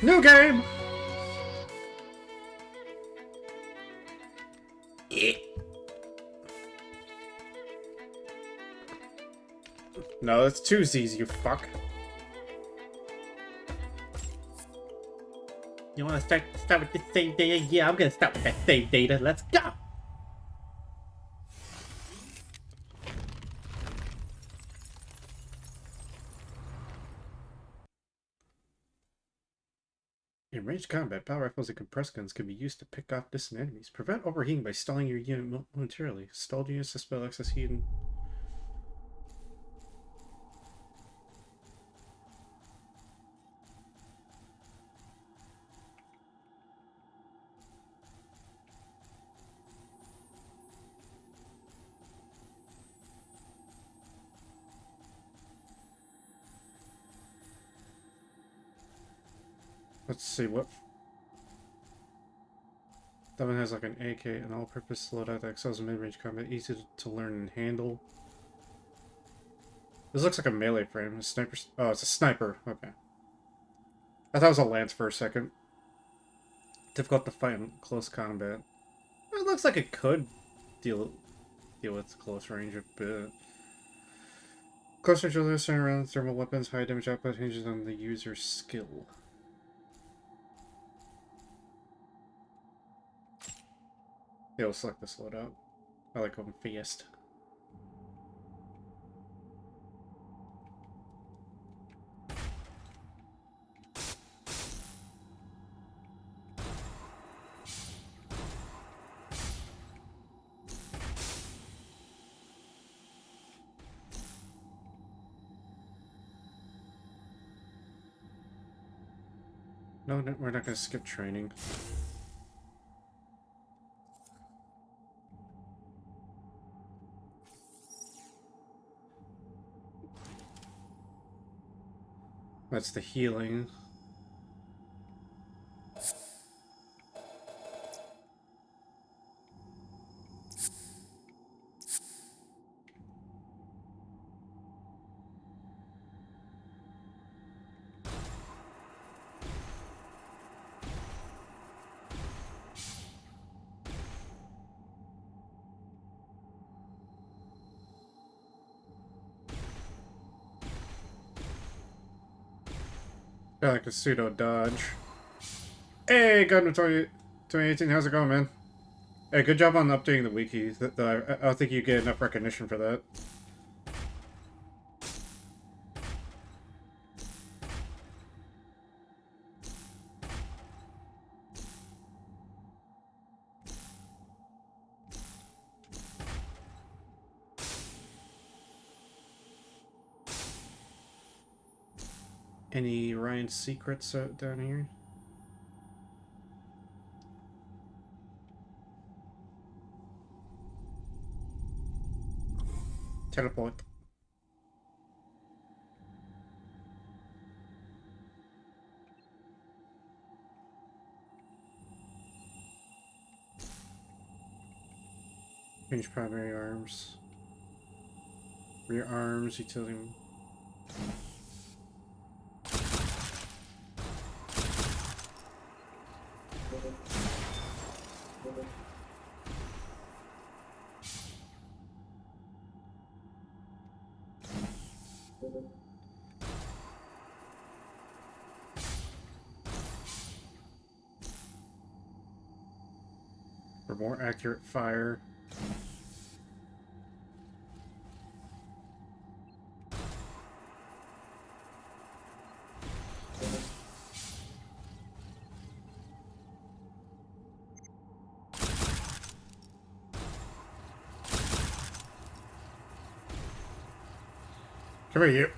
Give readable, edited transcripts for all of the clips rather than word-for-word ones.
New game! No, that's two Z's, you fuck. You wanna start with the save data? Yeah, I'm gonna start with that save data. Let's go! In ranged combat, power rifles and compressed guns can be used to pick off distant enemies. Prevent overheating by stalling your unit momentarily. Stalled units dispel excess heat and... Let's see, what... That one has like an AK, an all-purpose loadout that excels in mid-range combat, easy to learn and handle. This looks like a melee frame. A sniper... Oh, it's a sniper. Okay. I thought it was a lance for a second. Difficult to fight in close combat. It looks like it could deal with close range a bit. Close range will around thermal weapons, high damage output hinges on the user's skill. Yeah, we'll select this loadout. I like going fast. No, we're not going to skip training. That's the healing. I like a pseudo dodge. Hey, Gundam 2018, how's it going, man? Hey, good job on updating the wiki. I don't think you get enough recognition for that. Any Ryan secrets down here? Teleport. Change primary arms. Rear arms, utility. For more accurate fire. Come here, you.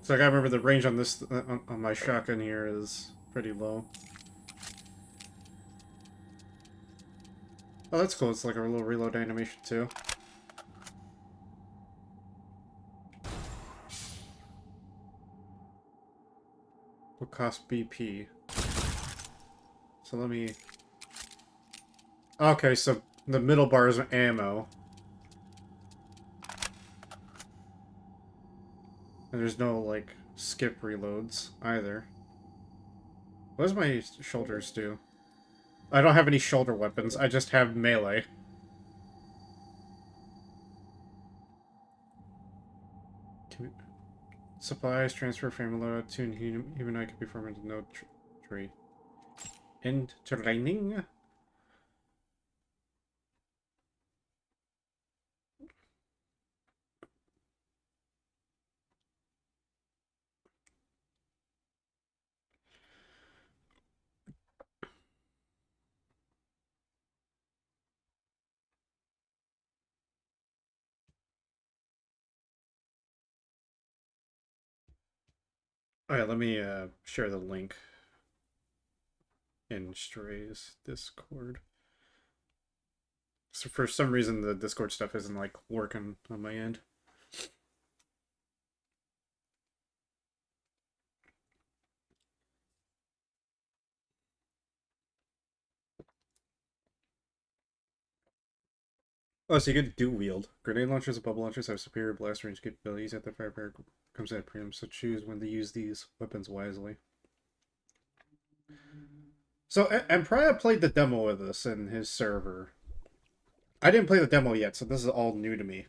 So I gotta remember the range on this on my shotgun here is pretty low. Oh, that's cool. It's like a little reload animation too. Will cost BP. So let me... Okay, so the middle bar is ammo. And there's no, like, skip reloads either. What does my shoulders do? I don't have any shoulder weapons. I just have melee. Supplies, transfer frame load, tune human eye can be formed into no tree. End training? Alright, let me share the link in Stray's Discord. So for some reason the Discord stuff isn't like working on my end. Oh, so you get dual wield. Grenade launchers and bubble launchers have superior blast range capabilities at the firepower comes at premium, so choose when to use these weapons wisely. So Empria played the demo with us in his server. I didn't play the demo yet, so this is all new to me.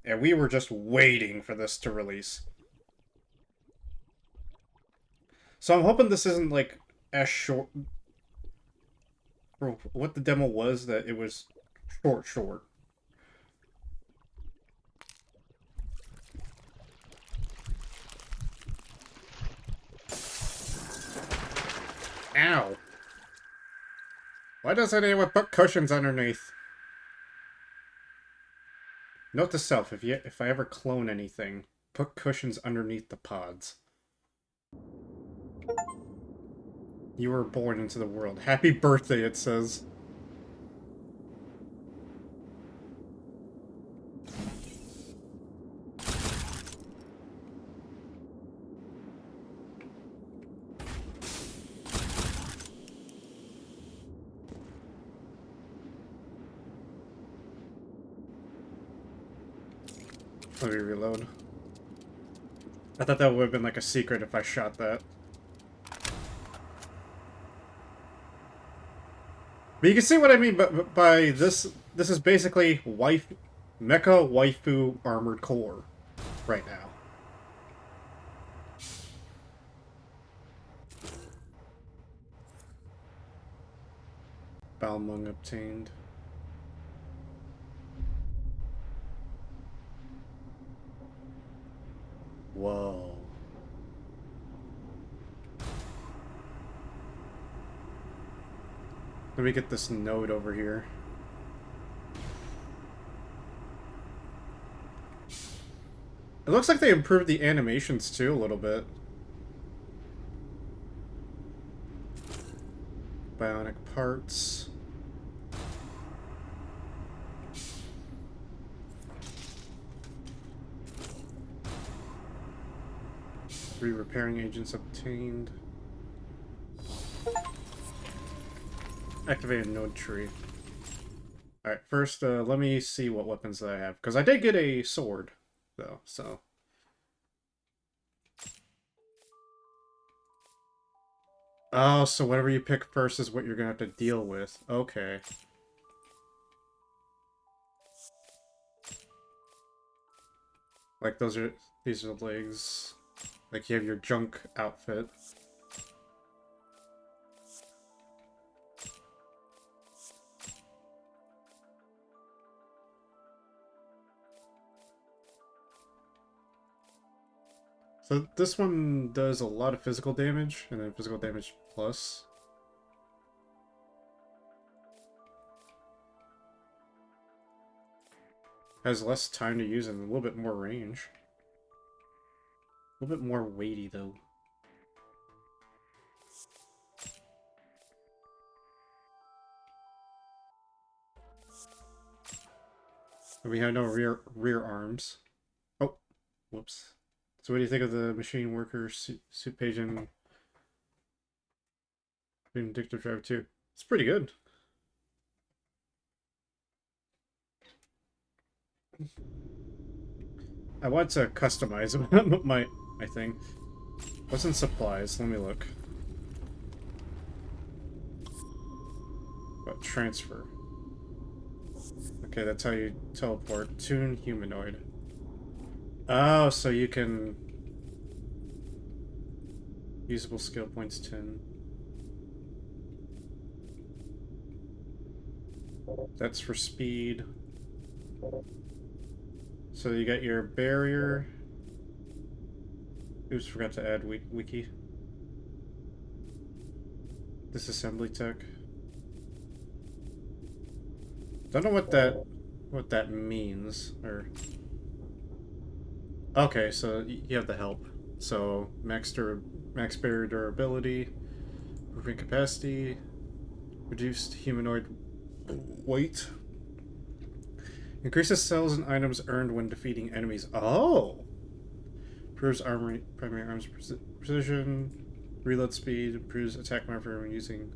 And we were just waiting for this to release. So I'm hoping this isn't like as short for what the demo was, that it was short. Ow. Why doesn't anyone put cushions underneath? Note to self, if I ever clone anything, put cushions underneath the pods. You were born into the world. Happy birthday, it says. Let me reload. I thought that would have been like a secret if I shot that. But you can see what I mean by this. This is basically mecha waifu armored core right now. Balmung obtained. Whoa. Let me get this node over here. It looks like they improved the animations too a little bit. Bionic parts. Three repairing agents obtained. Activated node tree. Alright, first, let me see what weapons that I have. Because I did get a sword, though, so... Oh, so whatever you pick first is what you're gonna have to deal with. Okay. Like, these are the legs. Like, you have your junk outfit. So this one does a lot of physical damage, and then physical damage plus. Has less time to use and a little bit more range. A little bit more weighty, though. And we have no rear arms. Oh, whoops. So what do you think of the machine worker suit page and Vindictive Drive 2? It's pretty good. I want to customize my thing. What's in supplies? Let me look. What, transfer? Okay, that's how you teleport. Tune humanoid. Oh, so you can... Usable skill points 10. That's for speed. So you got your barrier. Oops, forgot to add wiki. Disassembly tech. Don't know what that means, or... Okay, so you have the help. So max barrier durability, moving capacity, reduced humanoid weight, increases cells and items earned when defeating enemies. Oh, improves primary arms precision, reload speed, improves attack marker when using,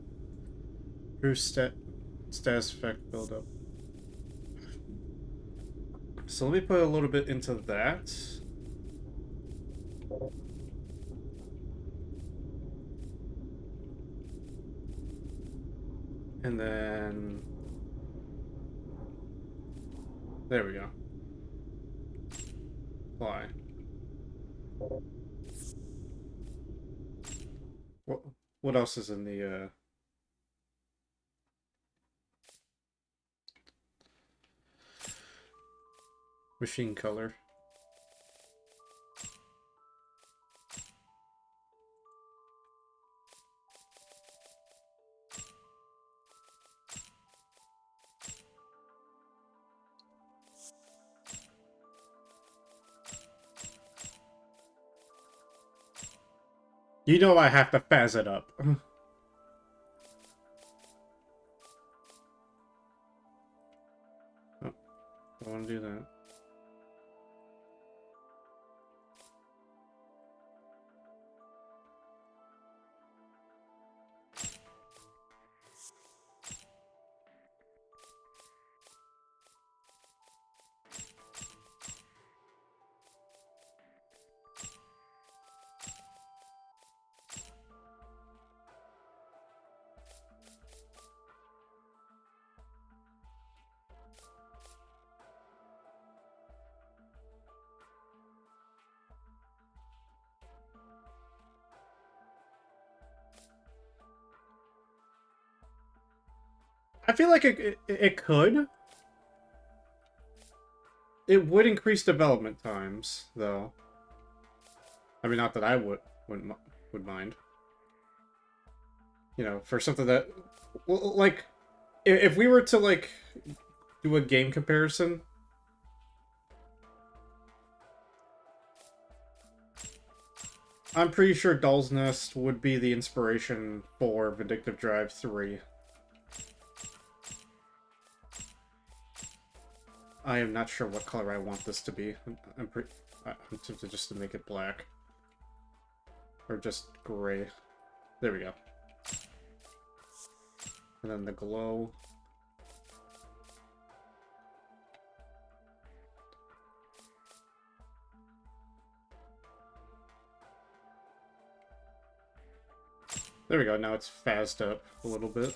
improves status effect buildup. So let me put a little bit into that. And then... There we go. Apply. What else is in the, machine color? You know I have to fazz it up. Oh, I want to do that. I feel like it could. It would increase development times, though. I mean, not that I would mind. You know, for something that, well, like, if we were to like do a game comparison, I'm pretty sure Doll's Nest would be the inspiration for Vindictive Drive 3. I am not sure what color I want this to be. I'm tempted just to make it black. Or just gray. There we go. And then the glow. There we go, now it's phased up a little bit.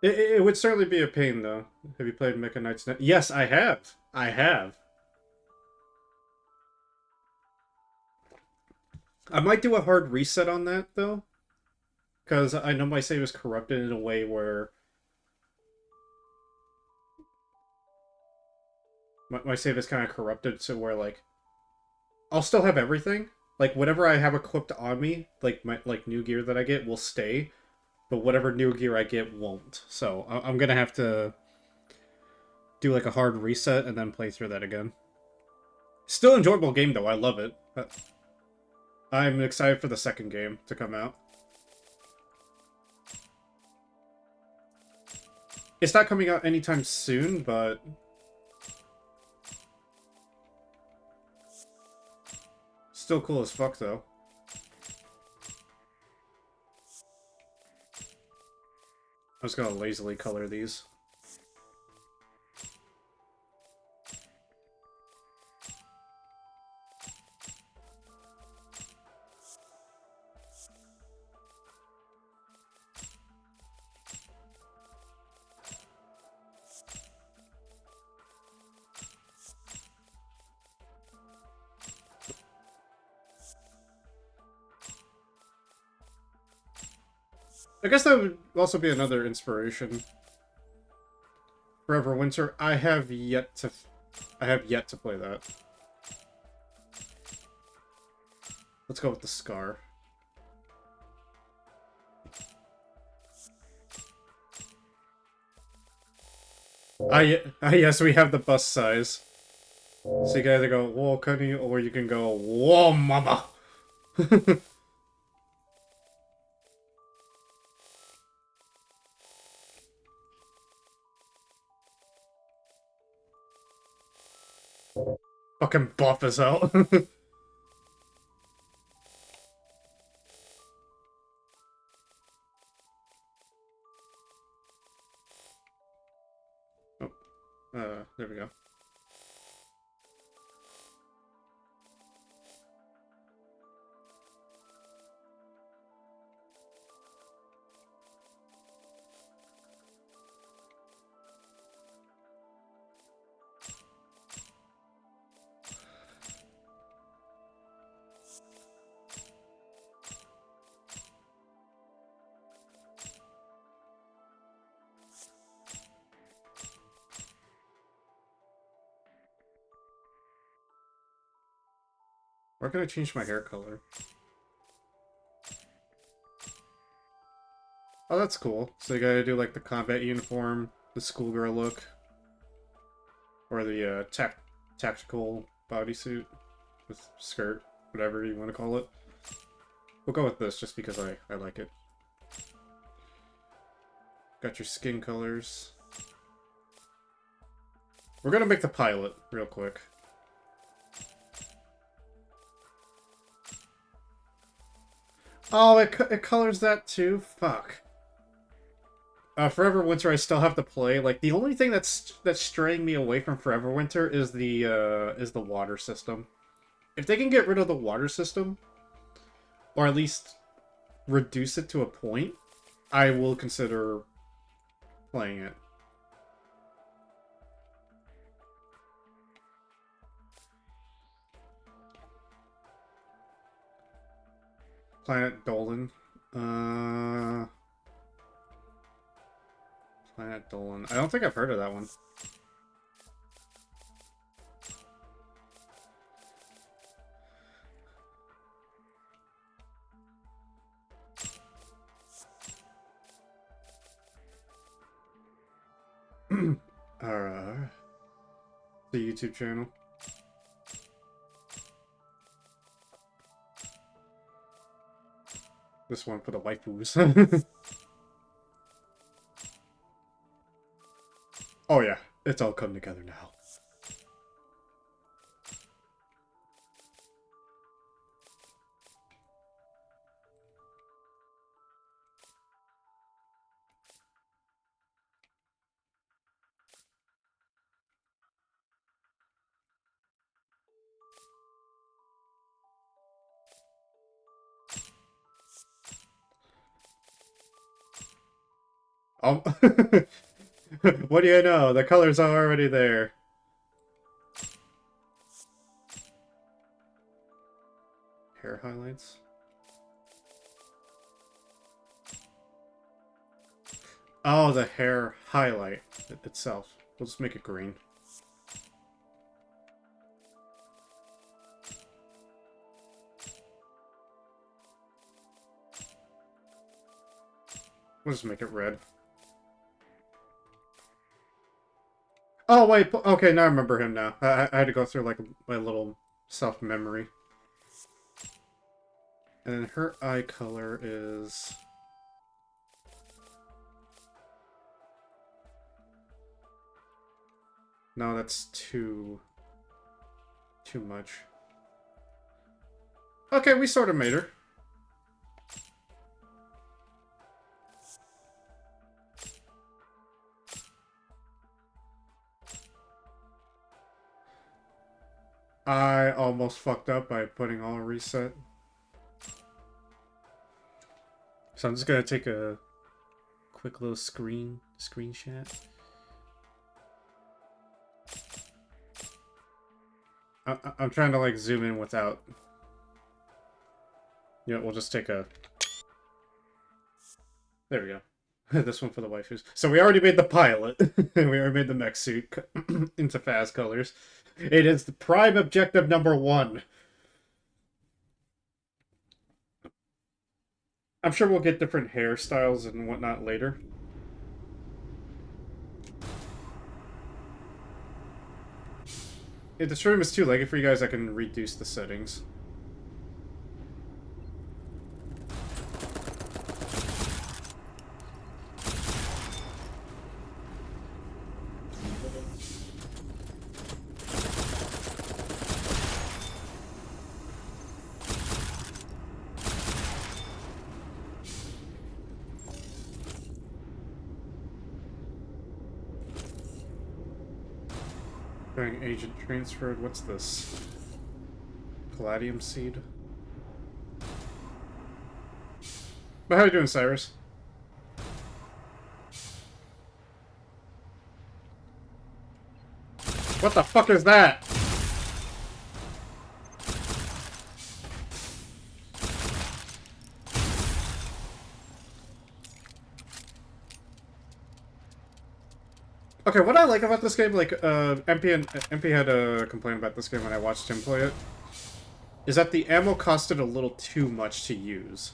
It would certainly be a pain, though. Have you played Mecha Knights? Yes, I have. I have. I might do a hard reset on that, though. Because I know my save is corrupted in a way where... My save is kind of corrupted to where, like... I'll still have everything. Like, whatever I have equipped on me, like, my new gear that I get, will stay. But whatever new gear I get won't. So, I'm gonna have to... do, like, a hard reset and then play through that again. Still enjoyable game, though. I love it. I'm excited for the second game to come out. It's not coming out anytime soon, but... Still cool as fuck, though. I'm just gonna lazily color these. I guess that would also be another inspiration. Forever Winter. I have yet to play that. Let's go with the Scar. Yes, we have the bust size. So you can either go, whoa, Cuddy, or you can go, whoa, mama! Fucking buff as hell. Oh, there we go. Where can I change my hair color? Oh, that's cool. So you gotta do like the combat uniform, the schoolgirl look, or the tactical bodysuit with skirt, whatever you want to call it. We'll go with this just because I like it. Got your skin colors. We're gonna make the pilot real quick. Oh, it colors that too? Fuck. Forever Winter I still have to play. Like, the only thing that's straying me away from Forever Winter is the water system. If they can get rid of the water system, or at least reduce it to a point, I will consider playing it. Planet Dolan. Planet Dolan. I don't think I've heard of that one. Alright. The YouTube channel. This one for the waifus. Oh yeah, it's all come together now. Oh, what do you know? The colors are already there. Hair highlights. Oh, the hair highlight itself. We'll just make it green. We'll just make it red. Oh, wait. Okay, now I remember him now. I had to go through, like, my little self-memory. And then her eye color is... No, that's too much. Okay, we sort of made her. I almost fucked up by putting all reset. So I'm just gonna take a quick little screenshot. I'm trying to like zoom in without. You know, we'll just take a. There we go. This one for the waifus. So we already made the pilot, and we already made the mech suit into fast colors. It is the prime objective #1. I'm sure we'll get different hairstyles and whatnot later. If the stream is too laggy for you guys, I can reduce the settings. Bearing agent transferred. What's this? Palladium seed. But how are you doing, Cyrus? What the fuck is that? Okay, what I like about this game, like, MP had a complaint about this game when I watched him play it, is that the ammo costed a little too much to use.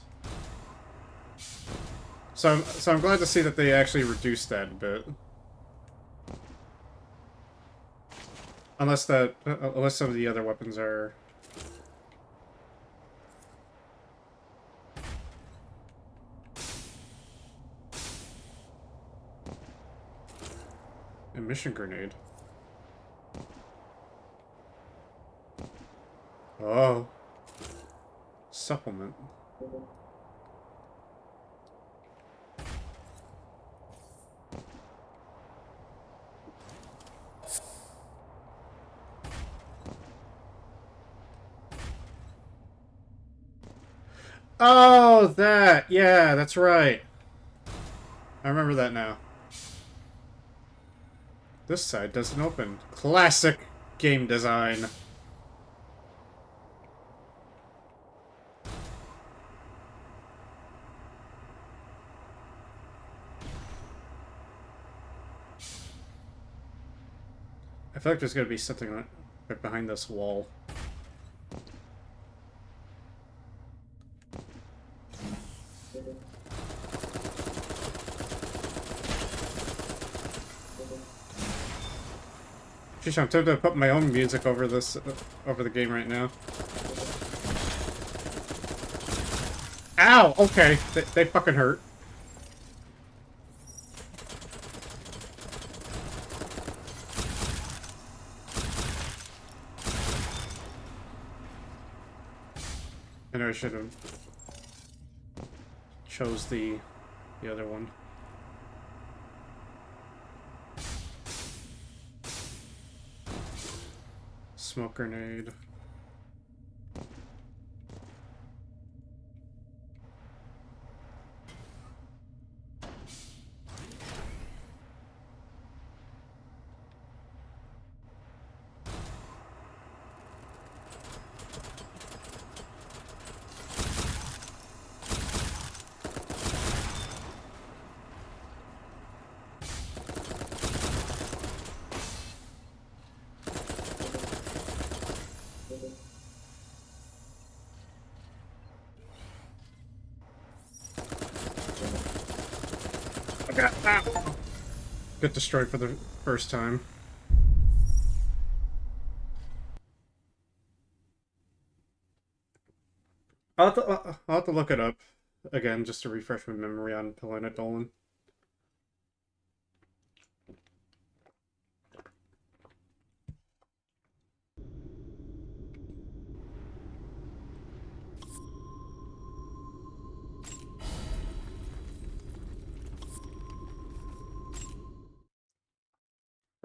So I'm glad to see that they actually reduced that a bit. Unless some of the other weapons are. Emission grenade. Oh. Supplement. Oh, that! Yeah, that's right. I remember that now. This side doesn't open. Classic game design. I feel like there's gonna be something right behind this wall. Sheesh, I'm tempted to put my own music over this, over the game right now. Ow! Okay, they fucking hurt. I know I should have chose the other one. Smoke grenade. Get destroyed for the first time. I'll have to look it up again just to refresh my memory on Helena Dolan.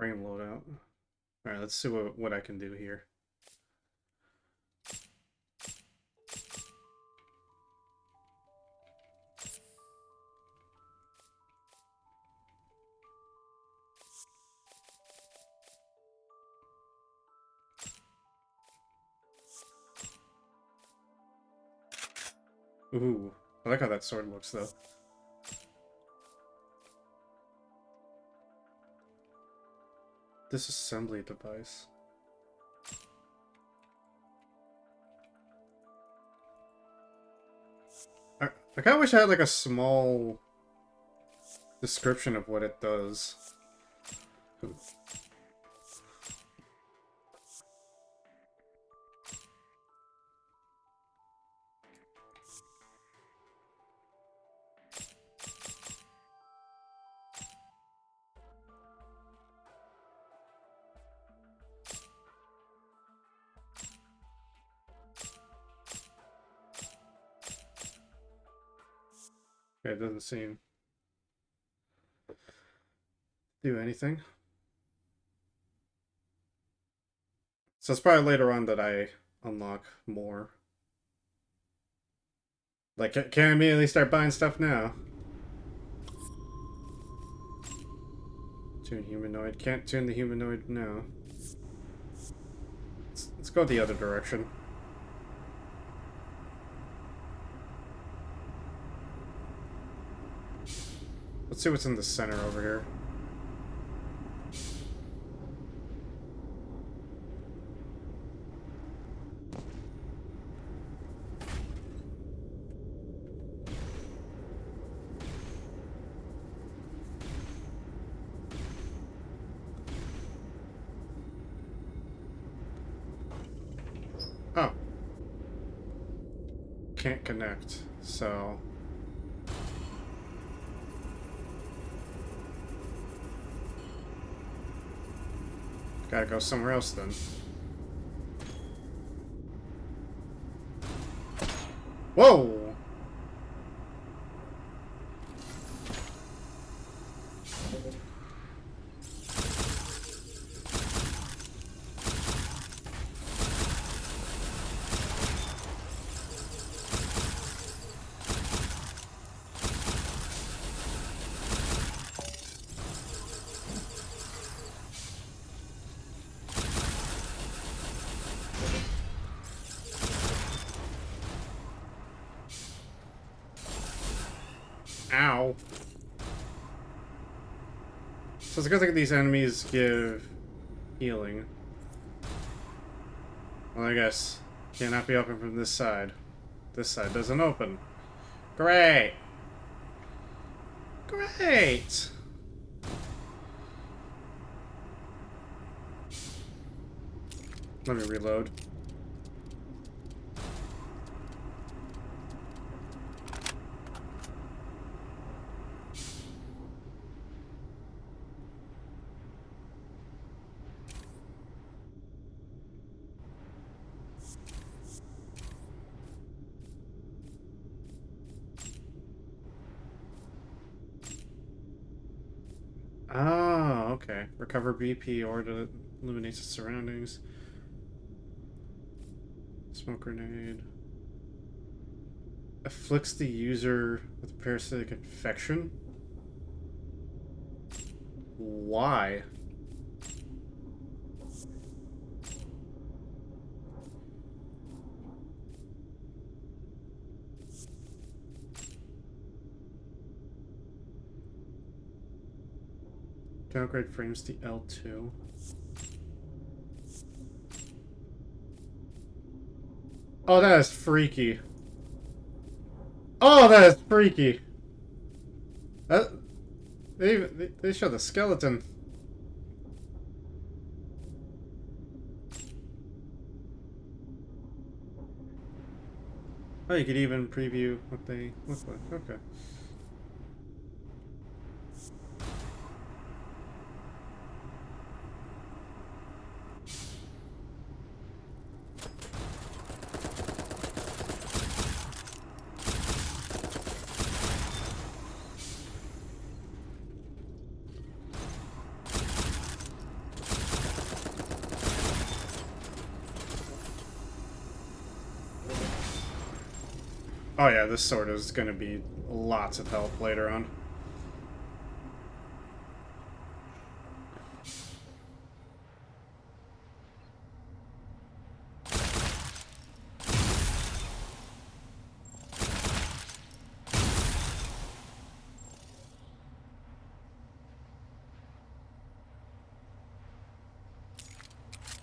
Brain loadout. Alright, let's see what I can do here. Ooh, I like how that sword looks, though. Disassembly device. I kind of wish I had, like, a small description of what it does. Okay, it doesn't seem to do anything. So it's probably later on that I unlock more. Like, can I immediately start buying stuff now? Tune humanoid. Can't tune the humanoid now. Let's go the other direction. Let's see what's in the center over here. Oh. Can't connect, so... Gotta go somewhere else then. Whoa! Ow. So it's a good thing these enemies give healing. Well, I guess cannot be open from this side. This side doesn't open. Great! Great! Let me reload. Oh, okay. Recover BP or to illuminate the surroundings. Smoke grenade. Afflicts the user with a parasitic infection? Why? Downgrade frames to L2. Oh, that is freaky. Oh, that is freaky. That they show the skeleton. Oh, you could even preview what they look like. Okay. Oh yeah, this sword is gonna be lots of help later on.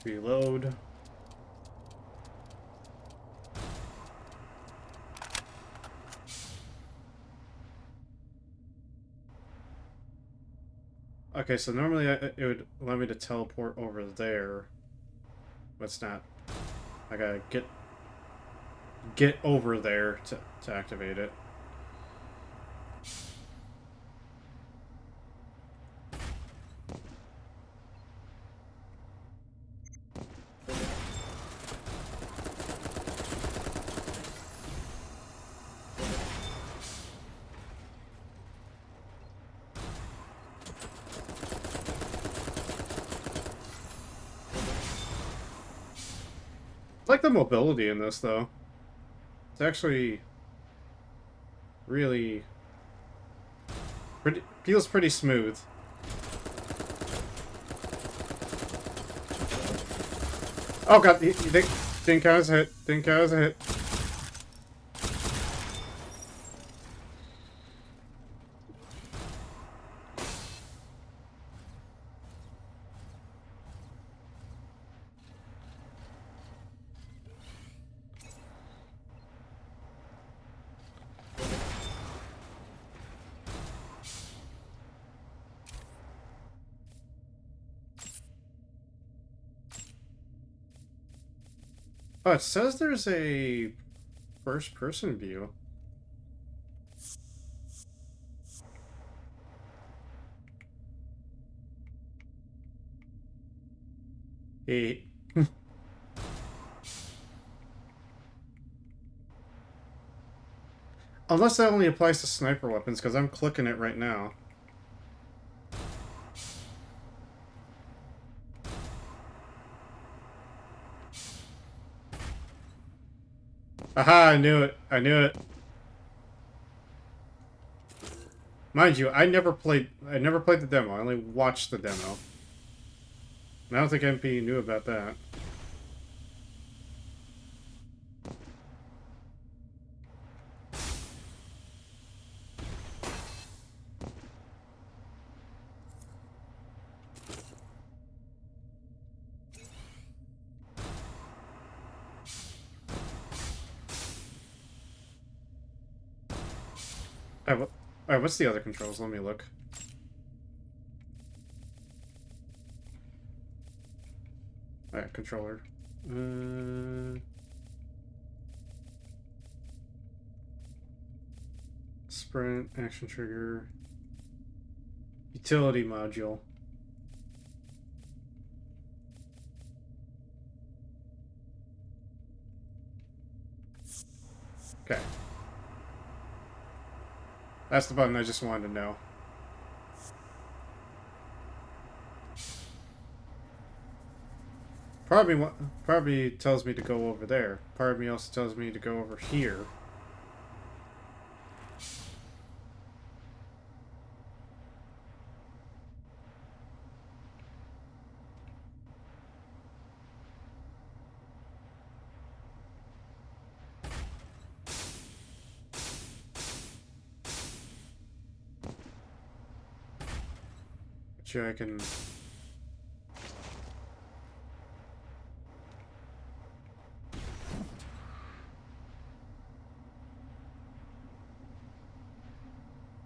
Reload. Okay, so normally it would allow me to teleport over there, but it's not. I gotta get over there to activate it. I like the mobility in this, though. It's actually really feels pretty smooth. Oh god, you think I was a hit? Think I was a hit? Oh, it says there's a first-person view. Hey. Unless that only applies to sniper weapons, because I'm clicking it right now. Aha, I knew it. I knew it. Mind you, I never played the demo. I only watched the demo. And I don't think MP knew about that. Alright, what's the other controls? Let me look. Alright, controller. Sprint, action trigger. Utility module. Okay. That's the button I just wanted to know. Probably tells me to go over there. Part of me also tells me to go over here. Sure, I can.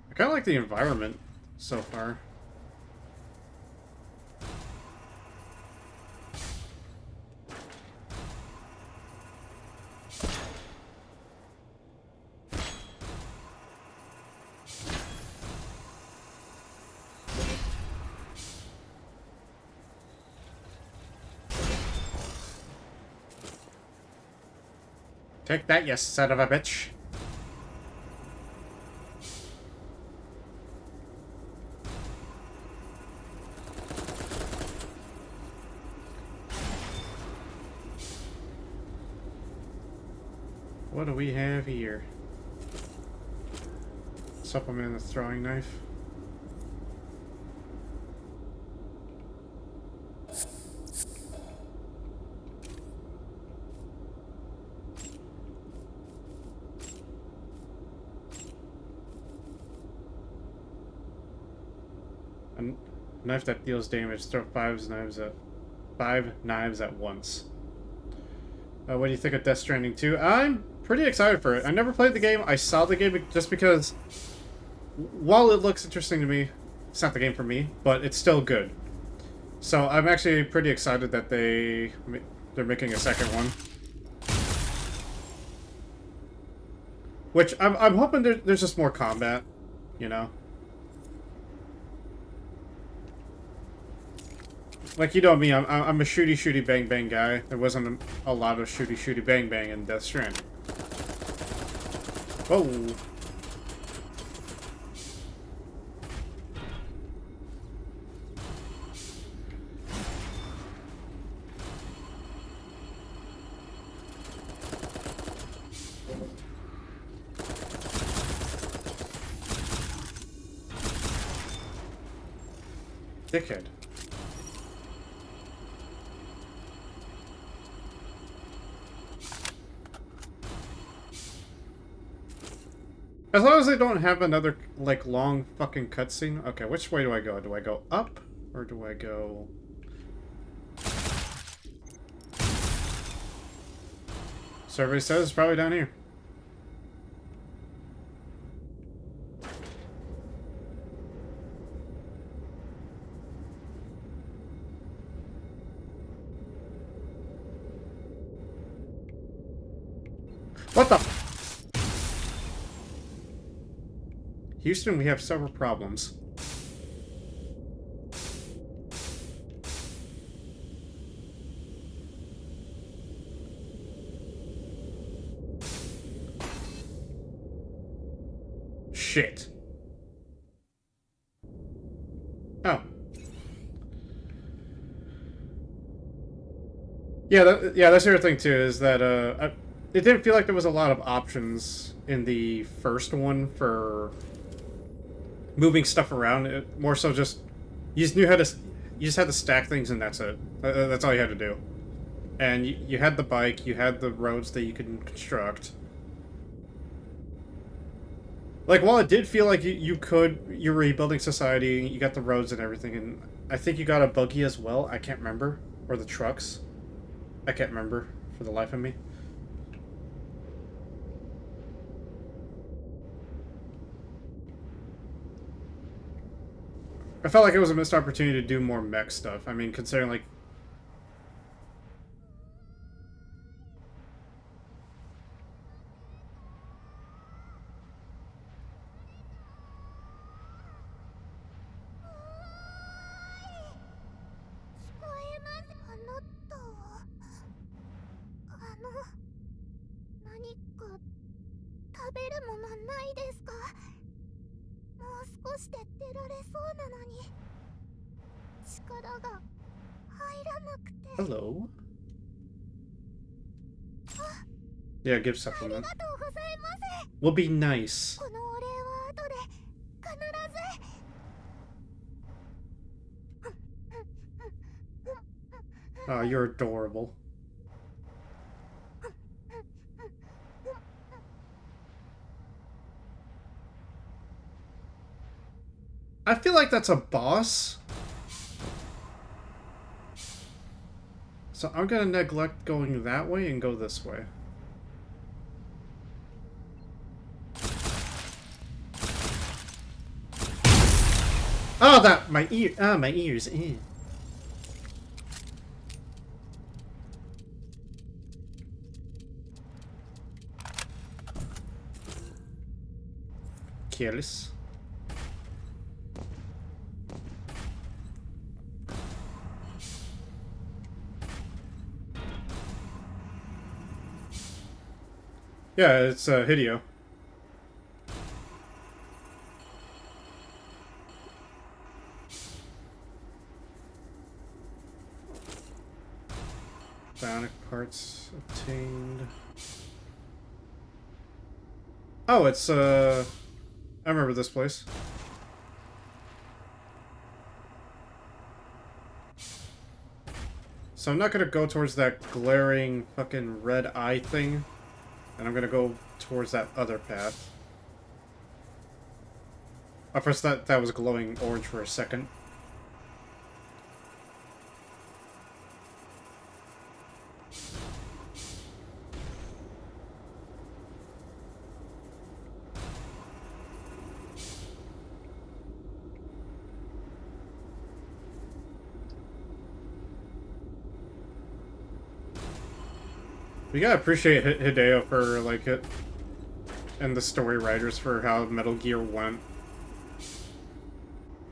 I kind of like the environment so far. Take that, you son of a bitch. What do we have here? Supplement the throwing knife. A knife that deals damage. Throw five knives at once. What do you think of Death Stranding 2? I'm pretty excited for it. I never played the game. I saw the game just because, while it looks interesting to me, it's not the game for me, but it's still good. So I'm actually pretty excited that they're making a second one. Which I'm hoping there's just more combat, you know. Like, you know me, I'm a shooty bang bang guy. There wasn't a lot of shooty bang bang in Death Stranding. Whoa. Dickhead. As long as they don't have another, like, long fucking cutscene. Okay, which way do I go? Do I go up? Or do I go... So everybody says it's probably down here. What the... Houston, we have several problems. Shit. Oh. Yeah, that's the other thing, too, is that, it didn't feel like there was a lot of options in the first one for moving stuff around. It, more so just, you just knew how to, you just had to stack things and that's it. That's all you had to do. And you had the bike, you had the roads that you could construct. Like, while it did feel like you were rebuilding society, you got the roads and everything, and I think you got a buggy as well, I can't remember. Or the trucks. I can't remember for the life of me. I felt like it was a missed opportunity to do more mech stuff. I mean, considering, like... Hello? Yeah, give supplement. Will be nice. Oh, you're adorable. I feel like that's a boss. So I'm gonna neglect going that way and go this way. Oh, that, my ears. Eh. Careless. Yeah, it's Hideo. Bionic parts obtained. Oh, it's I remember this place. So I'm not gonna go towards that glaring fucking red eye thing. And I'm gonna go towards that other path. At first that was glowing orange for a second. We gotta appreciate Hideo for, like, it, and the story writers for how Metal Gear went.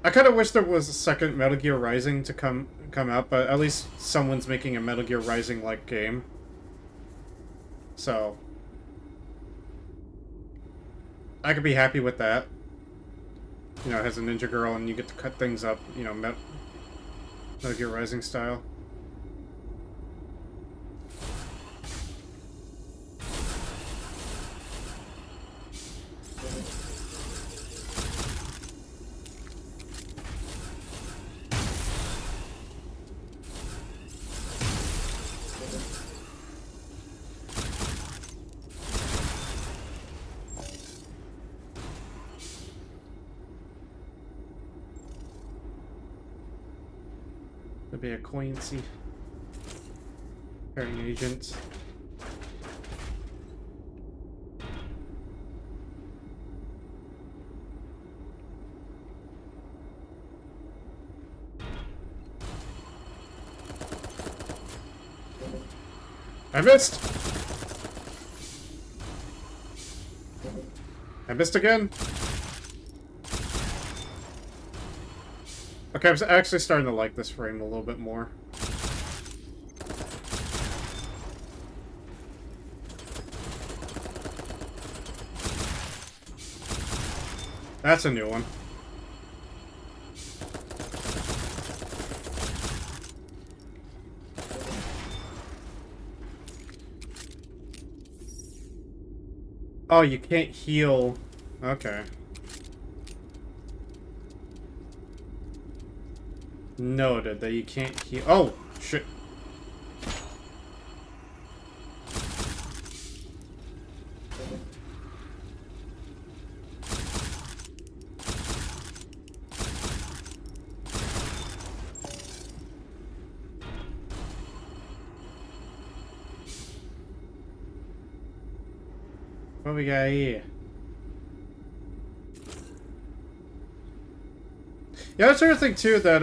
I kind of wish there was a second Metal Gear Rising to come out, but at least someone's making a Metal Gear Rising-like game. So I could be happy with that. You know, it has a ninja girl and you get to cut things up, you know, Metal Gear Rising style. There'll be a Coincy. Pairing agent. I missed! I missed again! Okay, I'm actually starting to like this frame a little bit more. That's a new one. Oh, you can't heal. Okay. Noted that you can't heal. Oh, shit. What we got here? Yeah, that's another thing too, that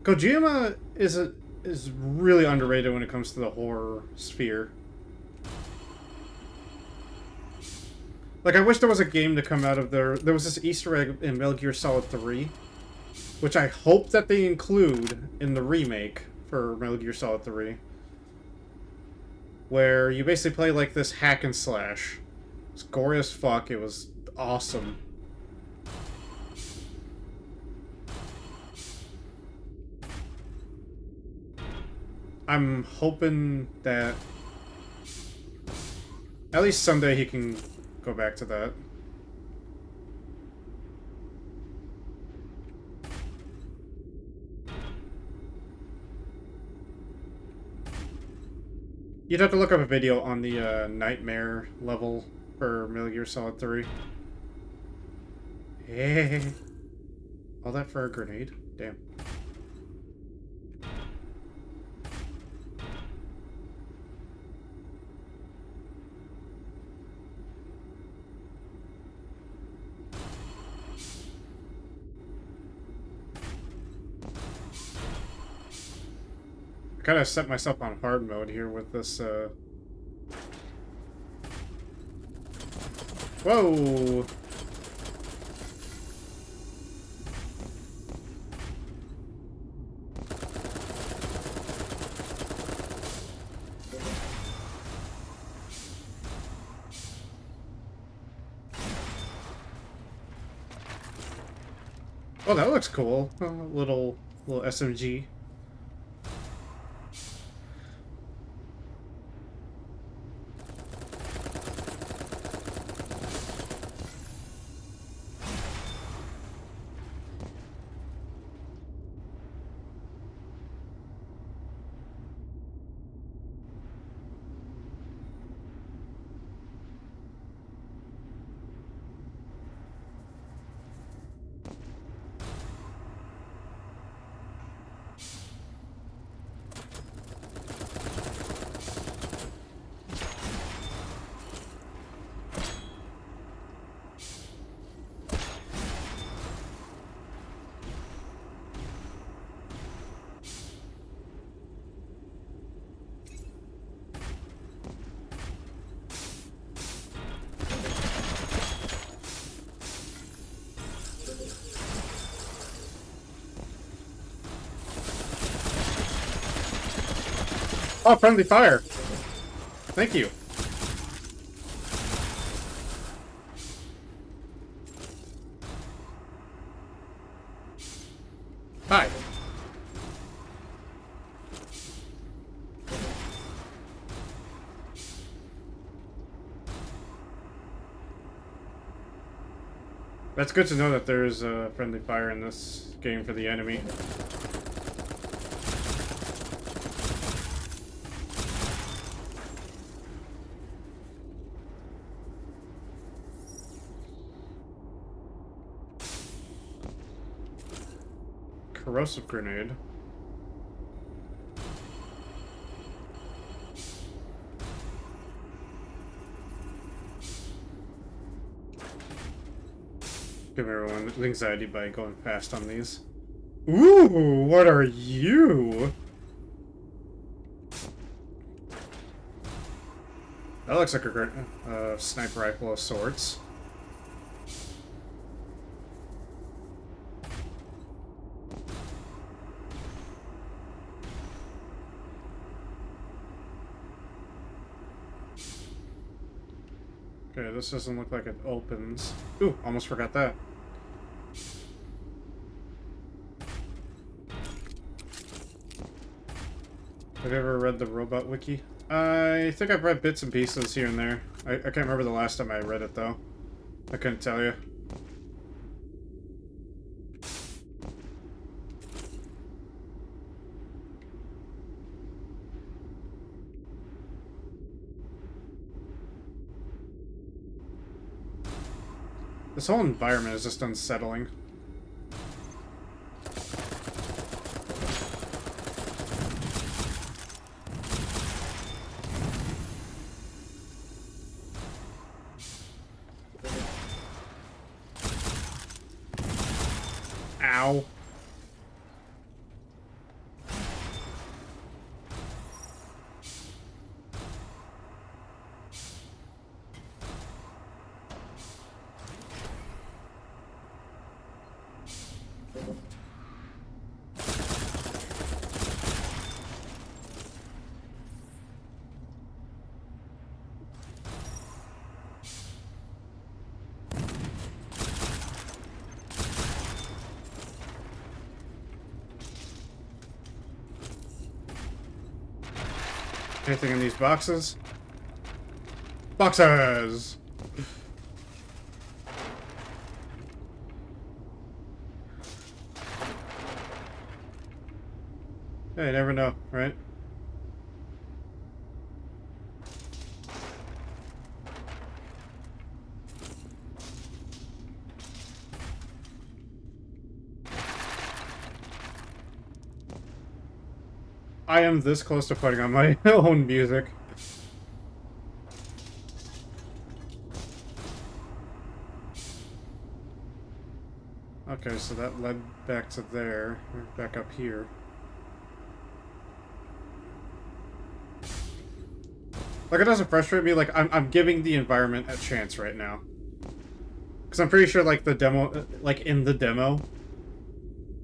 Kojima is really underrated when it comes to the horror sphere. Like, I wish there was a game to come out of there. There was this Easter egg in Metal Gear Solid 3, which I hope that they include in the remake for Metal Gear Solid 3. Where you basically play like this hack and slash. It's gory as fuck, it was awesome. I'm hoping that at least someday he can go back to that. You'd have to look up a video on the nightmare level for Metal Gear Solid 3. Hey, all that for a grenade? Damn. I kind of set myself on hard mode here with this, Whoa! Oh, that looks cool. Little SMG. Oh, friendly fire! Thank you. Hi. That's good to know that there's a friendly fire in this game for the enemy. Corrosive grenade. Give everyone anxiety by going fast on these. Ooh, what are you? That looks like a sniper rifle of sorts. Okay, this doesn't look like it opens. Ooh, almost forgot that. Have you ever read the robot wiki? I think I've read bits and pieces here and there. I can't remember the last time I read it, though. I couldn't tell you. This whole environment is just unsettling. Ow. Anything in these boxes? Boxes! Yeah, you never know, right? I am this close to putting on my own music. Okay, so that led back to there. We're back up here. Like, it doesn't frustrate me. Like, I'm giving the environment a chance right now. Because I'm pretty sure, like, the demo... Like, in the demo,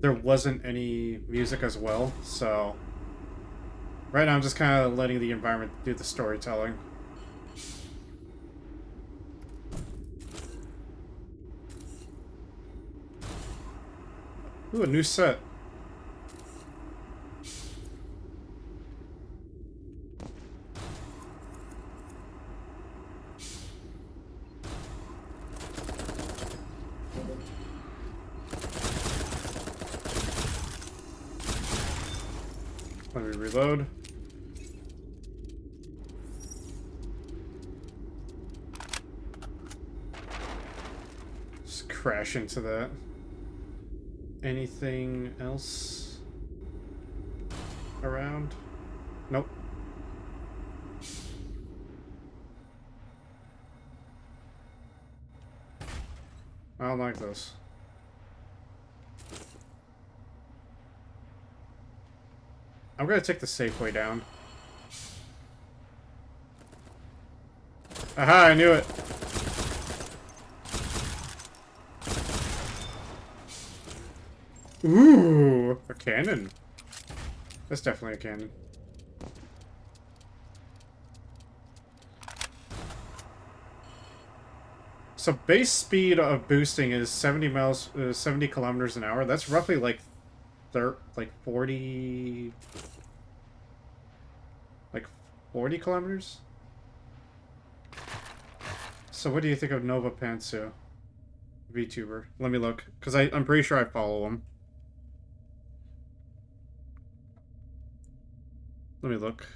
there wasn't any music as well, so... Right now, I'm just kind of letting the environment do the storytelling. Ooh, a new set. Let me reload. Just crash into that. Anything else around? Nope. I don't like this. I'm gonna take the safe way down. Aha, I knew it! Ooh, a cannon. That's definitely a cannon. So base speed of boosting is 70 kilometers an hour. That's roughly like, like 40 kilometers. So what do you think of Nova Pantsu, VTuber? Let me look, because I'm pretty sure I follow him. Let me look.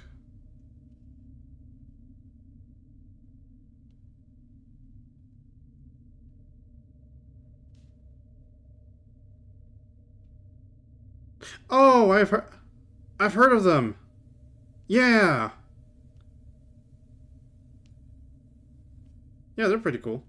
Oh, I've heard of them. Yeah. Yeah, they're pretty cool.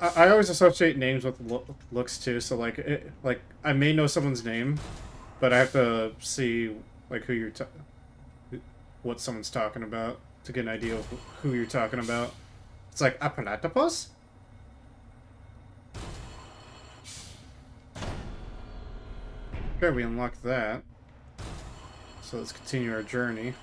I always associate names with looks too. So like I may know someone's name, but I have to see like what someone's talking about to get an idea of who you're talking about. It's like a platypus? Okay, we unlocked that. So let's continue our journey.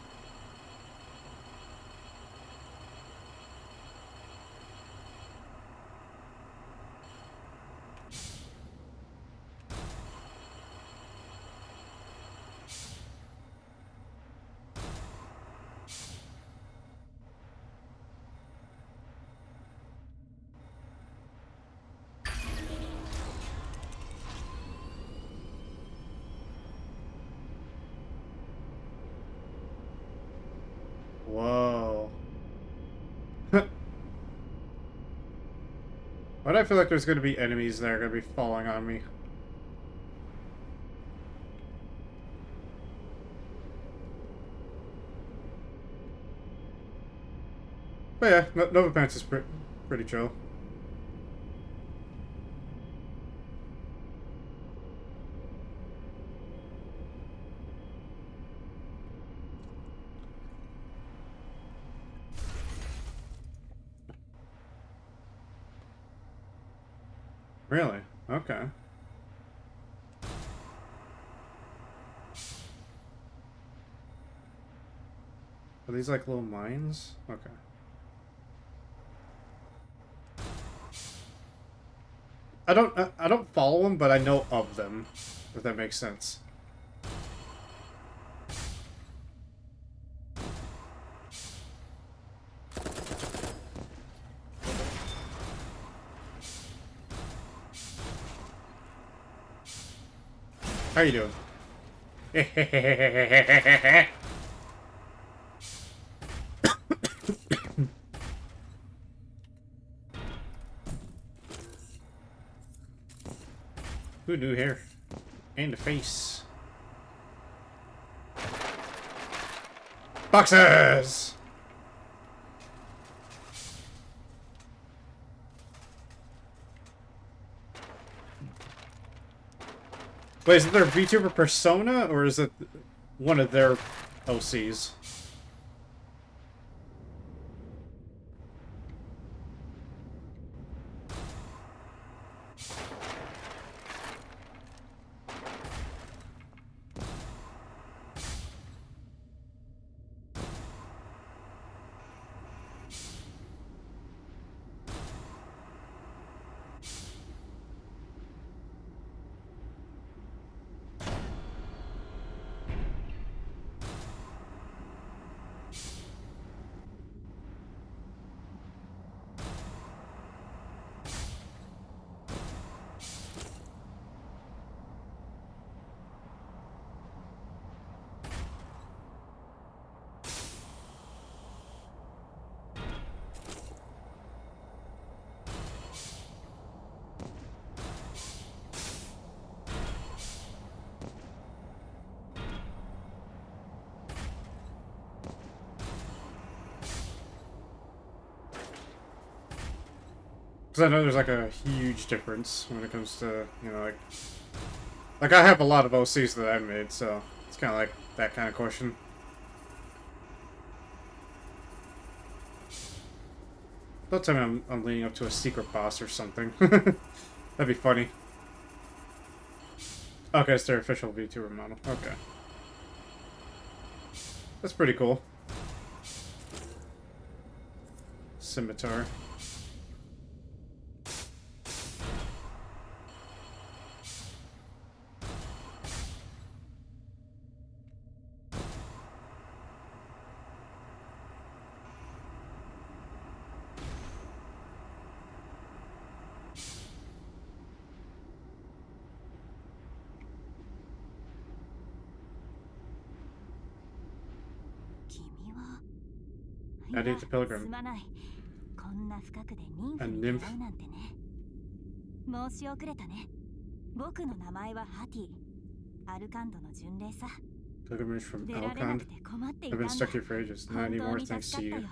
Whoa. Why do I feel like there's going to be enemies that are going to be falling on me? But yeah, Nova Pants is pretty chill. Really? Okay. Are these like little mines? Okay. I don't follow them, but I know of them, if that makes sense. How you doing? Ooh, new hair. And a face. Boxes! Wait, is it their VTuber persona, or is it one of their OCs? Because I know there's like a huge difference when it comes to, you know, like I have a lot of OCs that I've made, so it's kind of like that kind of question. Don't tell me I'm leading up to a secret boss or something. That'd be funny. Okay, it's their official VTuber model. Okay. That's pretty cool. Scimitar. Eddie the Pilgrim. A nymph. 申し遅れたね。僕の名前はハティ。アルカンドの巡礼さ。 Pilgrimage from Alcond. I've been stuck here for ages. Not anymore thanks to you.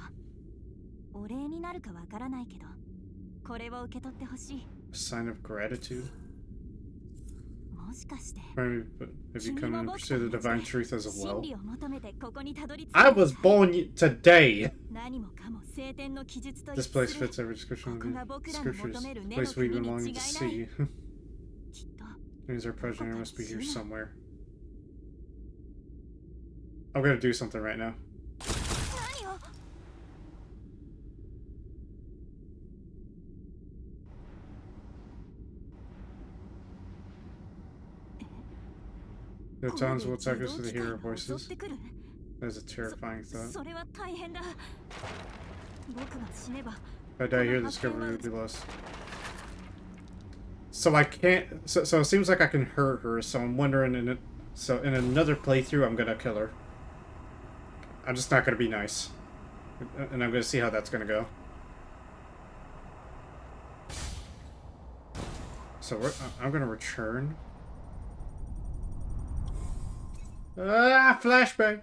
お礼になるかわからないけど、これを受け取ってほしい。 A sign of gratitude? もしかして、 Maybe, but if you come and pursue the divine truth as well. 真理を求めてここにたどり着いた。 I was born today! 何もかも聖典の記述と一 This 致 place する。 fits every description of ここが the 僕らの scriptures. 求める The 根の place we've 国 been に違 longing い to ない。 see. きっと。 Means our progeny must be here somewhere. I'm gonna do something right now. 何を The towns will attack us with the hero voices. That is a terrifying thought. それは大変だ。僕が死ねば。 If I die here, the discovery would be lost. So I can't. So it seems like I can hurt her. So I'm wondering. So in another playthrough, I'm gonna kill her. I'm just not gonna be nice, and I'm gonna see how that's gonna go. So I'm gonna return. Ah, flashbang.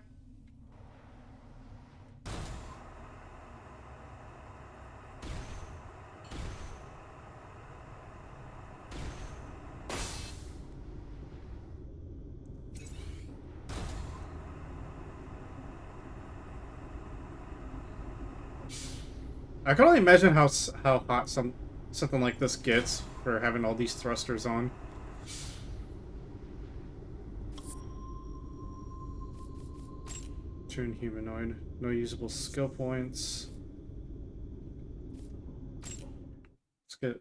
I can only imagine how hot something like this gets for having all these thrusters on. Turn humanoid. No usable skill points. Let's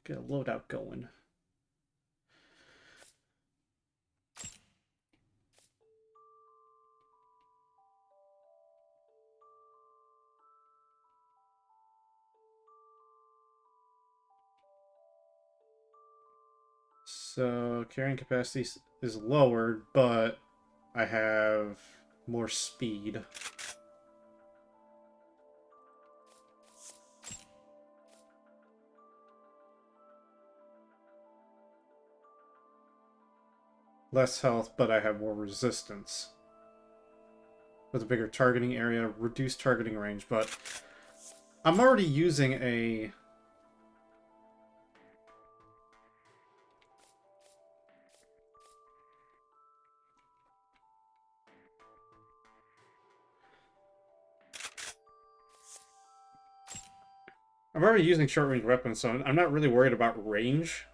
get a loadout going. So carrying capacity is lowered, but I have more speed. Less health, but I have more resistance. With a bigger targeting area, reduced targeting range, but I'm already using a... I'm already using short-range weapons, so I'm not really worried about range.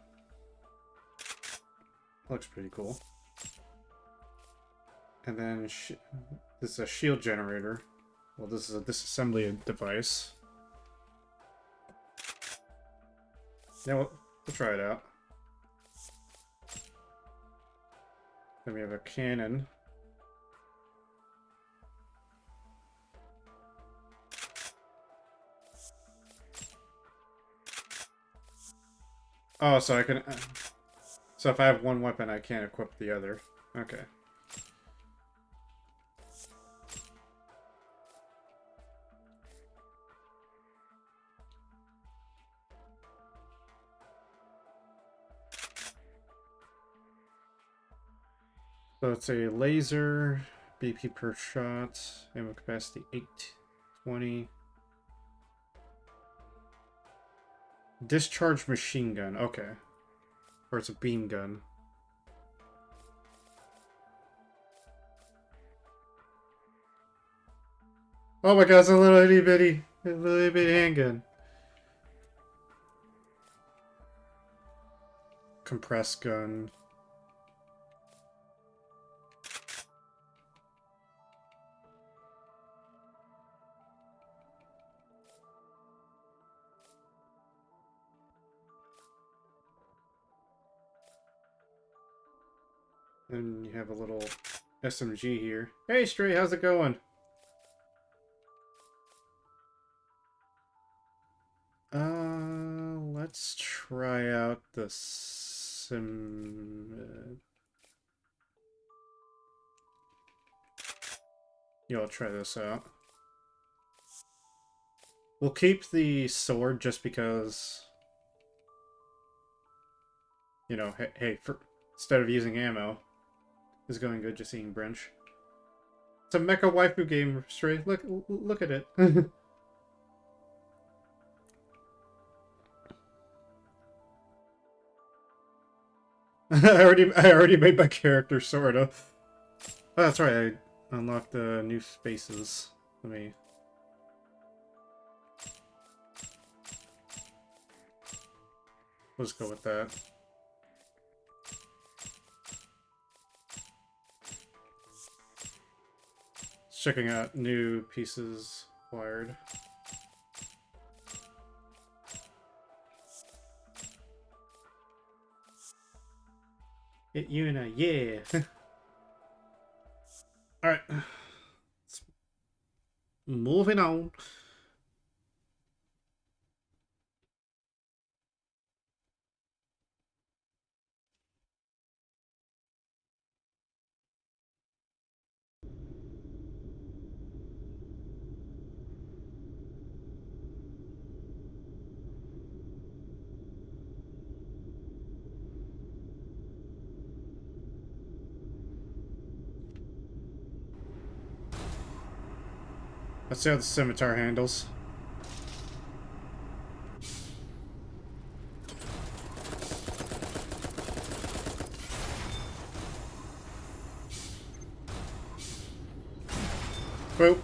Looks pretty cool. And then this is a shield generator. Well, this is a disassembly device. Yeah, we'll try it out. Then we have a cannon. Oh, so I can... So if I have one weapon, I can't equip the other. Okay. So it's a laser, BP per shot, ammo capacity 820. Discharge machine gun, okay. Or it's a beam gun. Oh my god, it's a little itty bitty handgun. compressed gun. And you have a little SMG here. Hey, Stray, how's it going? Let's try out the sim... Yeah, I'll try this out. We'll keep the sword just because... You know, hey, instead of using ammo, it's going good just eating Brench. It's a mecha waifu game, Stray. Look at it. I already made my character, sort of. Oh, that's right, I unlocked the new spaces. Let me... Let's go with that. Checking out new pieces acquired. Hit you in a yeah. Alright. Moving on. Let's see how the scimitar handles. Boop.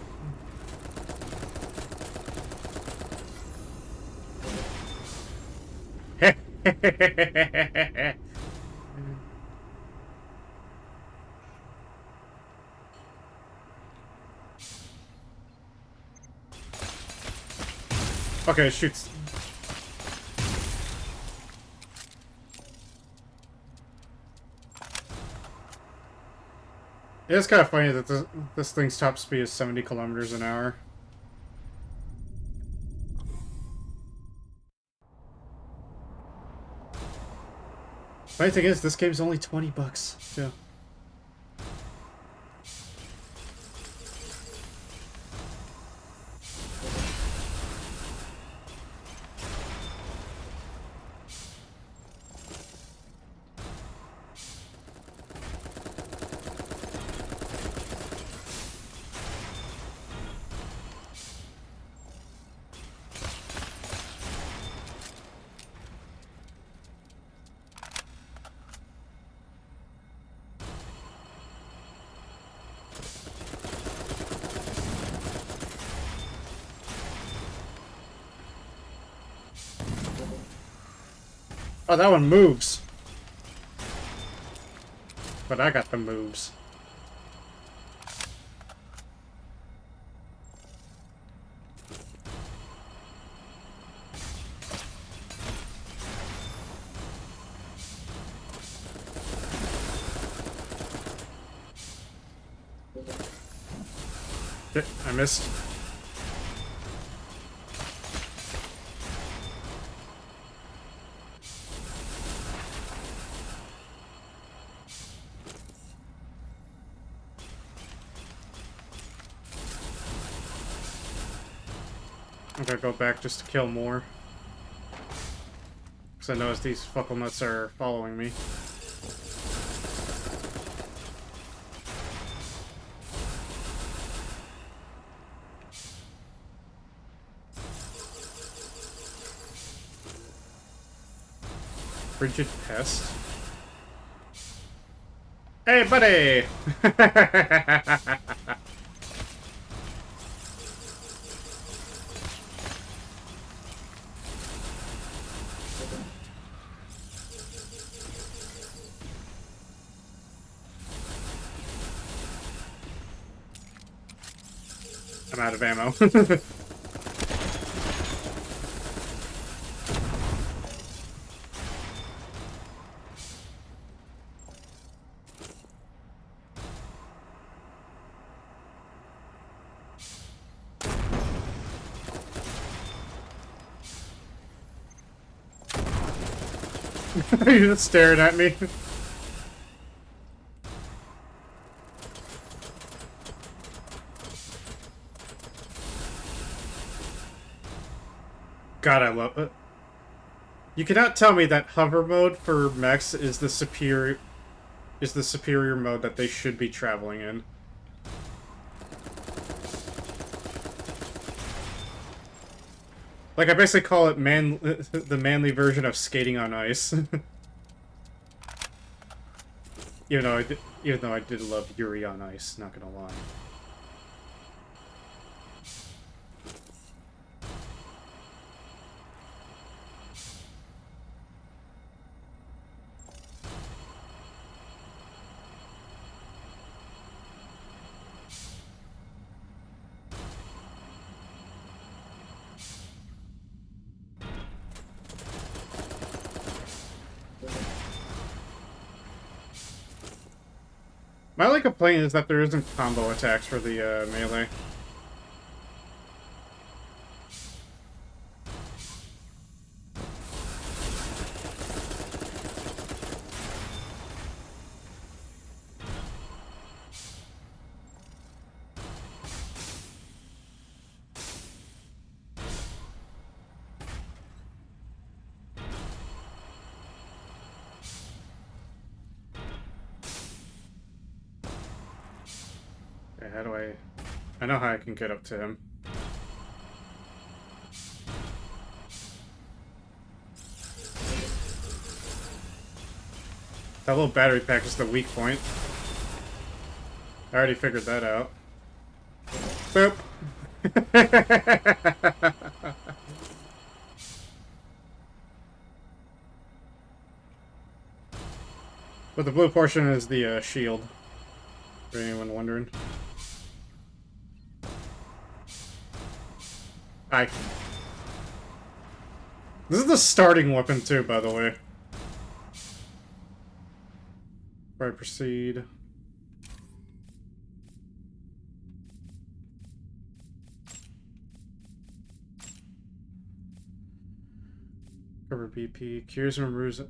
Okay, shoots. It's kind of funny that this thing's top speed is 70 kilometers an hour. Funny thing is, this game's only $20 too. Oh, that one moves. But I got the moves. Shit, I missed. I'm gonna go back just to kill more. Because I noticed these fuckle nuts are following me. Frigid pest. Hey, buddy! I'm out of ammo. You're just staring at me. God, I love it. You cannot tell me that hover mode for mechs is the superior mode that they should be traveling in. Like, I basically call it the manly version of skating on ice. Even though I did love Yuri on Ice, not gonna lie. My only complaint is that there isn't combo attacks for the melee. Okay, how do I know how I can get up to him. That little battery pack is the weak point. I already figured that out. Boop. But the blue portion is the shield. For anyone wondering. Hi. This is the starting weapon too, by the way. Before I proceed. Cover BP. Cures and removes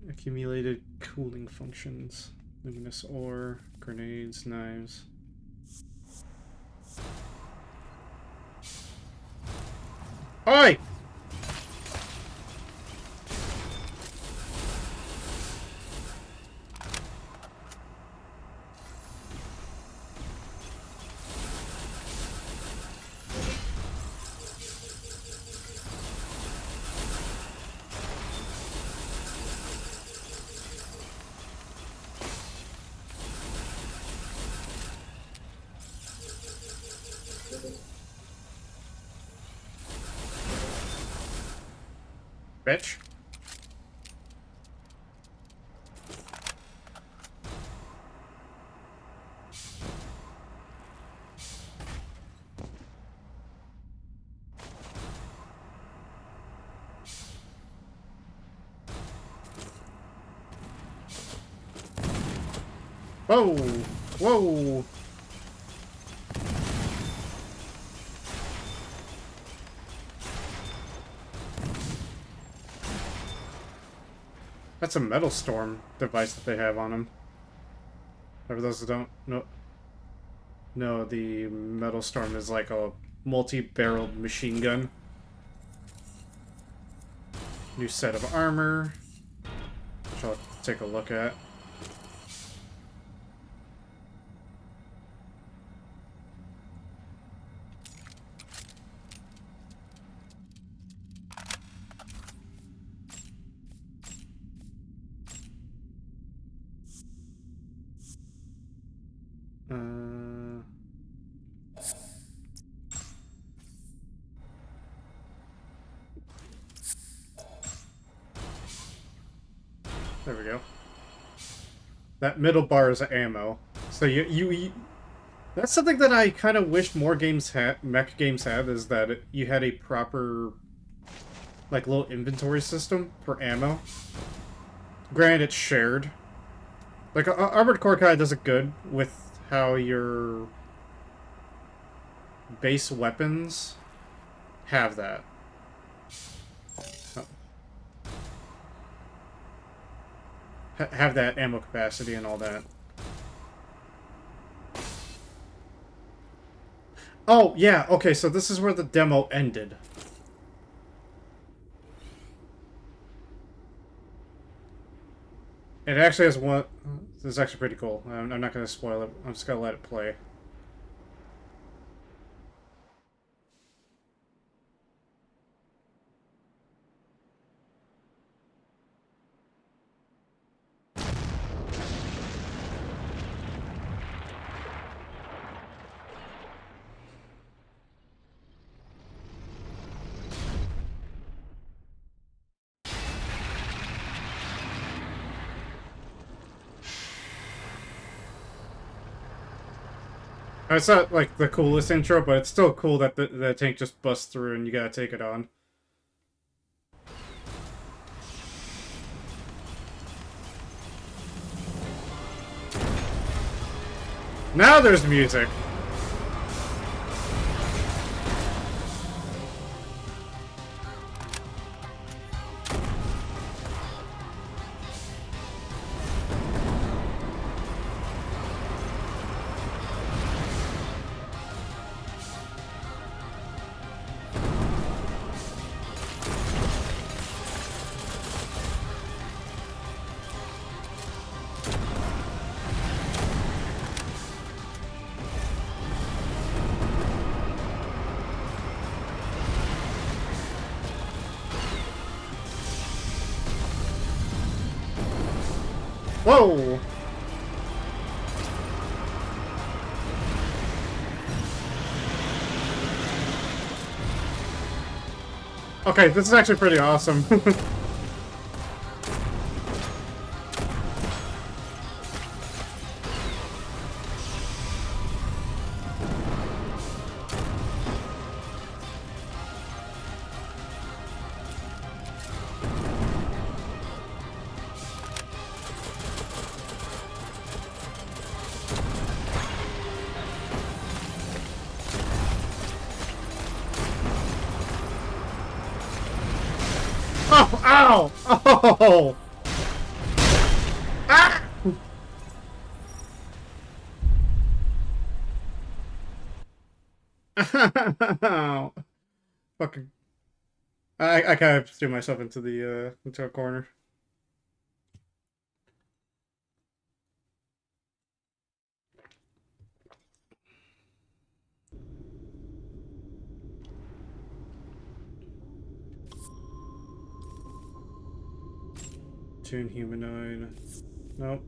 accumulated cooling functions. Luminous ore, grenades, knives. Oi! Bitch. Whoa! Whoa! That's a metal storm device that they have on them. For those that don't know, the metal storm is like a multi-barreled machine gun. New set of armor, which I'll take a look at. There we go. That middle bar is ammo. So you That's something that I kind of wished more games had, mech games had, is that you had a proper, like, little inventory system for ammo. Granted, it's shared. Like, Armored Core kind of does it good with how your base weapons have that. Oh. Have that ammo capacity and all that. Oh, yeah, okay, so this is where the demo ended. It actually has one... This is actually pretty cool. I'm not going to spoil it. I'm just going to let it play. It's not, like, the coolest intro, but it's still cool that the tank just busts through and you gotta take it on. Now there's music! Whoa! Okay, this is actually pretty awesome. Oh, ow! Oh! Ah! Ow. Fucking... I kind of threw myself into a corner. Tune humanoid. Nope.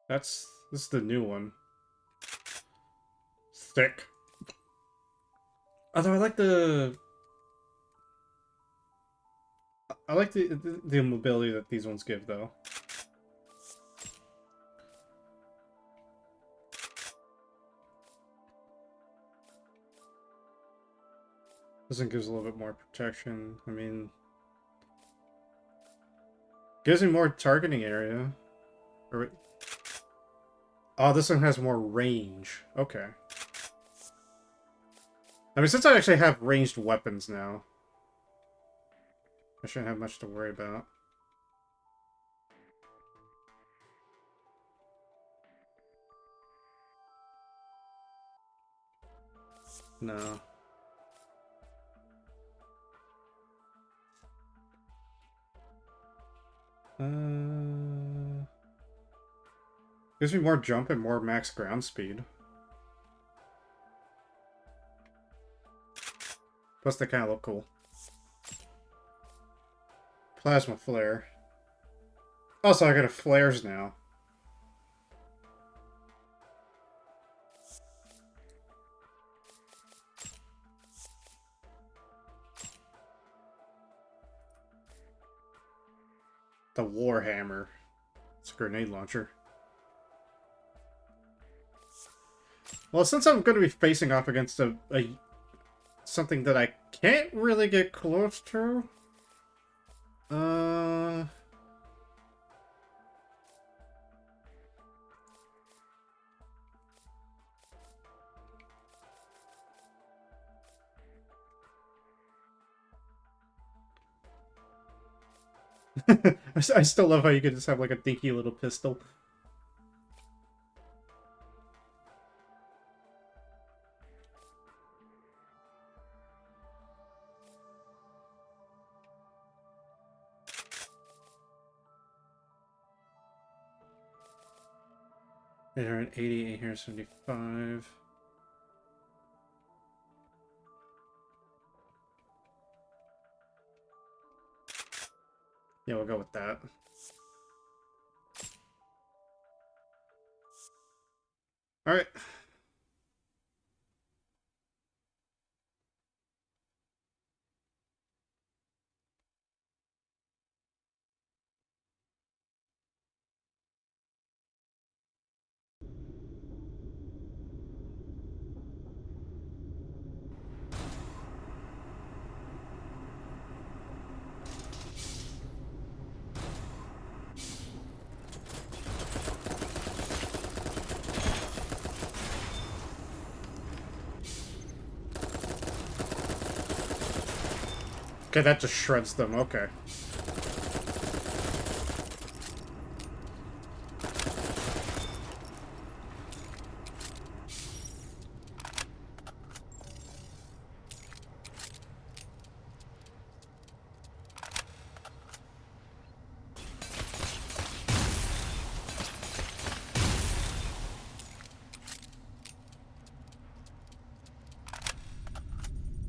This is the new one. Thick. Although I like the mobility that these ones give though. This one gives a little bit more protection. I mean, gives me more targeting area. Or wait. Oh, this one has more range. Okay. I mean, since I actually have ranged weapons now, I shouldn't have much to worry about. No. Gives me more jump and more max ground speed. Plus, they kind of look cool. Plasma flare. Also, I got a flares now. The Warhammer. It's a grenade launcher. Well, since I'm going to be facing off against something that I can't really get close to, I still love how you can just have like a dinky little pistol. $880, $875. Yeah, we'll go with that. Alright. Okay, that just shreds them. Okay.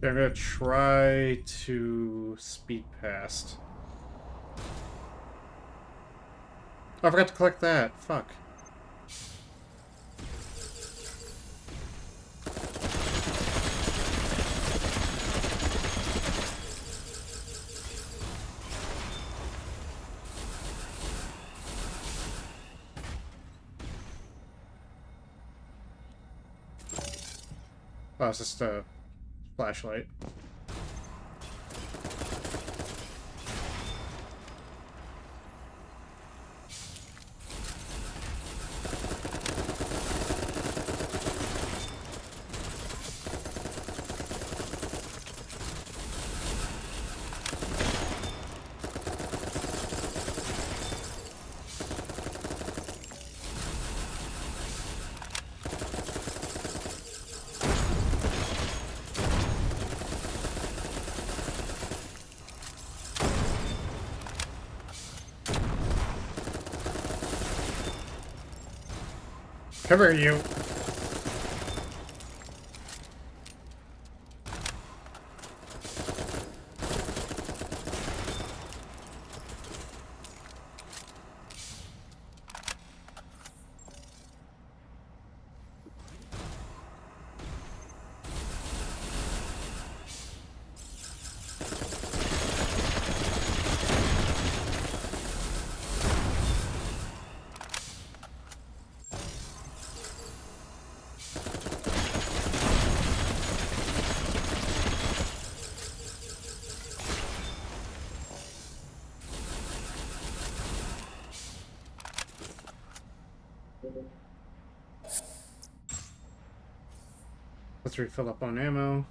Okay, I'm gonna try to speed past. Oh, I forgot to collect that. Fuck. Oh, it's just a flashlight. Come here, you. Let's refill up on ammo.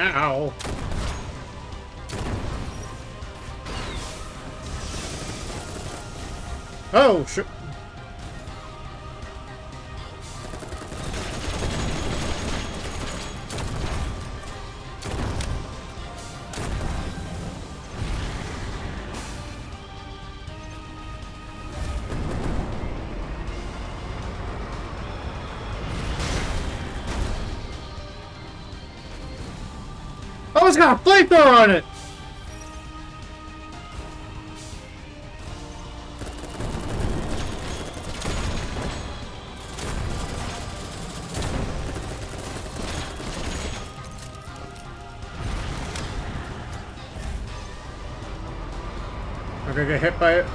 Ow. Oh, shit. Oh, it's got a flamethrower on it! I'm gonna get hit by it.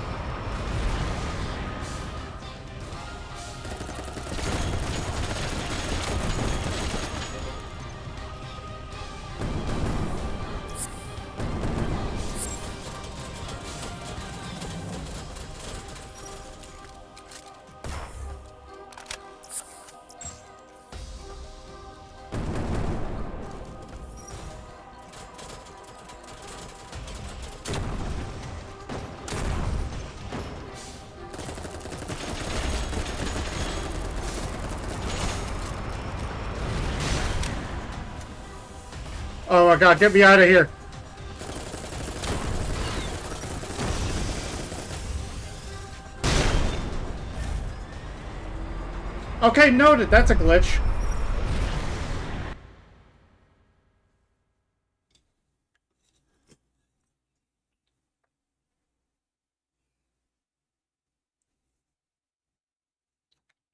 Oh my god, get me out of here. Okay, noted. That's a glitch.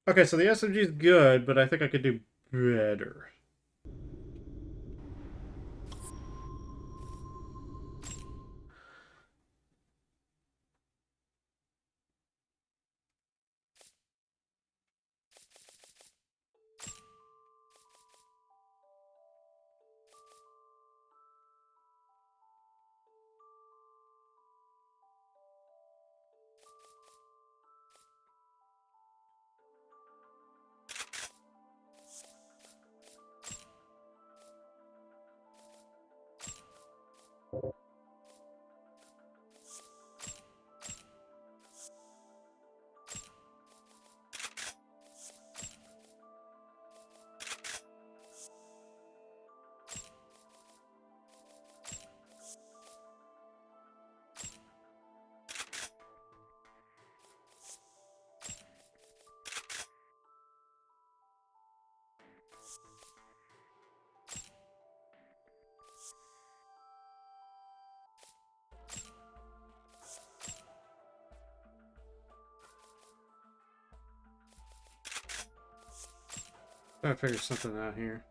Okay, so the SMG is good, but I think I could do better. Gotta figure something out here.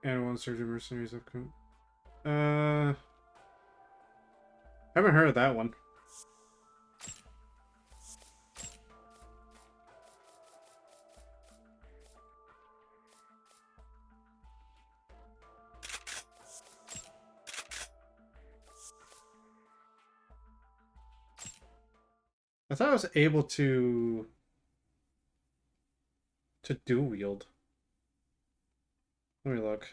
And one surgeon mercenaries have come. Haven't heard of that one. I thought I was able to dual wield. Let me look.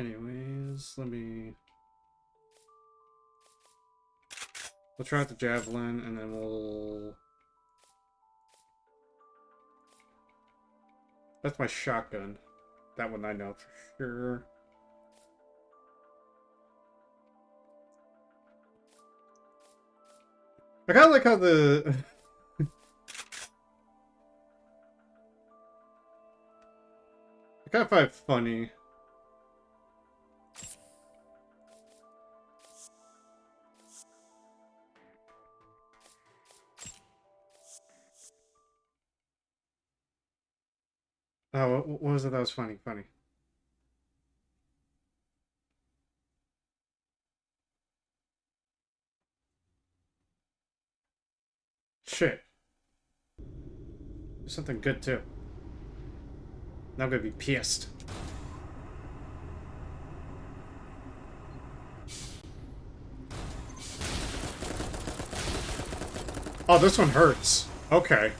Anyways, we'll try out the javelin and then we'll... That's my shotgun. That one I know for sure. I kind of like how the... I kind of find it funny. Oh, what was it that was funny? Funny. Shit. There's something good too. Now I'm gonna be pissed. Oh, this one hurts. Okay.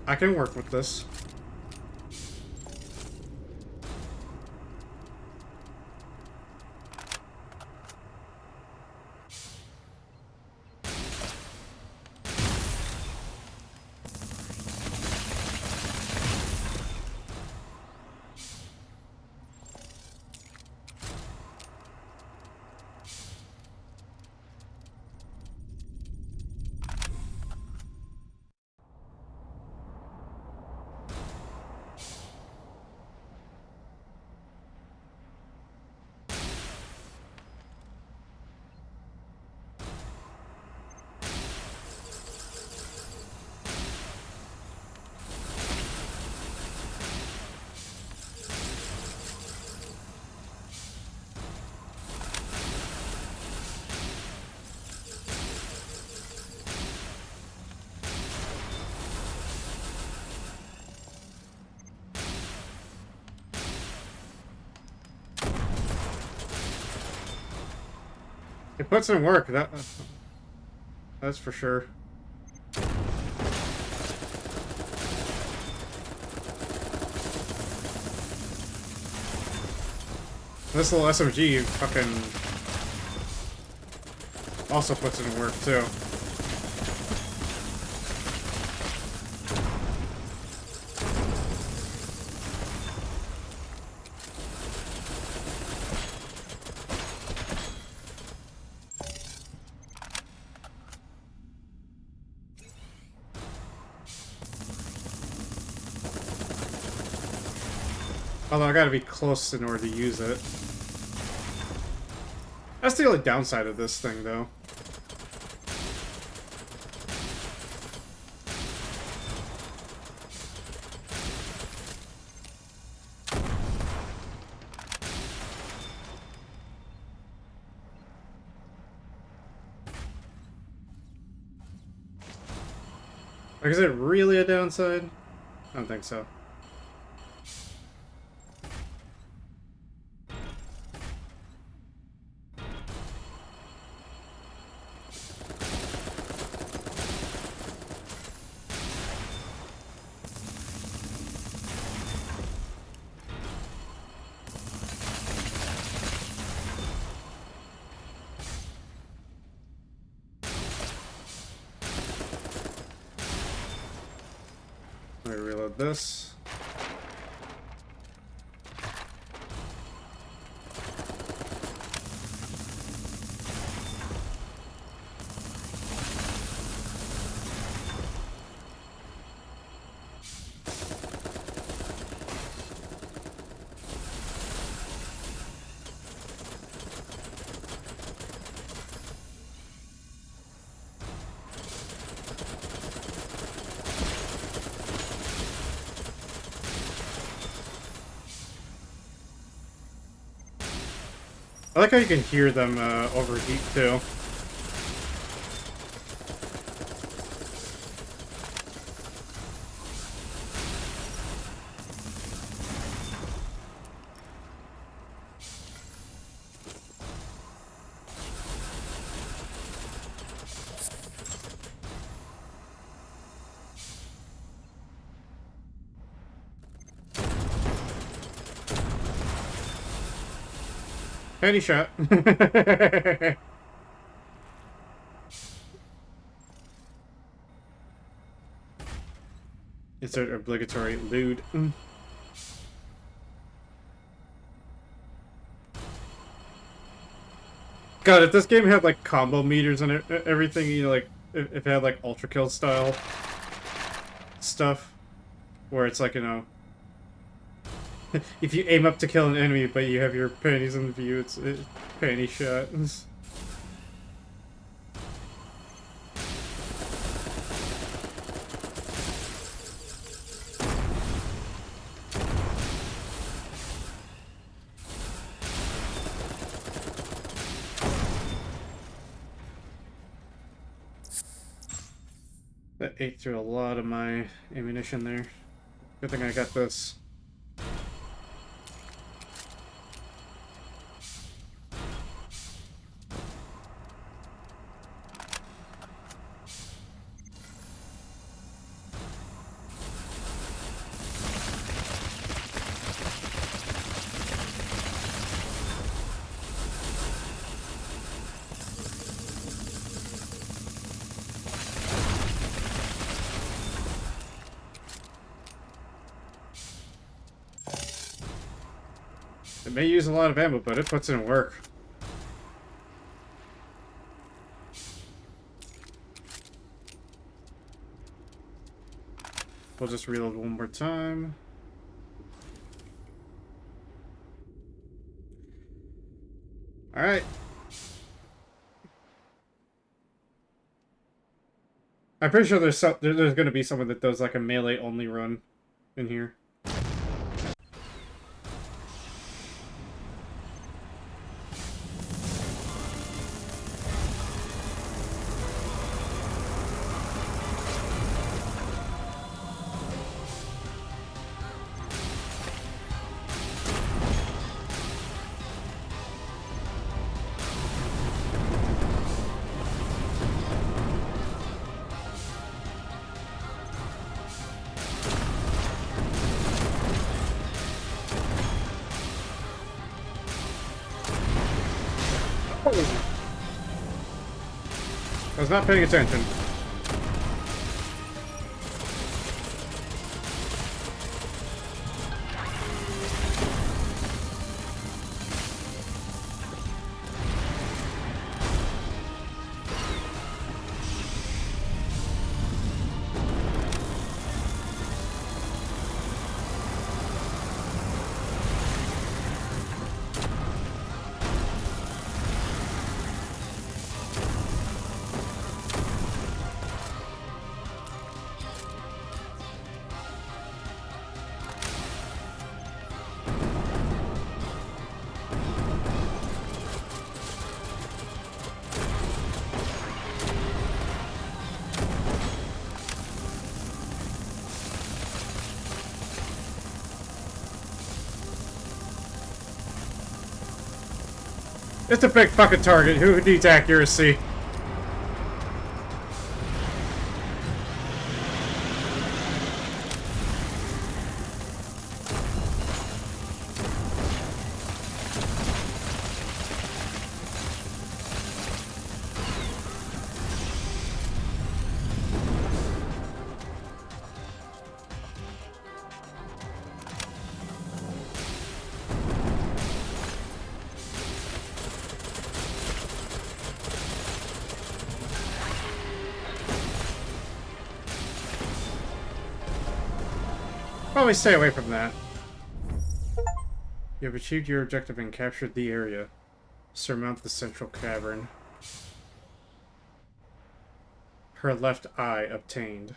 I can work with this. It puts in work, that's for sure. This little SMG fucking also puts in work too. Although I gotta be close in order to use it. That's the only downside of this thing, though. Like, is it really a downside? I don't think so. Let me reload this. I like how you can hear them overheat too. Penny shot. Insert obligatory lewd. God, if this game had like combo meters and everything, you know, like if it had like ultra kill style stuff, where it's like, you know, if you aim up to kill an enemy but you have your panties in view, it's panty shot. That ate through a lot of my ammunition there. Good thing I got this. It may use a lot of ammo, but it puts in work. We'll just reload one more time. Alright. I'm pretty sure there's going to be someone that does like a melee only run in here. I was not paying attention. It's a big fucking target. Who needs accuracy? Probably stay away from that. You have achieved your objective and captured the area. Surmount the central cavern. Her left eye obtained.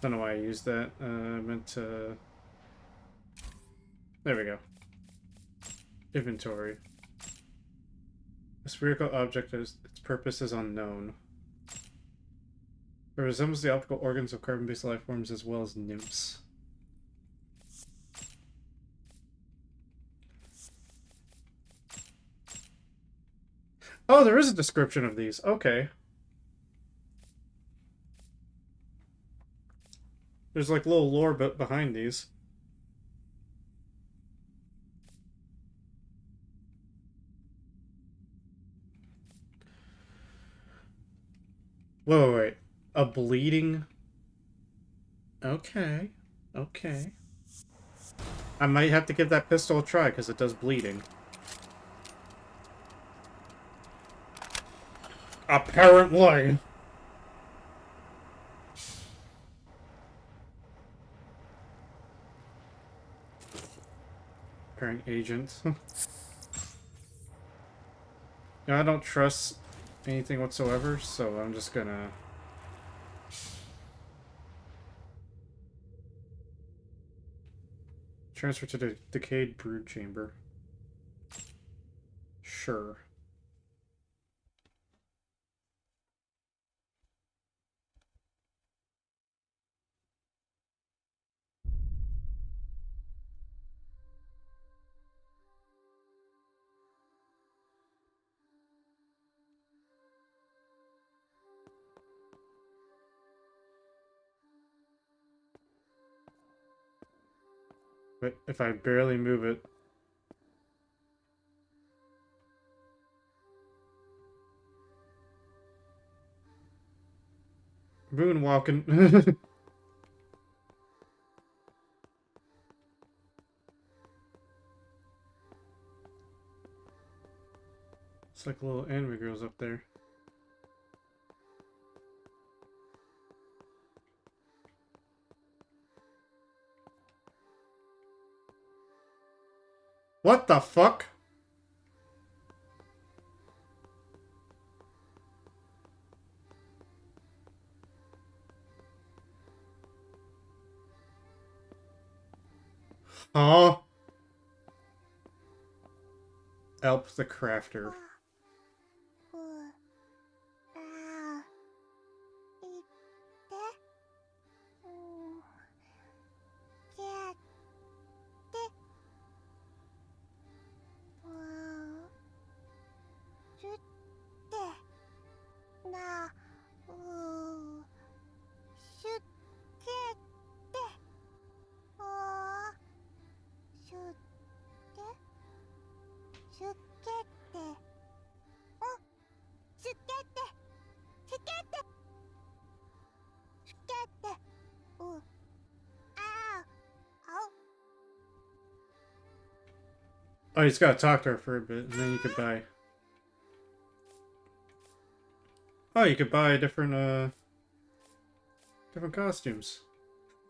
Don't know why I used that. I meant to... There we go. Inventory. A spherical object, its purpose is unknown. It resembles the optical organs of carbon-based life forms as well as nymphs. Oh, there is a description of these. Okay. There's like little lore behind these. Wait. A bleeding Okay. Okay. I might have to give that pistol a try, because it does bleeding. Apparently. Pairing agent. You know, I don't trust anything whatsoever, so I'm just gonna... transfer to the decayed brood chamber. Sure. But if I barely move it... Moonwalking. It's like little anime girls up there. What the fuck? Huh? Elp the Crafter. Oh, you just gotta talk to her for a bit, and then you could buy... Oh, you could buy different costumes.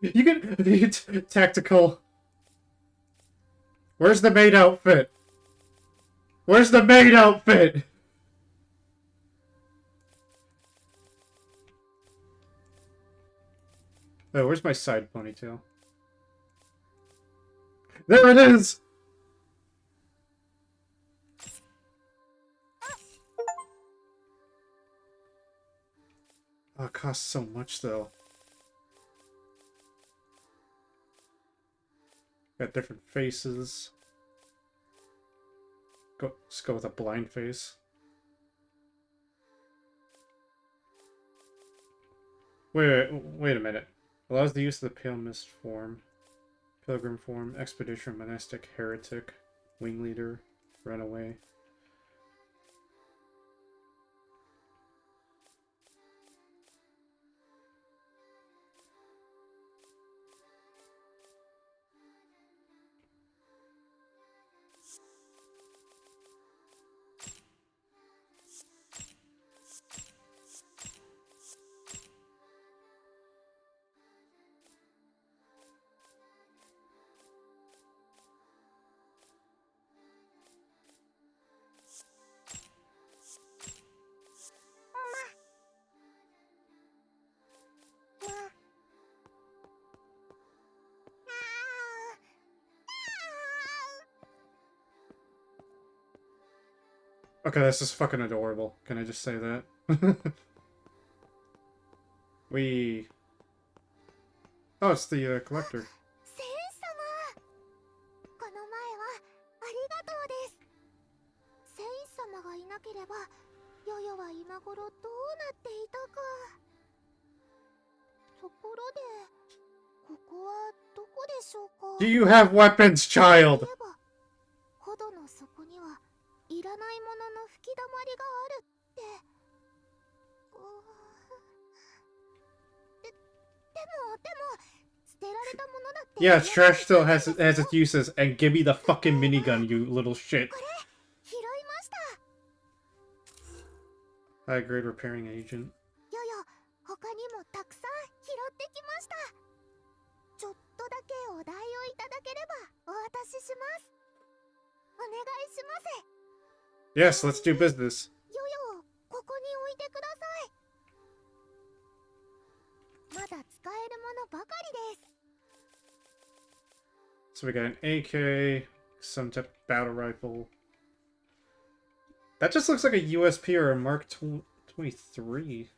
You could... tactical... Where's the maid outfit? Where's the maid outfit? Oh, where's my side ponytail? There it is! Oh, it costs so much, though. Got different faces. Let's go with a blind face. Wait a minute. Allows the use of the Pale Mist form. Pilgrim form, Expedition, Monastic, Heretic, Wing Leader, Runaway. Okay, this is fucking adorable. Can I just say that? we... Oh, it's the collector. Do you have weapons, child? Yeah, trash still has its uses, and give me the fucking minigun, you little shit. High grade repairing agent. 他にもたくさん拾ってきました。ちょっとだけお代をいただければお渡しします。お願いします。Yes, let's do business. ヨヨ、ここに置いてください。まだ使えるものばかりです。 So we got an AK, some type of battle rifle. That just looks like a USP or a Mark 23.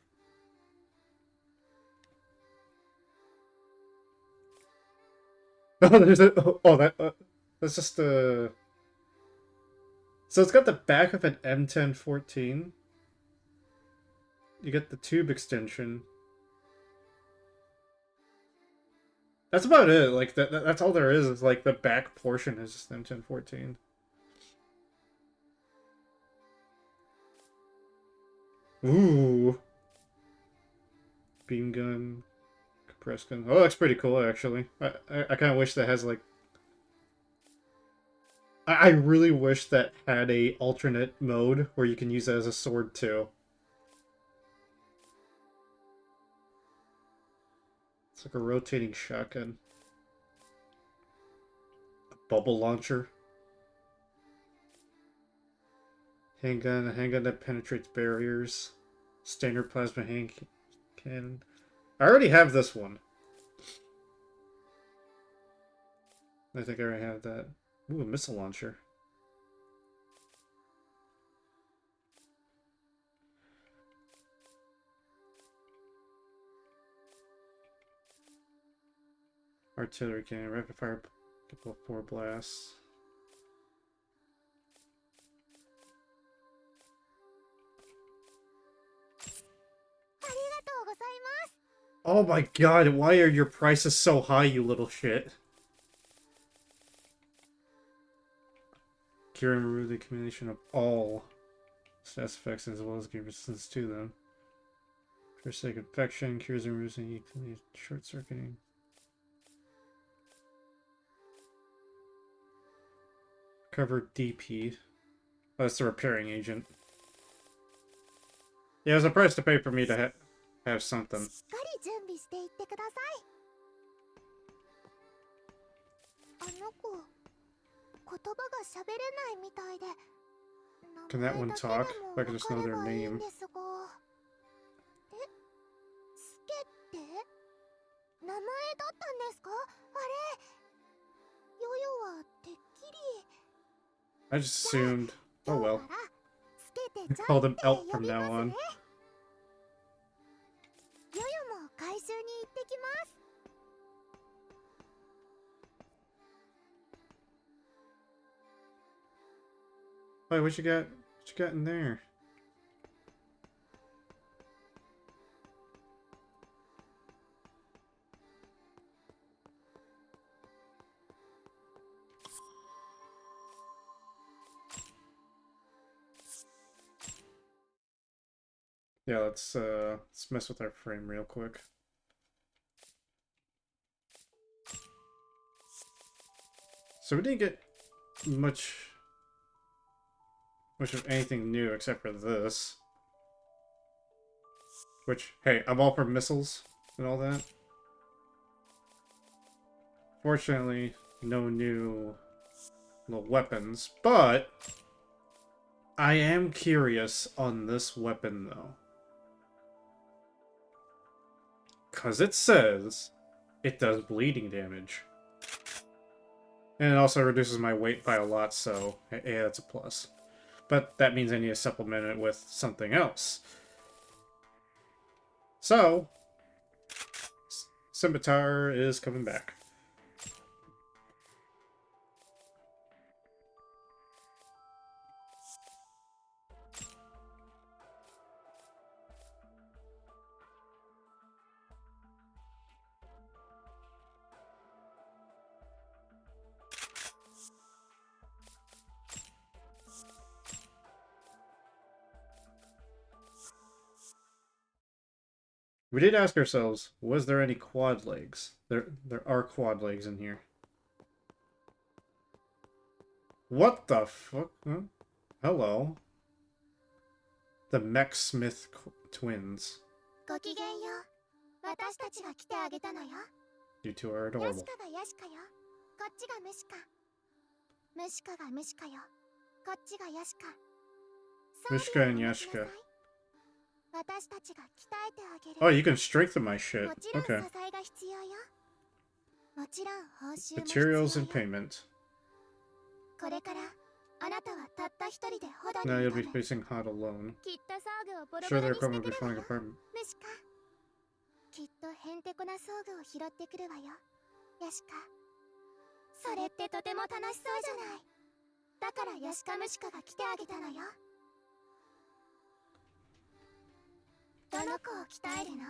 Oh, there's a... Oh, that's just a... So it's got the back of an M1014. You get the tube extension. That's about it. Like, that's all there is like, the back portion is just M1014. Ooh. Beam gun. Compressed gun. Oh, that's pretty cool, actually. I kind of wish that has, like... I really wish that had a alternate mode where you can use it as a sword, too. It's like a rotating shotgun. A bubble launcher. Handgun. A handgun that penetrates barriers. Standard plasma hand cannon. I already have this one. I think I already have that. Ooh, a missile launcher. Artillery cannon, rapid fire, couple of 4 blasts. Oh my god, why are your prices so high, you little shit? Cure and remove the accumulation of all stats effects as well as gain resistance to them. For sake of infection, cures and removes any short circuiting. Cover DP. Oh, that's the repairing agent. Yeah, it was a price to pay for me to have something. しっかり準備していってください。あの子、言葉が喋れないみたいで。 Can that one talk? If I could just know their name. え、スケって名前だったんですか？あれ、ヨヨはてっきり。 I just assumed. Oh well. スケてちゃん Call って them Elk 呼 from びま now す on. ね。ヨヨも回収に行ってきます。 Wait, what you got? What you got in there? Yeah, let's mess with our frame real quick. So we didn't get much of anything new except for this. Which, hey, I'm all for missiles and all that. Fortunately, no new little weapons, but I am curious on this weapon though. 'Cause it says it does bleeding damage. And it also reduces my weight by a lot, so yeah, that's a plus. But that means I need to supplement it with something else. So, Scimitar is coming back. We did ask ourselves, was there any quad legs? There are quad legs in here. What the fuck? Huh? Hello. The Mech Smith twins. ごきげんよう。私たちが来てあげたのよ。You two are ヤ adorable. シカがヤシカよ。こっちがムシカ。ムシカがムシカよ。こっちがヤシカ。 Mishka and Yashika. 私たちが鍛えてあげる。 Oh, you can strengthen my shit. もちろん支 Okay. えが必要よ。もちろん報酬も必 Materials 要 and よ。 payment. これからあなたはたった一人でほど Now に you'll 挑 be む。 facing hot alone. きっと装具をボロボ Sure, ロ they're にして coming く to be るわ finding よ。 apartment. ムシカ。きっとヘンテコな装具を拾ってくるわよ。ヤシカ。それってとても楽しそうじゃない。だからヤシカムシカが来てあげたのよ。どの子を鍛えるの？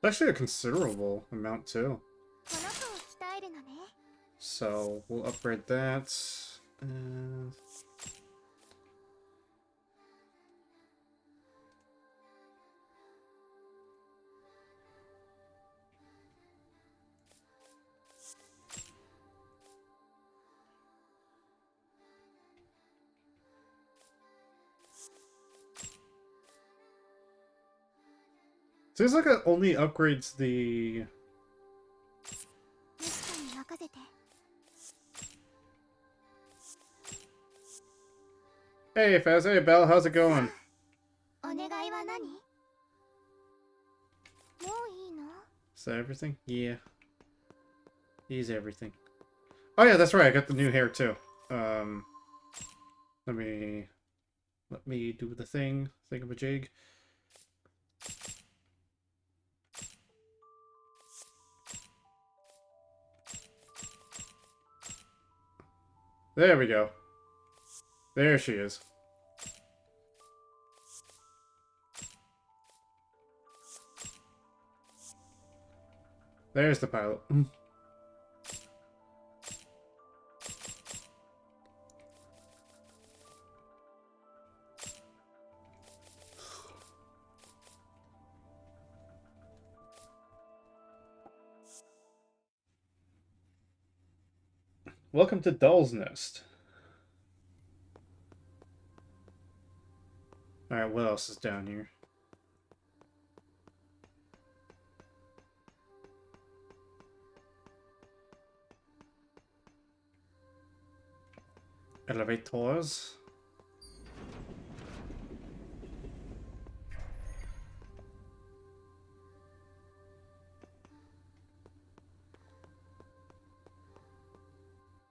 It's actually a considerable amount too. この子を鍛えるのね。 So we'll upgrade that. And seems like it only upgrades the. ムシカに任せて。 Hey, Faz. Hey, Belle. How's it going? お願いは何？もういいの？ Is that everything? Yeah. He's everything. Oh yeah, that's right. I got the new hair too. Let me do the thing. Thingamajig. There we go. There she is. There's the pilot. Welcome to Doll's Nest. Alright, what else is down here? Elevators.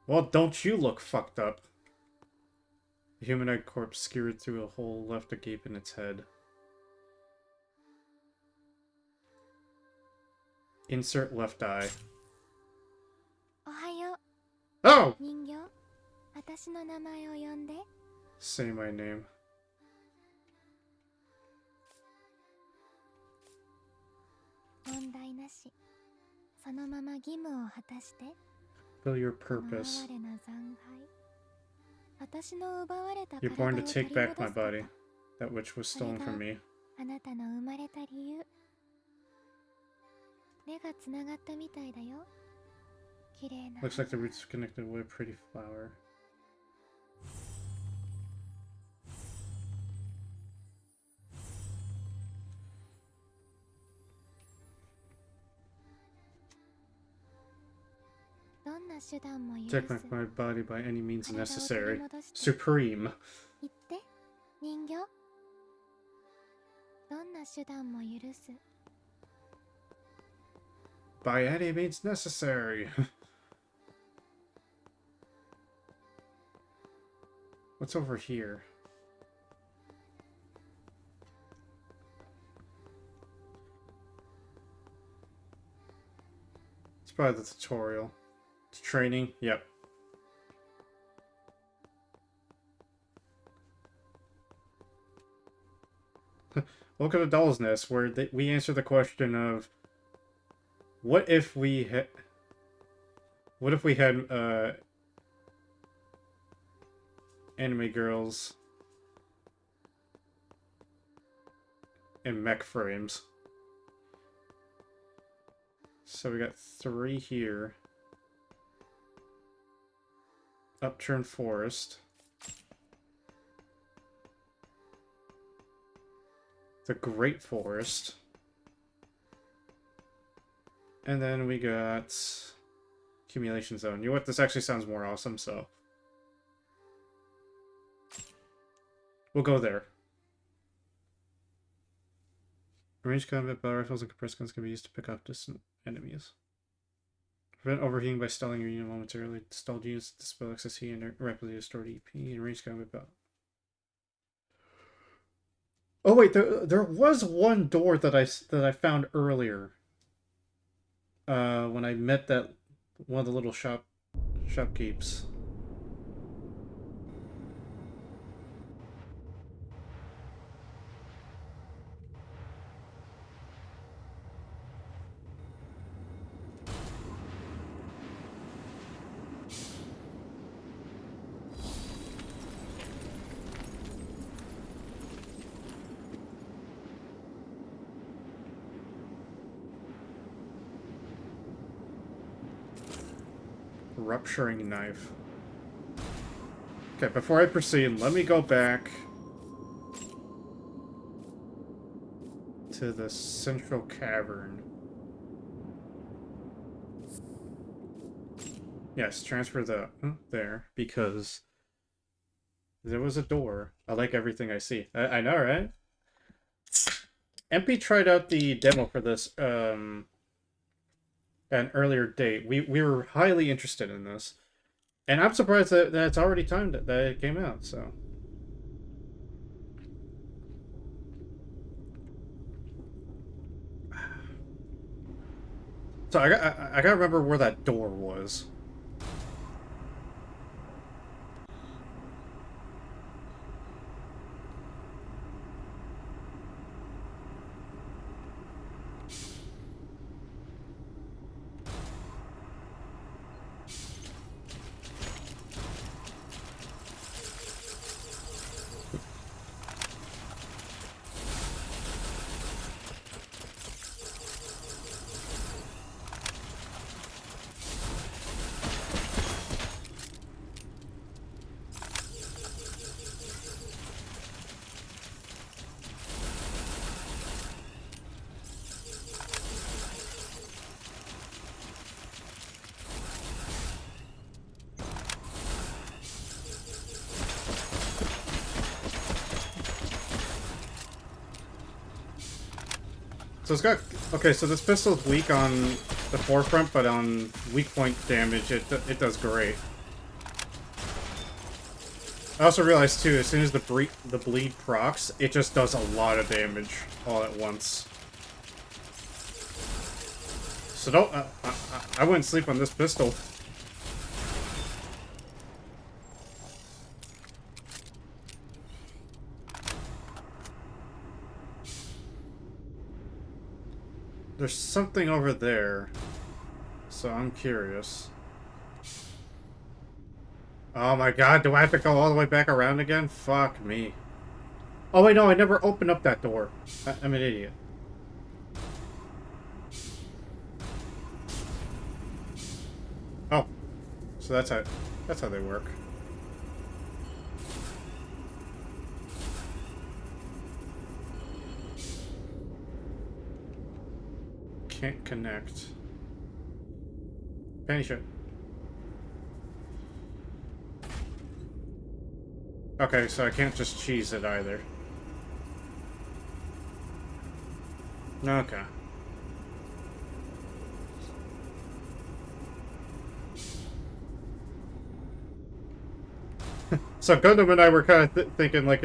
Well, don't you look fucked up. The humanoid corpse skewered through a hole left agape in its head. Insert left eye. おはよ Oh! う。人形。私の名前を呼んで。 Say my name. 問題なし。そのまま義務を果たして。 Feel your この purpose. 哀れな残骸。私の奪われた You're 体を born 取 to り take 戻 back す my こと。 body. That which was stolen from me. あなたの生まれた理由。根がつながったみたいだよ。綺麗な。 Looks like the roots are connected with a pretty flower. Take back my body by any means necessary. Supreme. 言って、人形。どんな手段も許す。 By any means necessary. What's over here? It's probably the tutorial. It's training. Yep. Look at the Doll's Nest, where we answer the question of what if we had anime girls in mech frames. So we got 3 here. Upturned Forest. The Great Forest. And then we got Accumulation Zone. You know what? This actually sounds more awesome, so we'll go there. Range combat battle rifles and compressed guns can be used to pick off distant enemies. Prevent overheating by stalling your unit momentarily. Stalled units dispel excess heat and rapidly restore EP and range combat battle. Oh wait, there was one door that I found earlier. When I met that one of the little shopkeepers. Rupturing knife. Okay, before I proceed, let me go back to the central cavern. Yes, transfer the there, because there was a door. I like everything I see. I know, right? MP tried out the demo for this at an earlier date. We were highly interested in this. And I'm surprised that it's already timed that it came out, so. So I gotta remember where that door was. So it's got... Okay, so this pistol's weak on the forefront, but on weak point damage, it does great. I also realized, too, as soon as the bleed procs, it just does a lot of damage all at once. So don't... I wouldn't sleep on this pistol. There's something over there, so I'm curious. Oh my god, do I have to go all the way back around again? Fuck me. Oh wait, no, I never opened up that door. I'm an idiot. Oh, so that's how they work. Can't connect. Penny shot. Okay, so I can't just cheese it either. Okay. So Gundam and I were kind of thinking, like,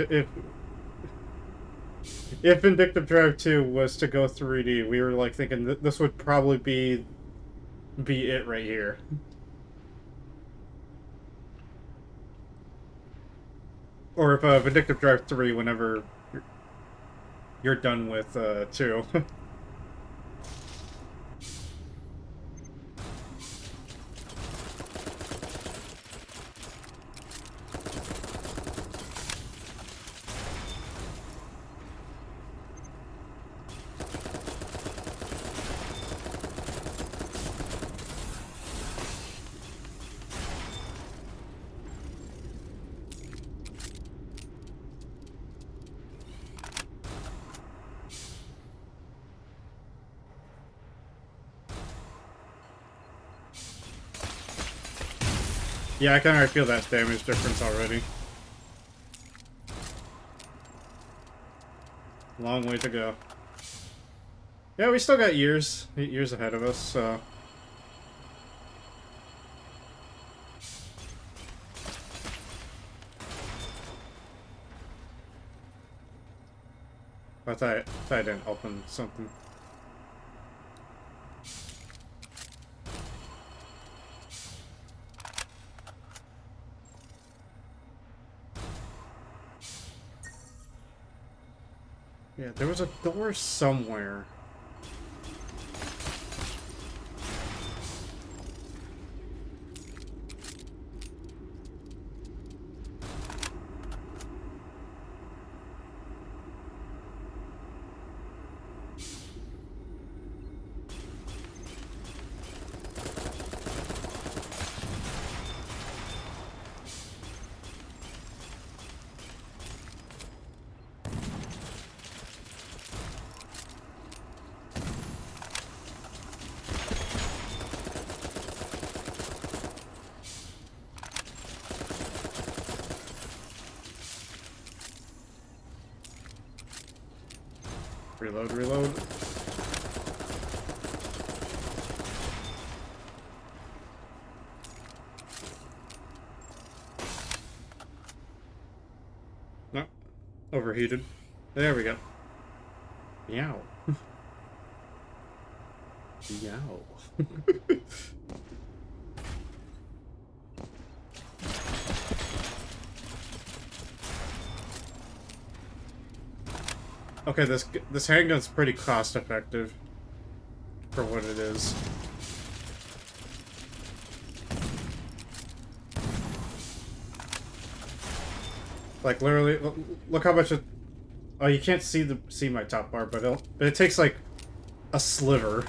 if Vindictive Drive 2 was to go 3D, we were like thinking that this would probably be it right here. Or if Vindictive Drive 3, whenever you're done with too. Yeah, I can already feel that damage difference already. Long way to go. Yeah, we still got years ahead of us, so... I thought I didn't open something. Yeah, there was a door somewhere. Reload, reload. No. Overheated. There we go. Meow. Meow. Okay, this handgun's pretty cost effective for what it is. Like literally, look how much it. Oh, you can't see my top bar, but it takes like a sliver.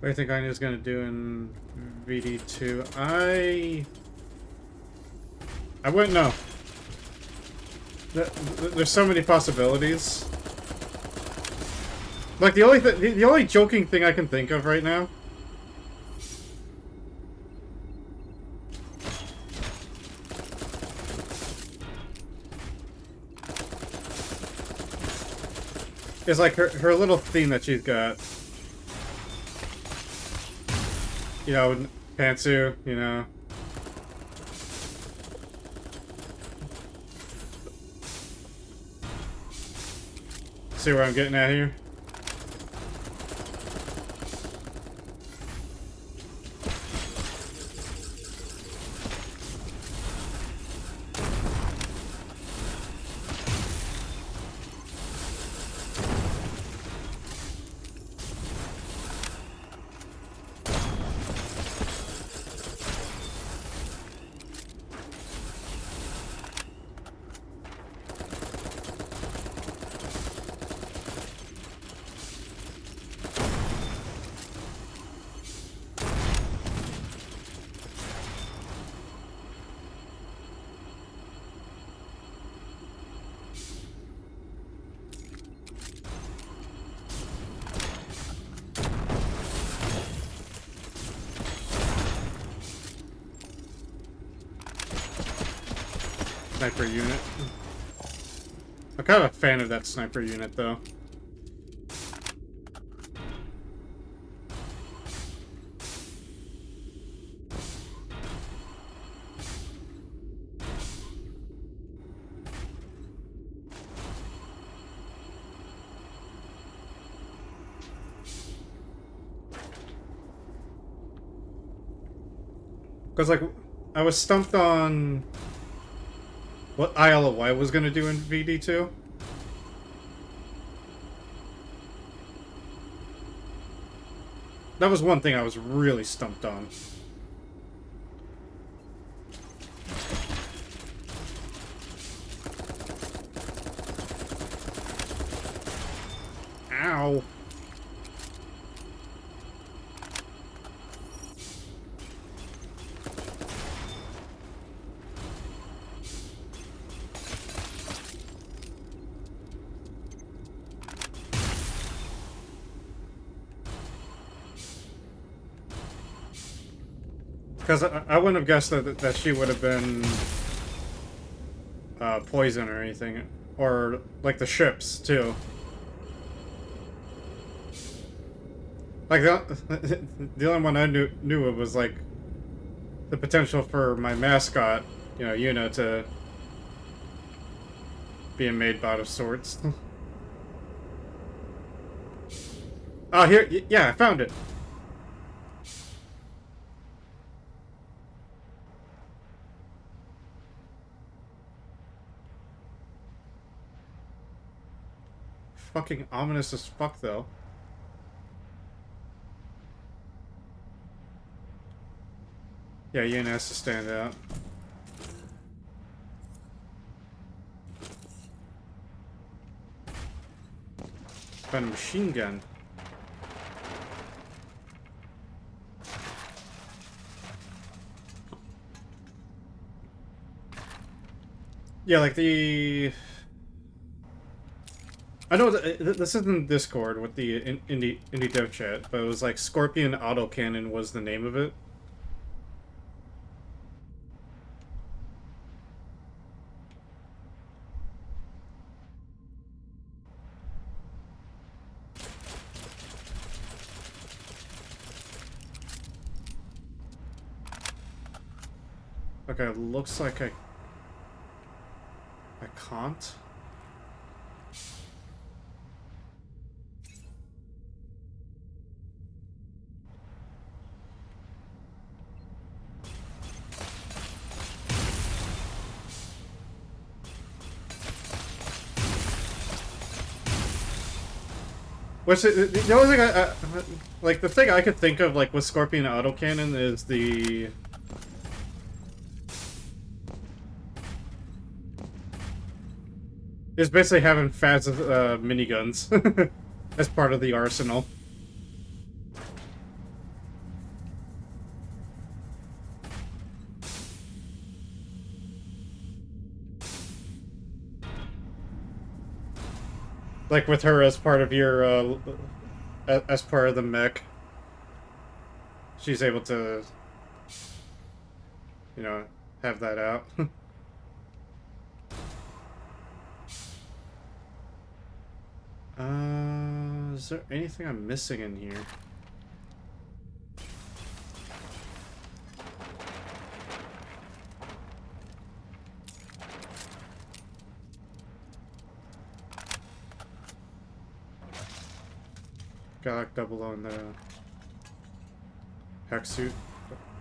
What do you think Anya's gonna do in VD2? I wouldn't know. There's so many possibilities. Like the only joking thing I can think of right now is like her little theme that she's got. You know, pantsu, you know. See where I'm getting at here? Sniper unit. I'm kind of a fan of that sniper unit, though. Because, like, I was stumped on what ILOY was going to do in VD2. That was one thing I was really stumped on. Ow. Because I wouldn't have guessed that she would have been poison or anything. Or, like, the ships, too. Like, the only one I knew of was, like, the potential for my mascot, you know, Yuna, to be a maid bot of sorts. Oh, here, yeah, I found it. Fucking ominous as fuck, though. Yeah, Yuna has to stand out. Found a machine gun. Yeah, like the... I know this isn't Discord with the indie dev chat, but it was like Scorpion Autocannon was the name of it. Okay, it looks like I can't. Which, the only thing like, the thing I could think of, like, with Scorpion Autocannon is is basically having Faz miniguns as part of the arsenal. Like with her as part of your, as part of the mech. She's able to, you know, have that out. Is there anything I'm missing in here? Gallic 00 in the hack suit.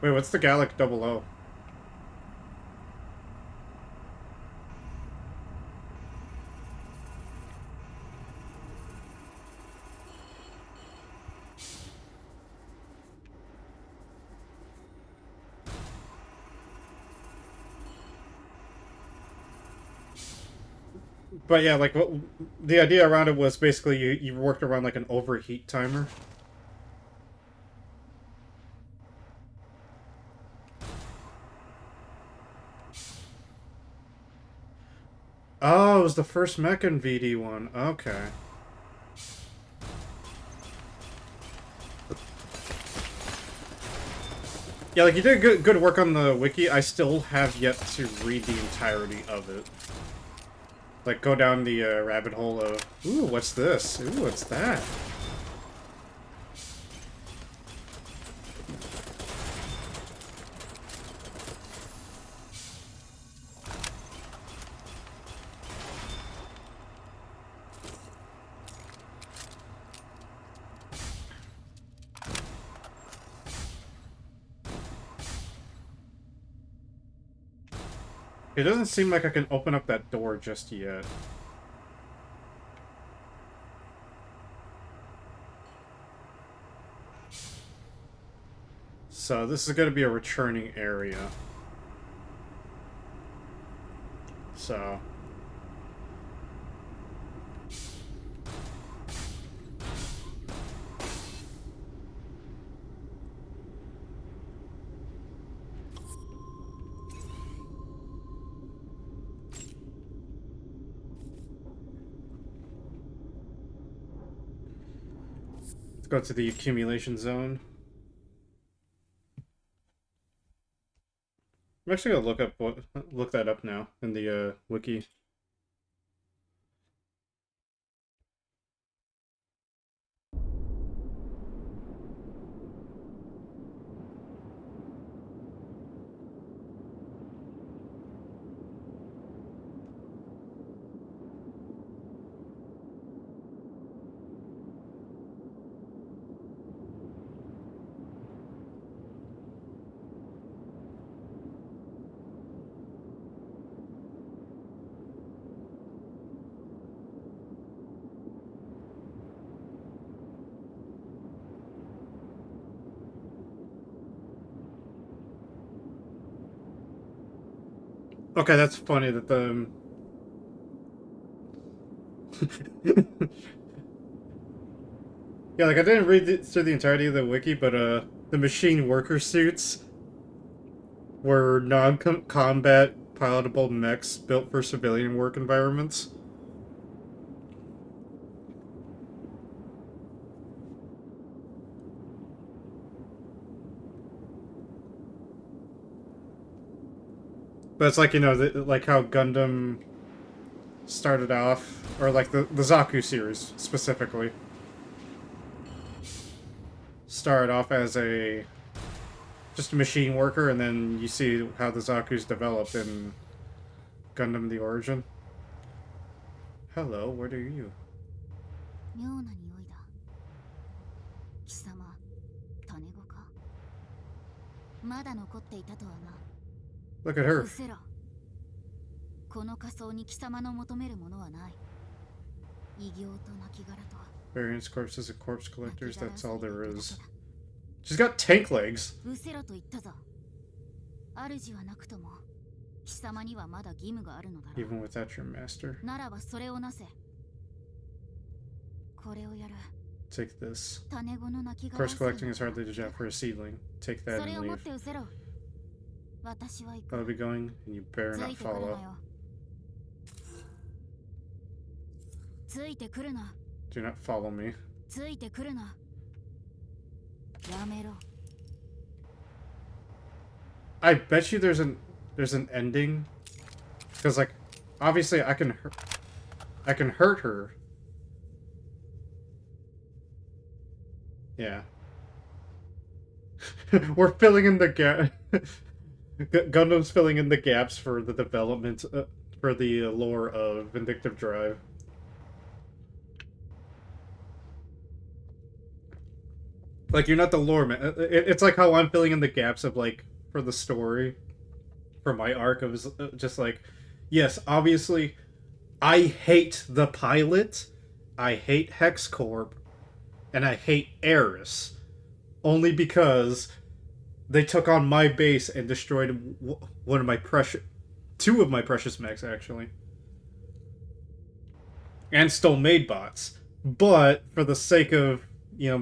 Wait, what's the Gallic 00? But yeah, like, what the idea around it was basically you worked around like an overheat timer. Oh, it was the first mech in VD one. Okay. Yeah, like, you did good work on the wiki. I still have yet to read the entirety of it. Like, go down the rabbit hole of, ooh, what's this? Ooh, what's that? It doesn't seem like I can open up that door just yet. So this is going to be a returning area. So... let's go to the accumulation zone. I'm actually gonna look that up now in the wiki. Okay, that's funny that the... yeah, like I didn't read through the entirety of the wiki, but the machine worker suits were non-combat pilotable mechs built for civilian work environments. But it's like, you know, like how Gundam started off, or like the Zaku series specifically, started off as just a machine worker, and then you see how the Zaku's developed in Gundam: The Origin. Hello, what are you? 妙な匂いだ。貴様、種子か。まだ残っていたとはな。Look at her. 失せろ。この仮想に貴様の求めるものはない。異形と亡骸と。Variants, corpses, and corpse collectors, that's all there is. She's got tank legs. 失せろと言ったぞ。主はなくとも、貴様にはまだ義務があるのだろう。 Even without your master. ならばそれをなせ。これをやる。 Take this. 種子の亡骸。 Corpse collecting is hardly a job for a seedling. Take that それ and を持っ leave. て失せろ。私は行く。 I'll be going, and you better つ not いてくる follow. なよ。ついてくるな。 Do not follow me. ついてくるな。やめろ。 I bet you there's an ending, because like obviously I can hurt her. Yeah. We're filling in the gap. Gundam's filling in the gaps for the development for the lore of Vindictive Drive. Like, you're not the lore man. It's like how I'm filling in the gaps of, like, for the story, for my arc of just like, yes, obviously, I hate the pilot, I hate Hex Corp, and I hate Eris, only because they took on my base and destroyed two of my precious mechs, actually. And stole maid bots. But, for the sake of, you know,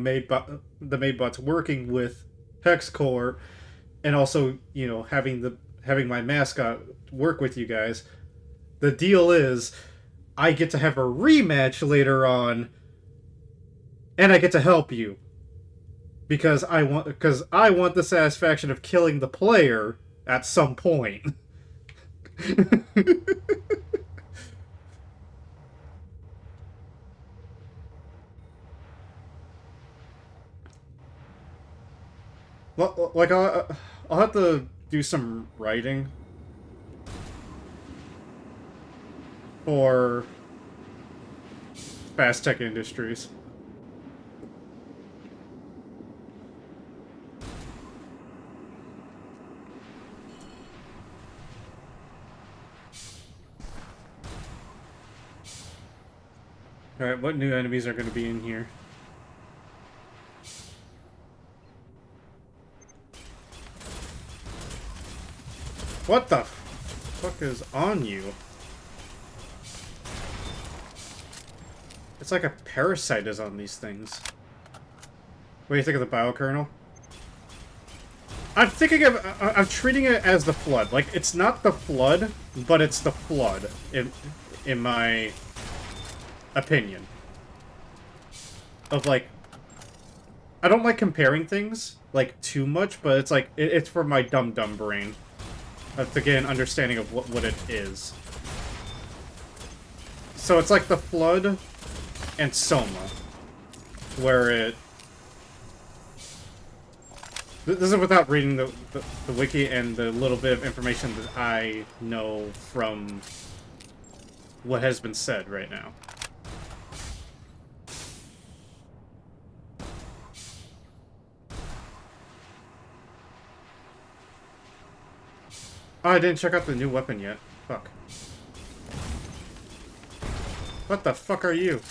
the maid bots working with Hex Corp, and also, you know, having my mascot work with you guys, the deal is, I get to have a rematch later on, and I get to help you. Because I want the satisfaction of killing the player at some point. Well, like I'll have to do some writing for Fast Tech Industries. Alright, what new enemies are going to be in here? What the fuck is on you? It's like a parasite is on these things. What do you think of the biokernel? I'm thinking of... I'm treating it as the Flood. Like, it's not the Flood, but it's the Flood, in my opinion. Of, like... I don't like comparing things, like, too much, but it's like... It's for my dumb brain. To get an understanding of what it is. So it's like the Flood and Soma. Where it... This is without reading the wiki and the little bit of information that I know from what has been said right now. Oh, I didn't check out the new weapon yet. Fuck. What the fuck are you?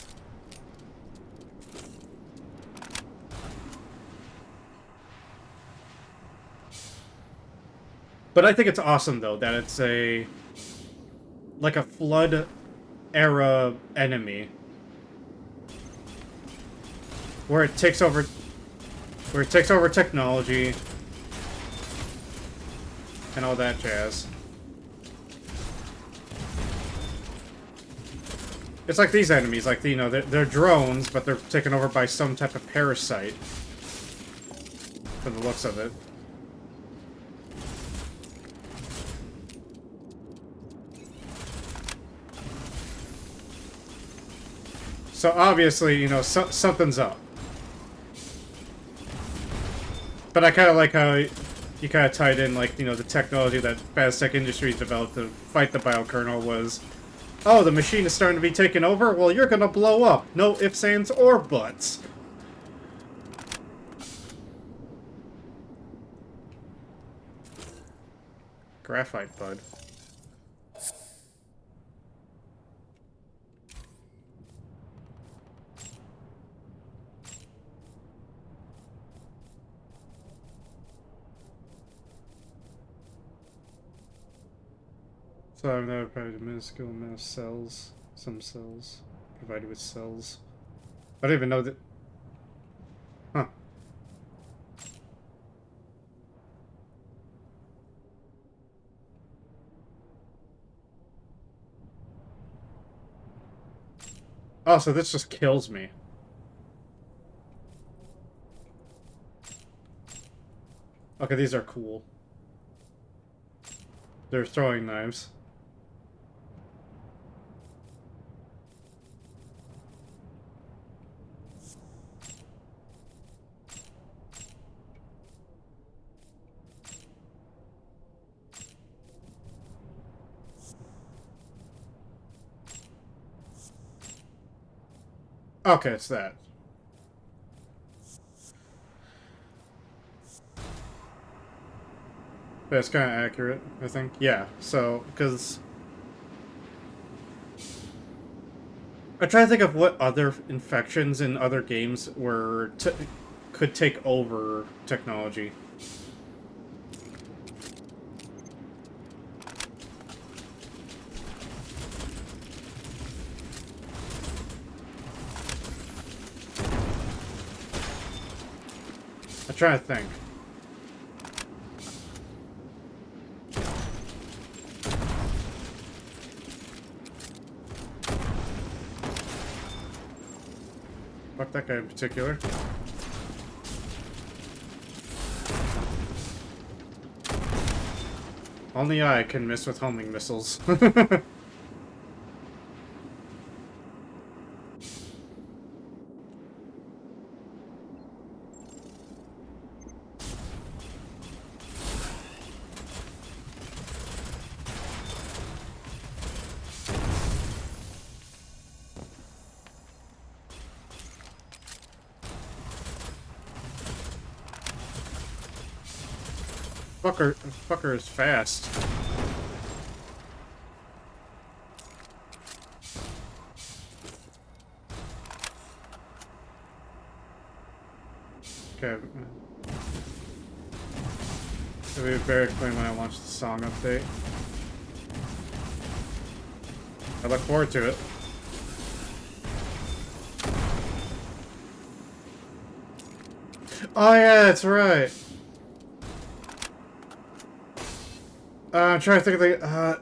But I think it's awesome, though, that it's a... like a Flood-era enemy. Where it takes over... where it takes over technology... and all that jazz. It's like these enemies, like, you know, they're drones, but they're taken over by some type of parasite. From the looks of it. So obviously, you know, something's up. But I kind of like how you kind of tied in, like, you know, the technology that Faztech Industries developed to fight the biokernel was, oh, the machine is starting to be taken over? Well, you're gonna blow up. No ifs, ands, or buts. Graphite bud. So I've never provided a minuscule amount of cells. Some cells. Provided with cells. I don't even know that... Huh. Oh, so this just kills me. Okay, these are cool. They're throwing knives. Okay, it's that. But it's kind of accurate, I think. Yeah, so, because... I try to think of what other infections in other games were could take over technology. I'm trying to think. Fuck that guy in particular. Only I can miss with homing missiles. Fucker is fast. Okay. It'll be very clear when I launch the song update. I look forward to it. Oh yeah, that's right. I'm trying to think of the.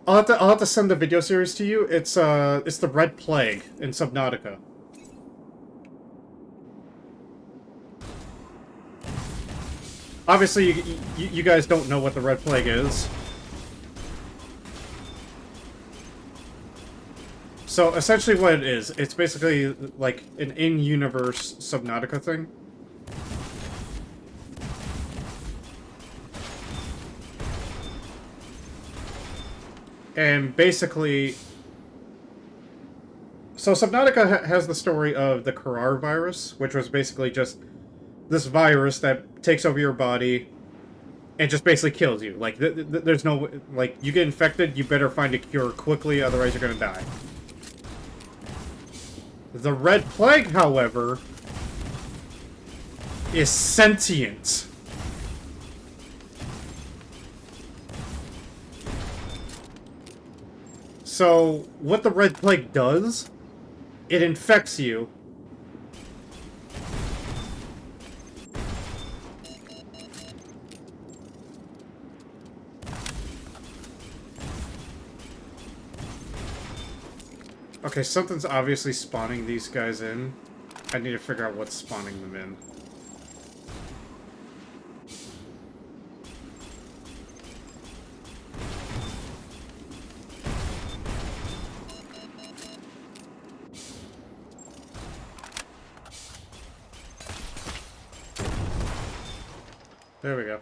I'll have to send the video series to you. It's the Red Plague in Subnautica. Obviously, you guys don't know what the Red Plague is. So essentially, what it is, it's basically like an in-universe Subnautica thing. And basically, so Subnautica has the story of the Karar virus, which was basically just this virus that takes over your body and just basically kills you. Like, there's no, like, you get infected, you better find a cure quickly, otherwise you're gonna die. The Red Plague, however, is sentient. So, what the Red Plague does, it infects you. Okay, something's obviously spawning these guys in. I need to figure out what's spawning them in. There we go.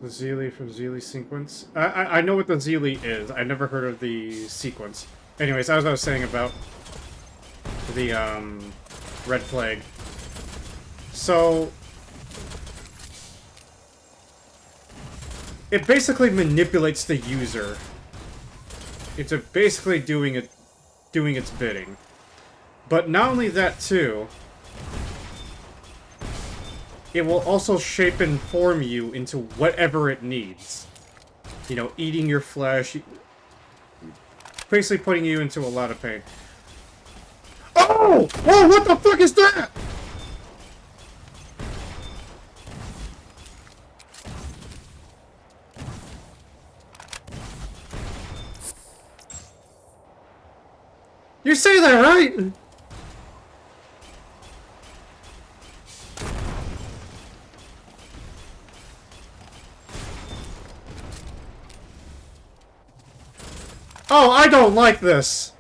The Zeely from Zeely sequence. I know what the Zeely is. I never heard of the sequence. Anyways, as I was saying about the Red Plague. So it basically manipulates the user into basically doing its bidding. But not only that too, it will also shape and form you into whatever it needs. You know, eating your flesh, basically putting you into a lot of pain. Oh! Oh, what the fuck is that? You say that, right? Oh, I don't like this.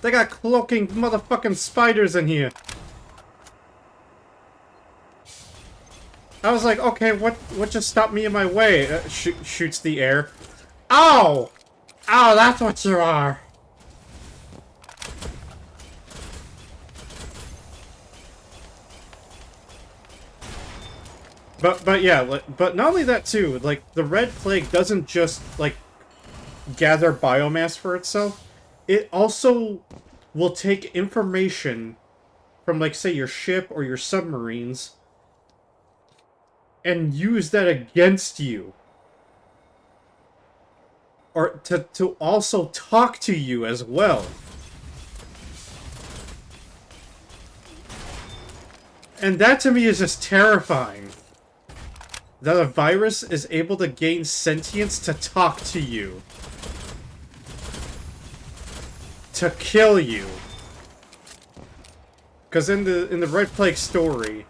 They got cloaking motherfucking spiders in here. I was like, okay, what just stopped me in my way? Shoots the air. Ow! Ow, that's what you are! But yeah, but not only that too, like, the Red Plague doesn't just, like, gather biomass for itself. It also will take information from, like, say, your ship or your submarines and use that against you. Or to also talk to you as well. And that to me is just terrifying. That a virus is able to gain sentience to talk to you. To kill you. Because in the Red Plague story,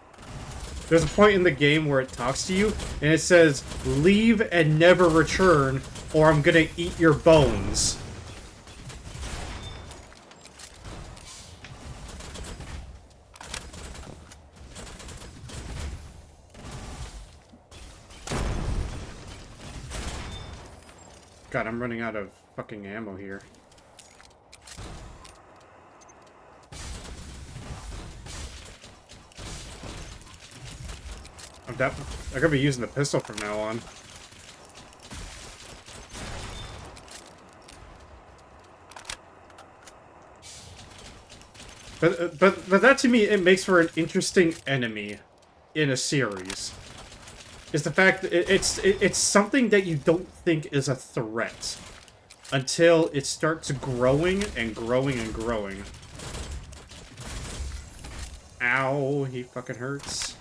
there's a point in the game where it talks to you, and it says, "Leave and never return, or I'm gonna eat your bones." God, I'm running out of fucking ammo here. I'm gonna be using the pistol from now on. But that to me, it makes for an interesting enemy in a series. Is the fact that it's something that you don't think is a threat until it starts growing and growing and growing. Ow, he fucking hurts.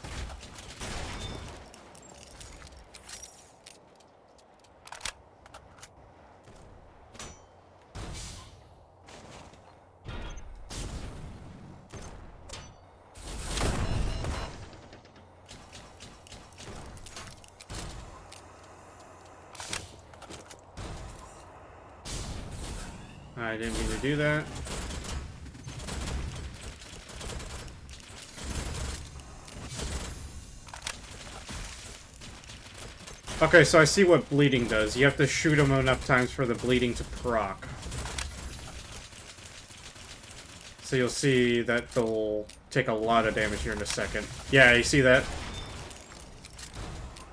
I didn't mean to do that. Okay, so I see what bleeding does. You have to shoot him enough times for the bleeding to proc. So you'll see that they'll take a lot of damage here in a second. Yeah, you see that?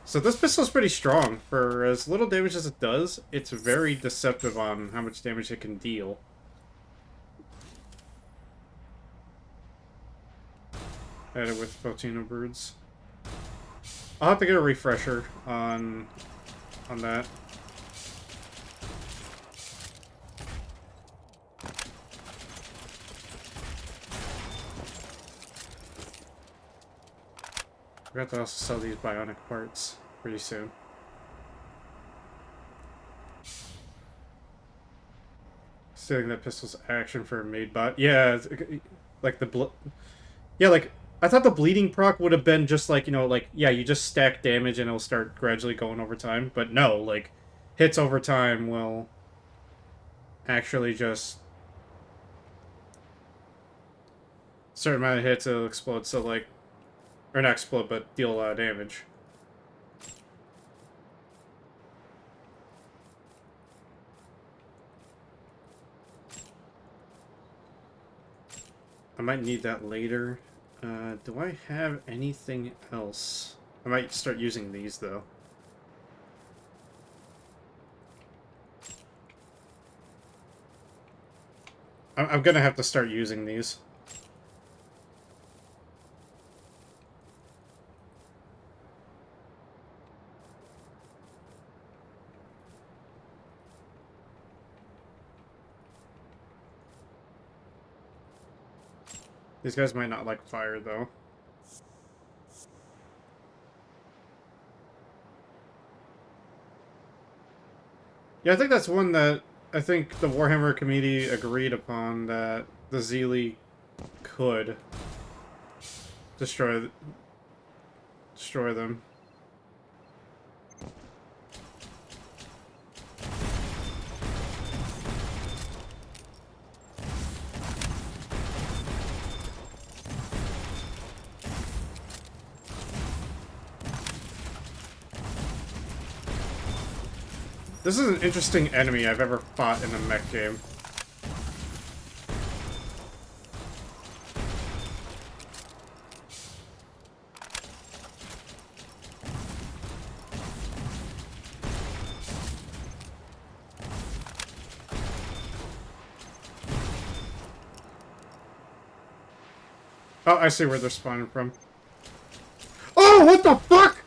So this pistol's pretty strong. For as little damage as it does, it's very deceptive on how much damage it can deal. Added with Photino Birds. I'll have to get a refresher on that. Forgot to also sell these bionic parts pretty soon. Stealing that pistol's action for a maid bot. Yeah, like yeah, like, I thought the bleeding proc would have been just like, you know, like, yeah, you just stack damage and it'll start gradually going over time. But no, like, hits over time will actually just... certain amount of hits, it'll explode, so like... or not explode, but deal a lot of damage. I might need that later. Do I have anything else? I might start using these, though. I'm gonna have to start using these. These guys might not like fire, though. Yeah, I think that's one that I think the Warhammer community agreed upon, that the Zeely could destroy them. This is an interesting enemy I've ever fought in a mech game. Oh, I see where they're spawning from. Oh, what the fuck?!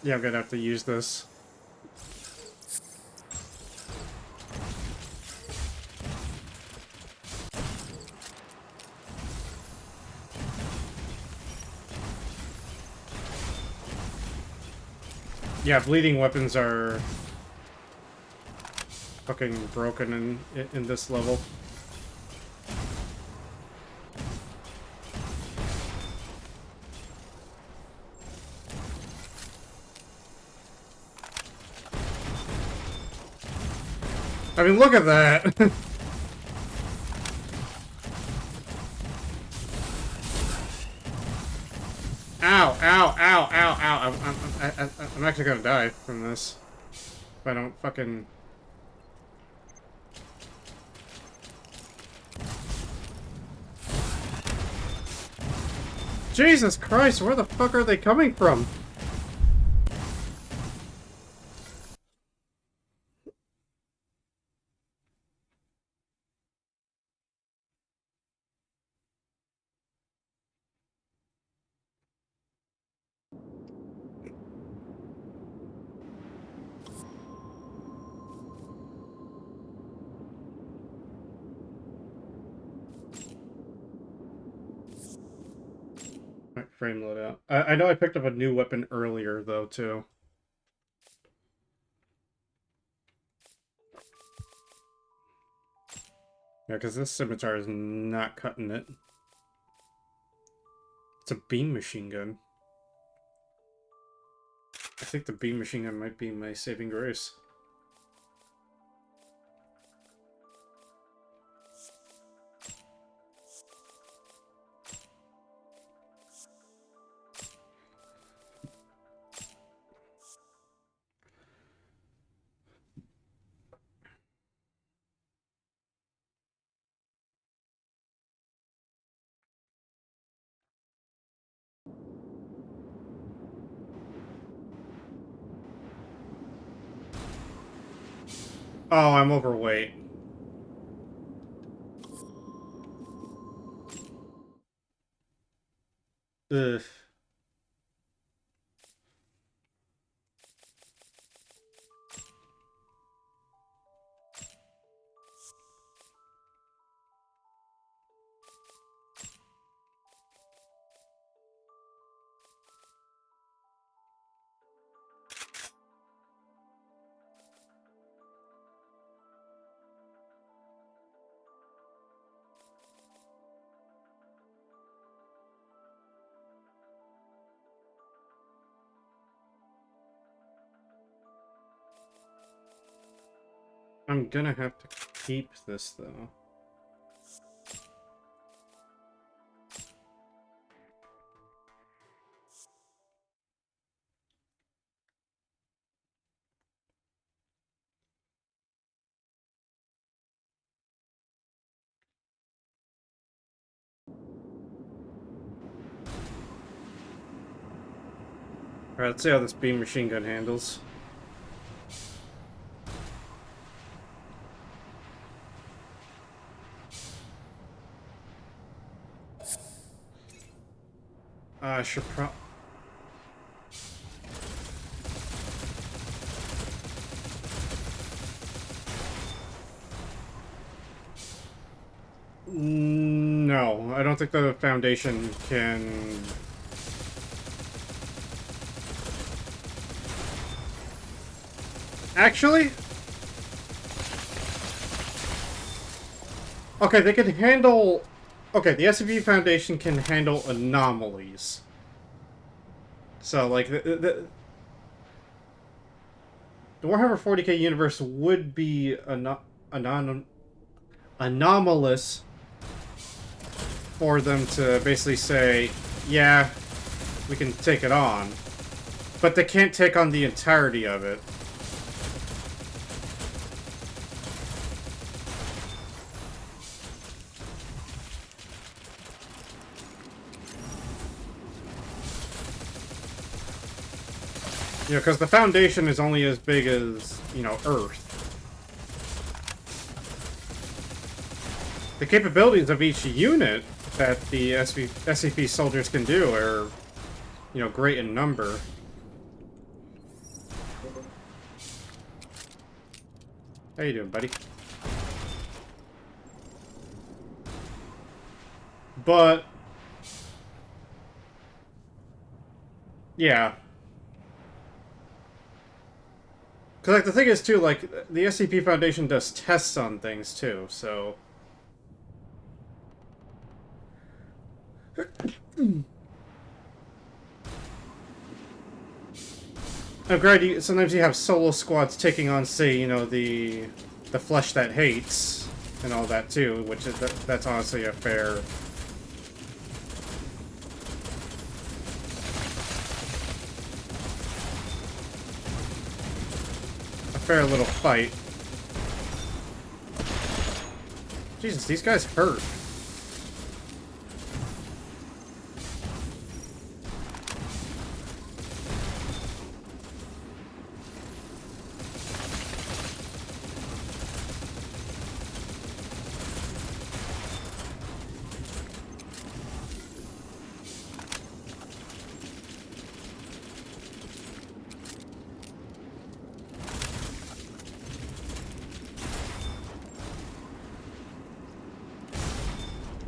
Yeah, I'm gonna have to use this. Yeah, bleeding weapons are fucking broken in this level. I mean, look at that! Ow, ow, ow, ow, ow. I'm actually gonna die from this. If I don't fucking... Jesus Christ, where the fuck are they coming from? Right, frame load out. I know I picked up a new weapon earlier, though, too. Yeah, because this scimitar is not cutting it. It's a beam machine gun. I think the beam machine gun might be my saving grace. Oh, I'm overweight. Ugh. I'm gonna have to keep this, though. Alright, let's see how this beam machine gun handles. I should No, I don't think the Foundation can... Actually? Okay, they can handle... Okay, the SCP Foundation can handle anomalies. So, like, the Warhammer 40k universe would be anomalous for them to basically say, yeah, we can take it on. But they can't take on the entirety of it. You know, because the Foundation is only as big as, you know, Earth. The capabilities of each unit that the SCP soldiers can do are, you know, great in number. How you doing, buddy? But... yeah. Because, like, the thing is, too, like, the SCP Foundation does tests on things, too, so... I'm glad sometimes you have solo squads taking on, say, you know, the flesh that hates, and all that, too, which is, that's honestly a fair... fair little fight. Jesus, these guys hurt.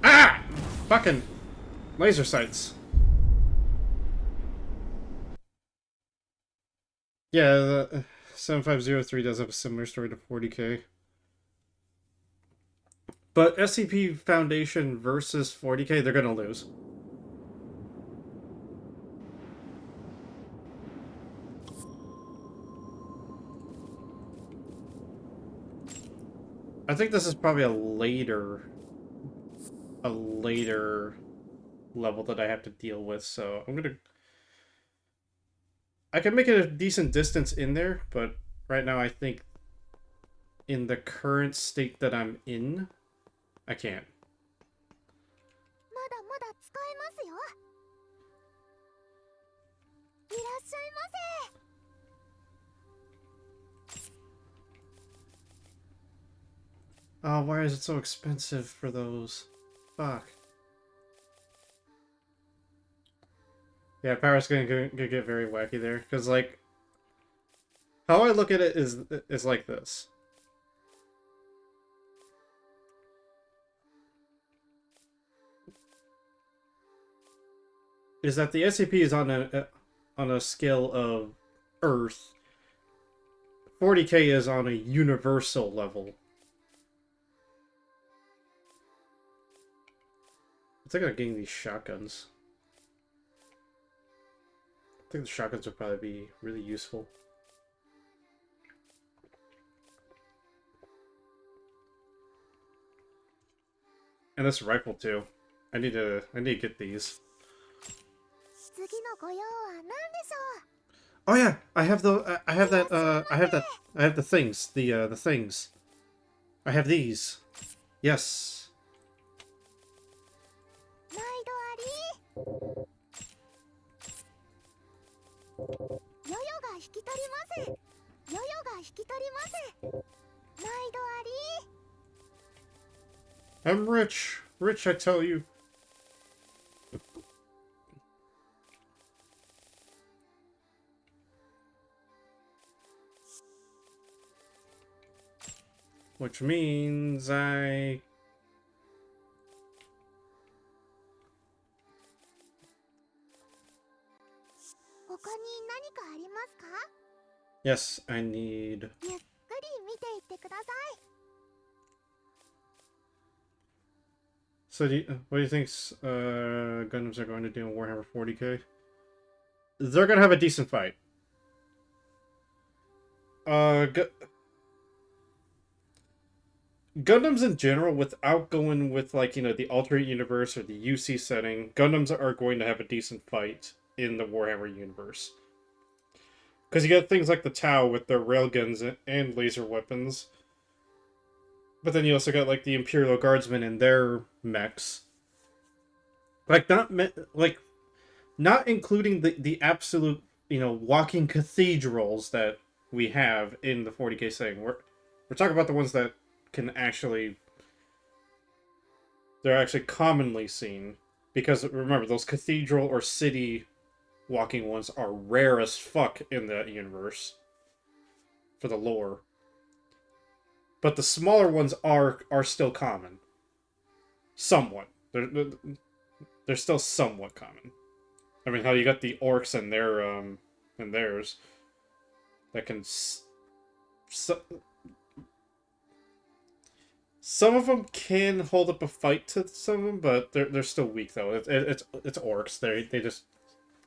Ah! Fucking laser sights. Yeah, the 7503 does have a similar story to 40K. But SCP Foundation versus 40K, they're gonna lose. I think this is probably a later level that I have to deal with, so I'm gonna... I can make it a decent distance in there, but right now I think in the current state that I'm in, I can't. まだまだ使えますよ。いらっしゃいませ。Oh, why is it so expensive for those? Fuck. Yeah, power's gonna get very wacky there, because, like, how I look at it is like this. Is that the SCP is on a scale of Earth. 40K is on a universal level. I think I'm getting these shotguns. I think the shotguns would probably be really useful. And this rifle too. I need to get these. 次のご用は何でしょう。 Oh yeah, I have the I have the things, the things. I have these. Yes. 毎度あり。ヨヨが引き取ります。ヨヨが引き取ります。毎度あり。 I'm rich. Rich, I tell you. Which means I... 他に何かありますか？ Yes, I need... ゆっくり見ていってください。 So what do you think Gundams are going to do in Warhammer 40K? They're going to have a decent fight. Gundams in general, without going with, like, you know, the alternate universe or the UC setting, Gundams are going to have a decent fight in the Warhammer universe. Because you get things like the Tau with their railguns and laser weapons. But then you also got, like, the Imperial Guardsmen and their mechs. Like, not including the absolute, you know, walking cathedrals that we have in the 40K setting. We're talking about the ones that can actually... They're actually commonly seen. Because, remember, those cathedral or city walking ones are rare as fuck in that universe. For the lore. But the smaller ones are still common. Somewhat. They're still somewhat common. I mean, how you got the orcs and their and theirs that can some of them can hold up a fight to some of them, but they're still weak though. It's orcs. They just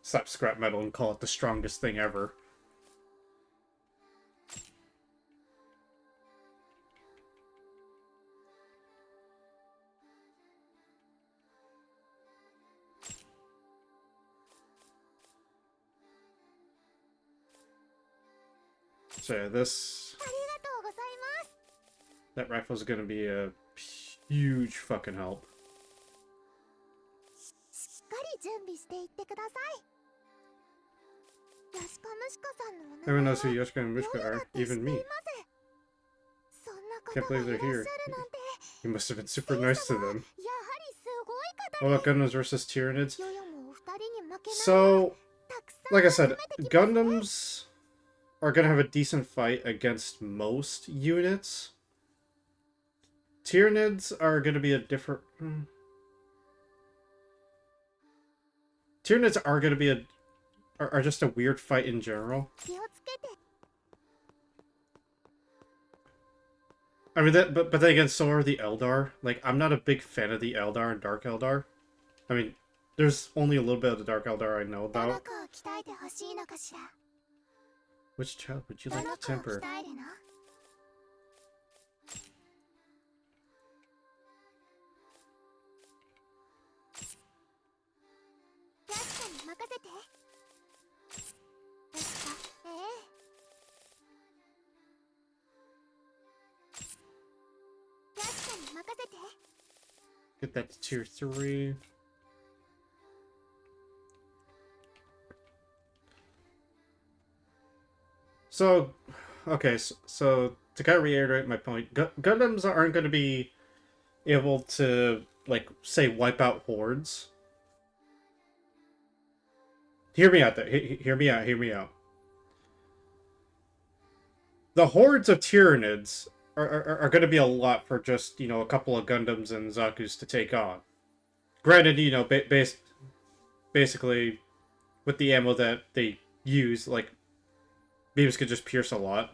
slap scrap metal and call it the strongest thing ever. So yeah, that rifle is gonna be a huge fucking help. Everyone knows who Yoshika and Mishka are, even me. Can't believe they're here. You must have been super nice to them. What about Gundams versus Tyranids? So, like I said, Gundams are gonna have a decent fight against most units. Tyranids are gonna be a different... Tyranids are gonna be are just a weird fight in general. I mean, but then again, so are the Eldar. Like, I'm not a big fan of the Eldar and Dark Eldar. I mean, there's only a little bit of the Dark Eldar I know about. Which child would you like to temper? Get that to tier 3. So, okay, so to kind of reiterate my point, Gundams aren't going to be able to, like, say, wipe out hordes. Hear me out there. Hear me out. Hear me out. The hordes of Tyranids are going to be a lot for just, you know, a couple of Gundams and Zaku's to take on. Granted, you know, basically, with the ammo that they use, like, beams could just pierce a lot.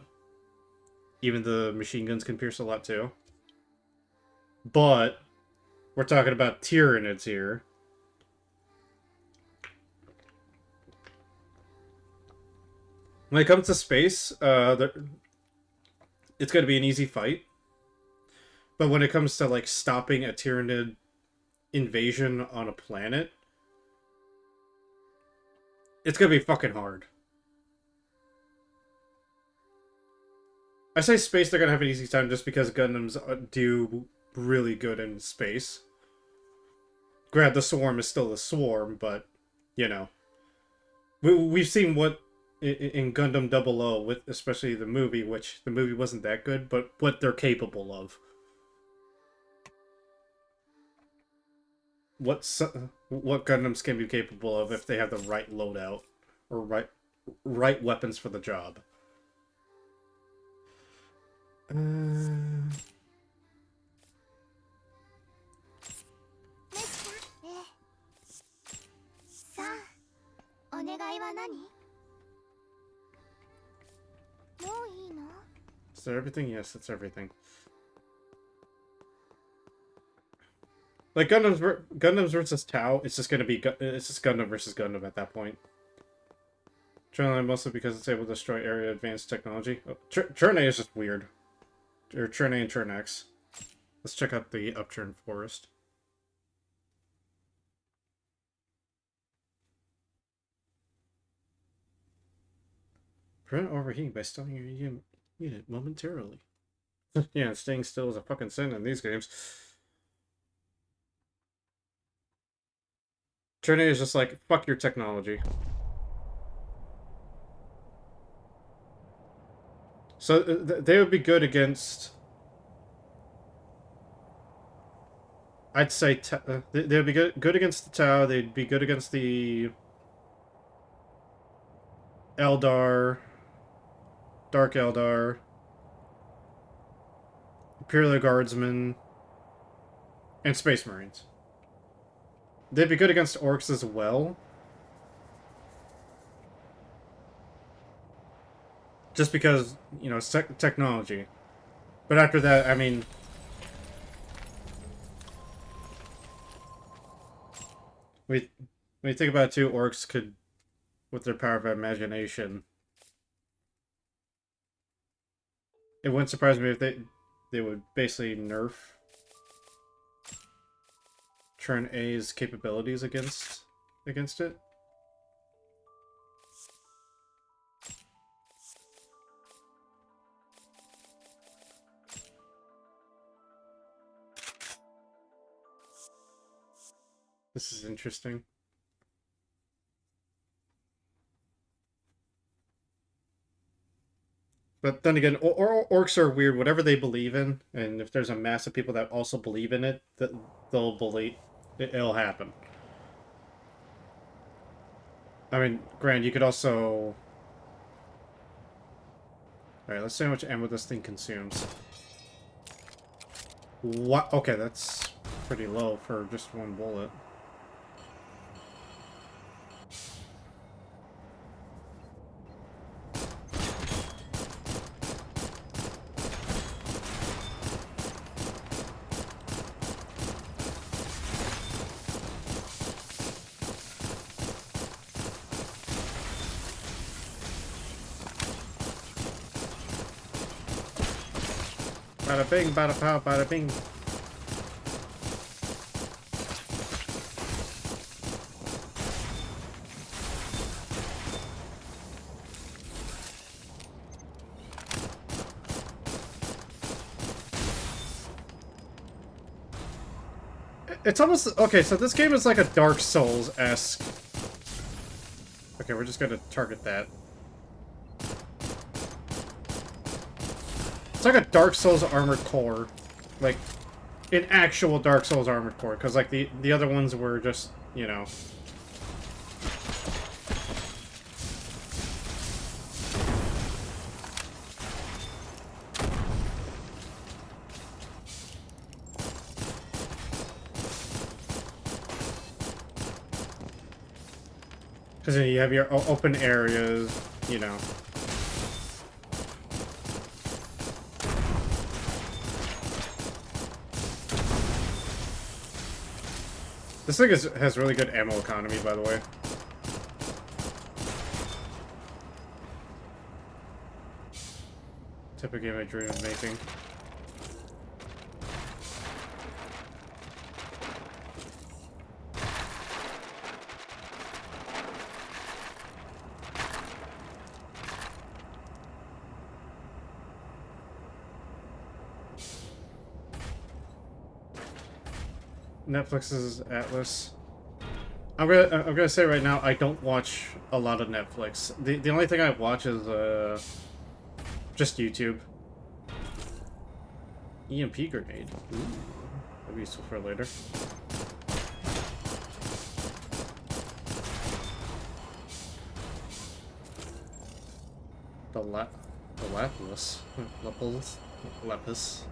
Even the machine guns can pierce a lot, too. But, we're talking about Tyranids here. When it comes to space, it's going to be an easy fight. But when it comes to, like, stopping a Tyranid invasion on a planet, it's going to be fucking hard. I say space, they're going to have an easy time just because Gundams do really good in space. Granted, the Swarm is still the Swarm, but, you know. We've seen what in Gundam 00, with especially the movie, which the movie wasn't that good, but what they're capable of. What Gundams can be capable of if they have the right loadout or right weapons for the job. Is that everything? Yes, that's everything. Like Gundams versus Tau, it's just Gundam versus Gundam at that point. Trunei mostly because it's able to destroy area advanced technology. Oh, Trunei is just weird. Or Trunei and Turnex. Let's check out the Upturn Forest. Prevent overheating by stalling your unit momentarily. Yeah, staying still is a fucking sin in these games. Trunei is just like, fuck your technology. So they would be good against... I'd say they would be good against the Tau. They'd be good against the Eldar, Dark Eldar, Imperial Guardsmen, and Space Marines. They'd be good against Orcs as well. Just because, you know, it's technology. But after that, I mean, we when you think about it too, orcs could, with their power of imagination, it wouldn't surprise me if they would basically nerf turn A's capabilities against it. This is interesting. But then again, orcs are weird. Whatever they believe in, and if there's a mass of people that also believe in it, that they'll believe it'll happen. I mean, Grant, you could also. All right, let's see how much ammo this thing consumes. What? Okay, that's pretty low for just one bullet. Bada bing, bada pow, bada bing. It's almost okay. So this game is like a Dark Souls-esque. Okay, we're just gonna target that. It's like a Dark Souls Armored Core, like an actual Dark Souls Armored Core, because like the other ones were just, you know. Because you have your open areas, you know. This thing has really good ammo economy, by the way. Type of game I dream of making. Netflix's Atlas. I'm gonna say right now, I don't watch a lot of Netflix. The only thing I watch is just YouTube. EMP grenade. Ooh, that'd be useful for later. The lapis. Lapis.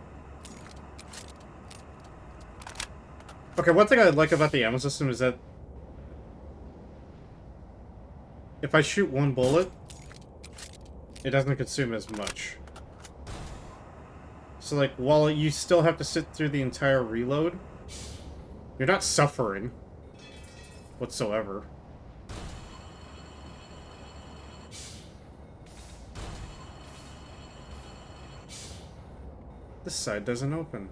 Okay, one thing I like about the ammo system is that if I shoot one bullet, it doesn't consume as much. So, like, while you still have to sit through the entire reload, you're not suffering whatsoever. This side doesn't open.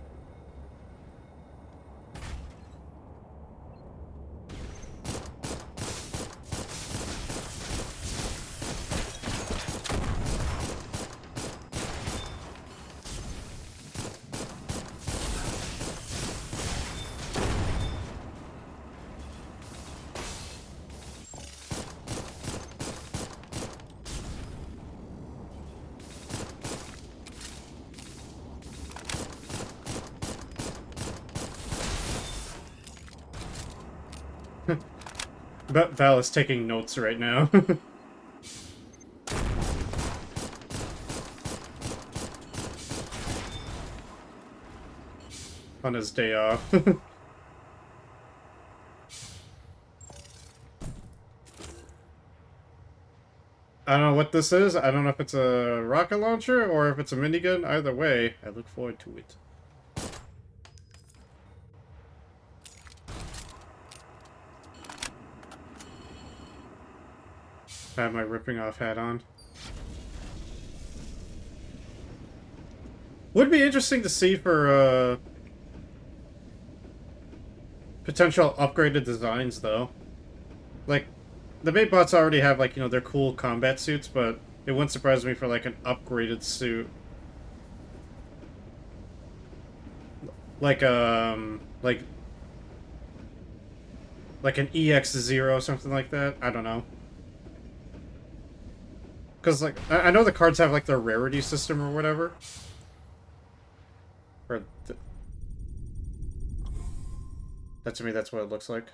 Val is taking notes right now. On his day off. I don't know what this is. I don't know if it's a rocket launcher or if it's a minigun. Either way, I look forward to it. I have my ripping off hat on. Would be interesting to see for potential upgraded designs, though. Like, the bait bots already have, like, you know, their cool combat suits, but it wouldn't surprise me for, like, an upgraded suit. Like, like an EX0 or something like that. I don't know. Because, like, I know the cards have, like, their rarity system or whatever. Or that, to me, that's what it looks like.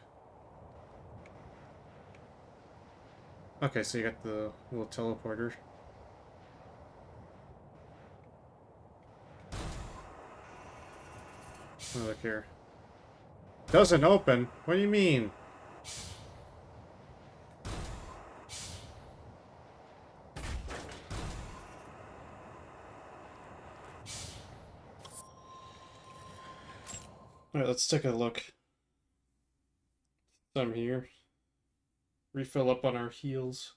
Okay, so you got the little teleporter. Oh, look here. Doesn't open? What do you mean? Alright, let's take a look. Some here. Refill up on our heals.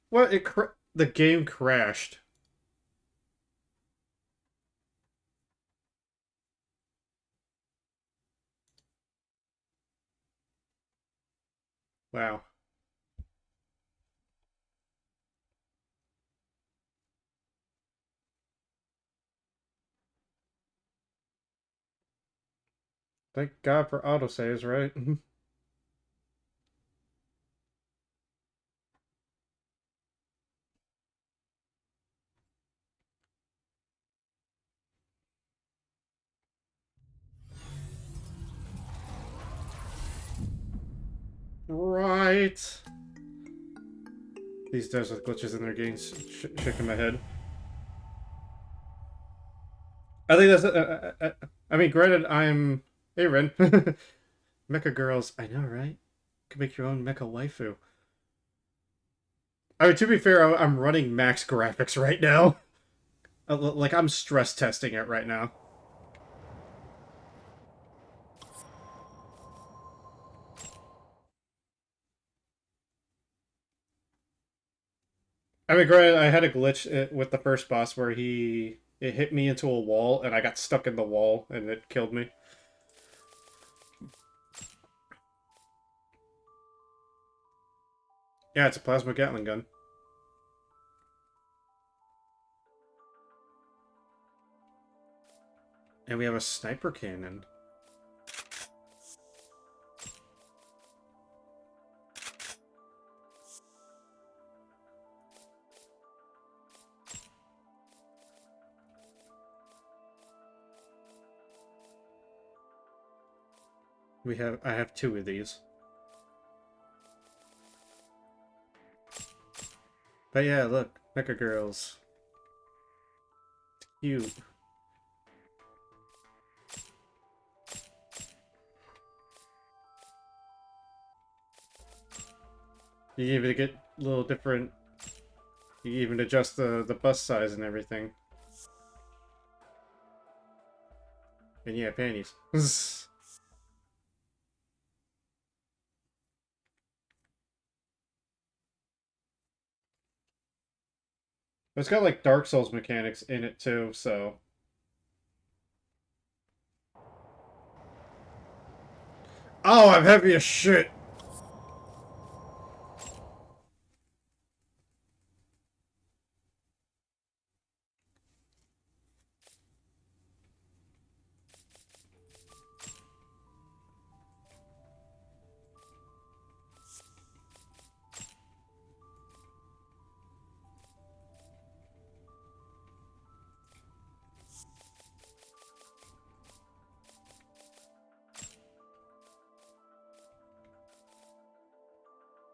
What? The game crashed. Wow. Thank God for autosaves, right? Right. These devs with glitches in their games shaking my head. I think that's. I mean, granted, I'm. Hey, Ren. Mecha girls. I know, right? You can make your own mecha waifu. I mean, to be fair, I'm running max graphics right now. Like, I'm stress testing it right now. I mean, granted, I had a glitch with the first boss where it hit me into a wall and I got stuck in the wall and it killed me. Yeah, it's a plasma Gatling gun. And we have a sniper cannon. I have two of these. But yeah, look, mecha girls. Cute. You even get a little different. You even adjust the bust size and everything. And yeah, panties. It's got like Dark Souls mechanics in it too, so. Oh, I'm heavy as shit!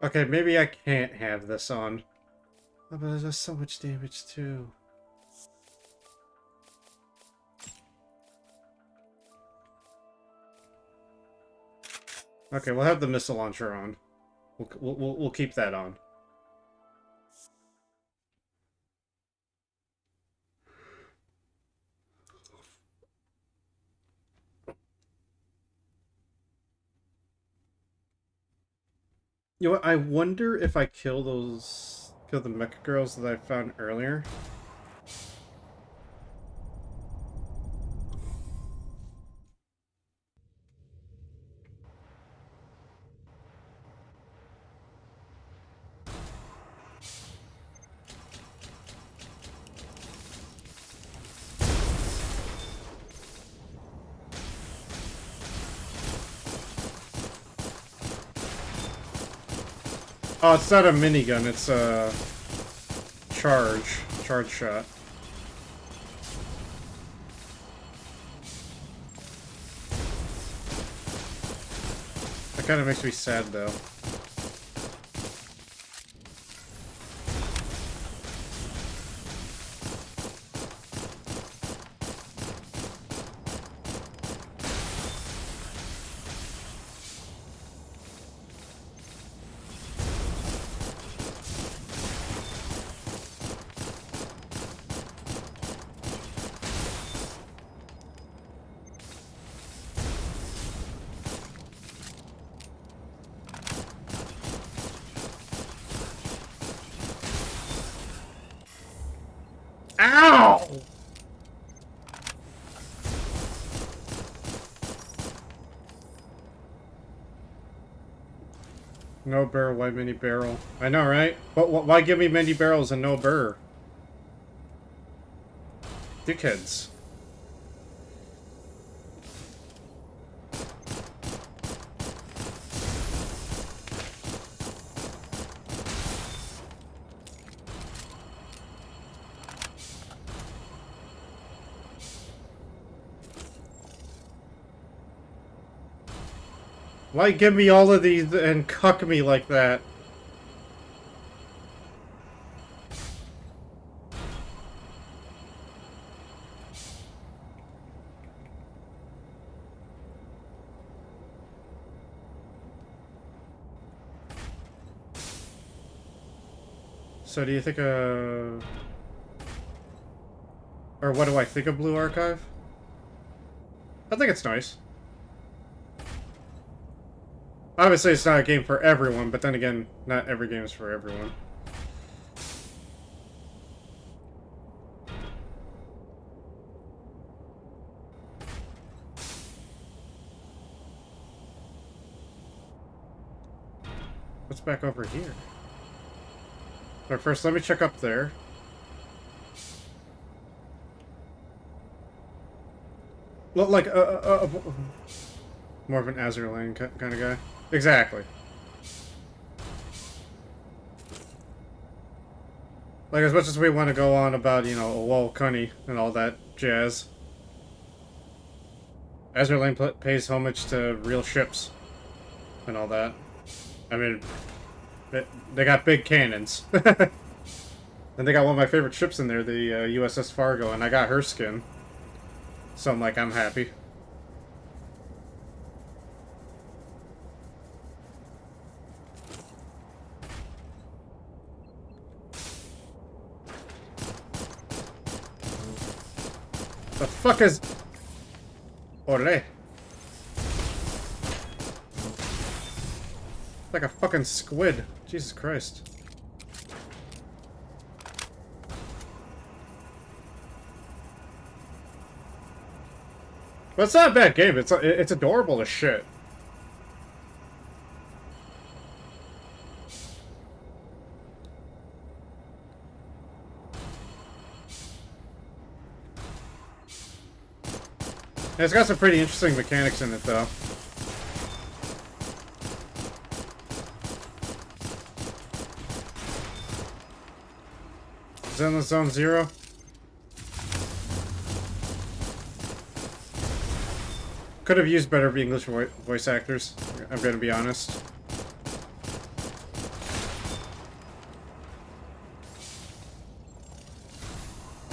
Okay, maybe I can't have this on. Oh, but there's so much damage too. Okay, we'll have the missile launcher on. We'll keep that on. You know what? I wonder if I kill the mecha girls that I found earlier. Oh, it's not a minigun, it's a charge shot. That kind of makes me sad, though. Ow! No barrel, why mini barrel? I know, right? But why give me many barrels and no burr? Dickheads. Why give me all of these and cuck me like that? So do you think or what do I think of Blue Archive? I think it's nice. Obviously, it's not a game for everyone, but then again, not every game is for everyone. What's back over here? But first, let me check up there. Look like more of an Azure Lane kind of guy. Exactly. Like, as much as we want to go on about, you know, UwU Cunny and all that jazz, Azure Lane pays homage to real ships and all that. I mean, they got big cannons. And they got one of my favorite ships in there, the USS Fargo, and I got her skin. So I'm like, I'm happy. The fuck is... Ole. Like a fucking squid. Jesus Christ. But it's not a bad game. It's adorable as shit. And it's got some pretty interesting mechanics in it, though. Is that in the Zone Zero? Could have used better English voice actors, I'm gonna be honest.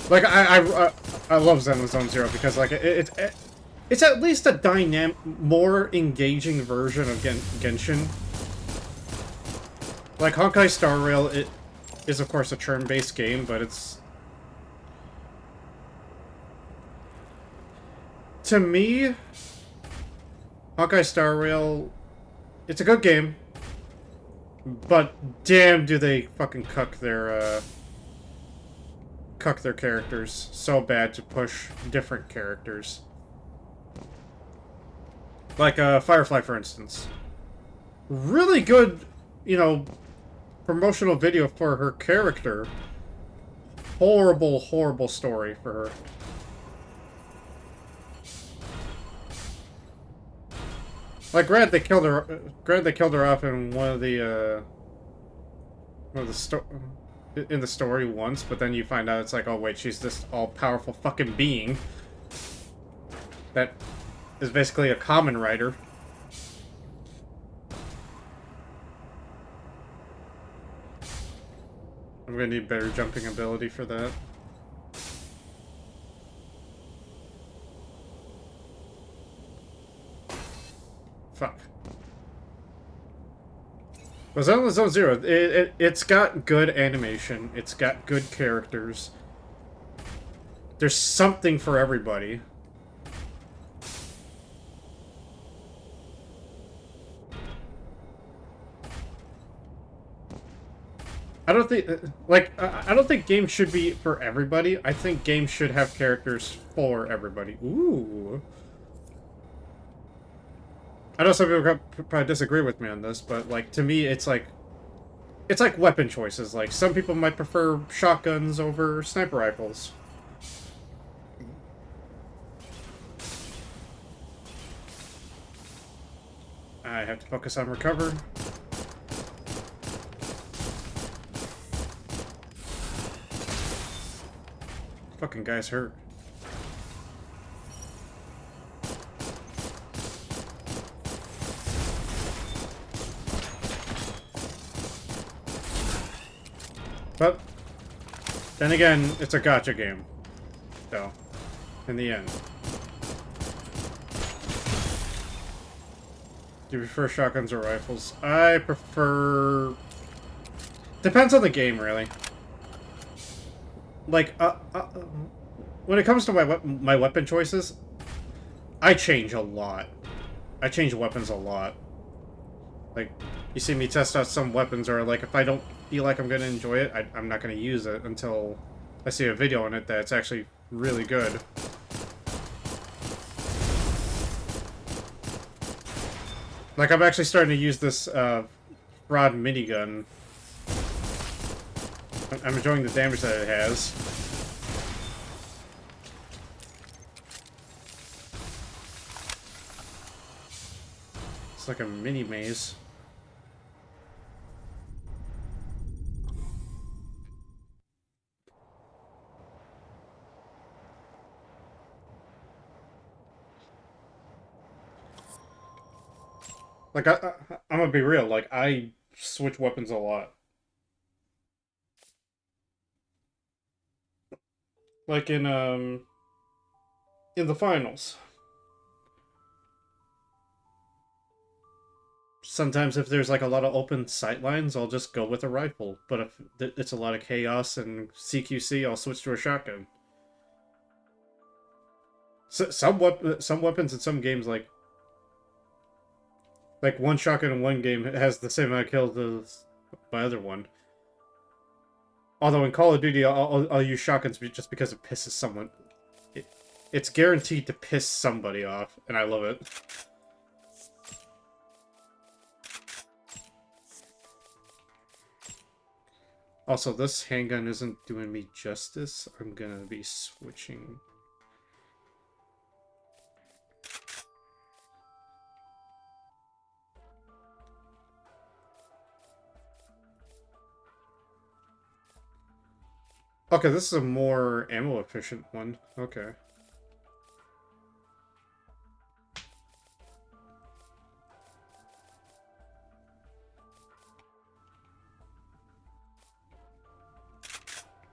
Like, I love Zenless Zone Zero because, like, it's at least a more engaging version of Genshin. Like, Honkai Star Rail, it is, of course, a turn-based game, but it's... To me, Honkai Star Rail, it's a good game, but damn do they fucking cuck their characters so bad to push different characters. Like, Firefly, for instance. Really good, you know, promotional video for her character. Horrible, horrible story for her. Like, granted they killed her off in in the story once, but then you find out it's like, oh wait, she's this all-powerful fucking being that is basically a common writer. I'm gonna need better jumping ability for that. Fuck. But Zone Zero, it's got good animation. It's got good characters. There's something for everybody. I don't think, I don't think games should be for everybody. I think games should have characters for everybody. Ooh. I know some people probably disagree with me on this, but, like, to me, it's like weapon choices. Like, some people might prefer shotguns over sniper rifles. I have to focus on recover. Fucking guy's hurt. But then again, it's a gacha game. So, in the end. Do you prefer shotguns or rifles? I prefer... Depends on the game, really. Like, when it comes to my weapon choices, I change a lot. I change weapons a lot. Like, you see me test out some weapons, or, like, if I don't feel like I'm gonna enjoy it, I'm not gonna use it until I see a video on it that's actually really good. Like, I'm actually starting to use this, rod minigun. I'm enjoying the damage that it has. It's like a mini maze. Like, I'm gonna be real, like, I switch weapons a lot. Like in the finals. Sometimes if there's like a lot of open sight lines, I'll just go with a rifle. But if it's a lot of chaos and CQC, I'll switch to a shotgun. So, some weapons in some games, like one shotgun in one game has the same amount of kills as my other one. Although in Call of Duty, I'll use shotguns just because it pisses someone. It's guaranteed to piss somebody off, and I love it. Also, this handgun isn't doing me justice. I'm gonna be switching. Okay, this is a more ammo efficient one. Okay.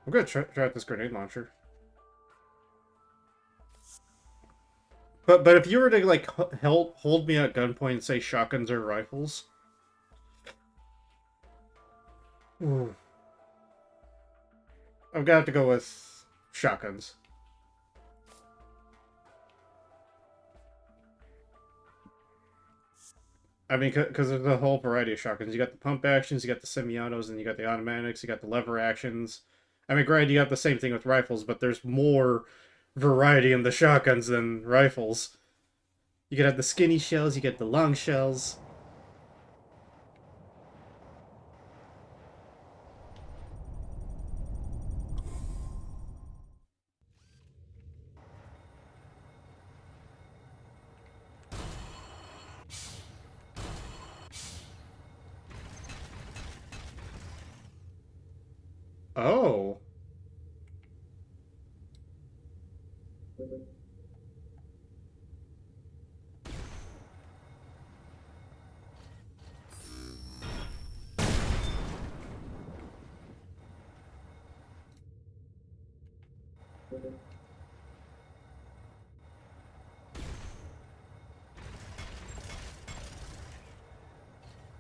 I'm gonna try out this grenade launcher. But if you were to like hold me at gunpoint and say shotguns or rifles, Ooh. I'm gonna have to go with shotguns. I mean, because there's a whole variety of shotguns. You got the pump actions, you got the semi-autos, and you got the automatics, you got the lever actions. I mean, granted, you got the same thing with rifles, but there's more variety in the shotguns than rifles. You could have the skinny shells, you get the long shells. Oh.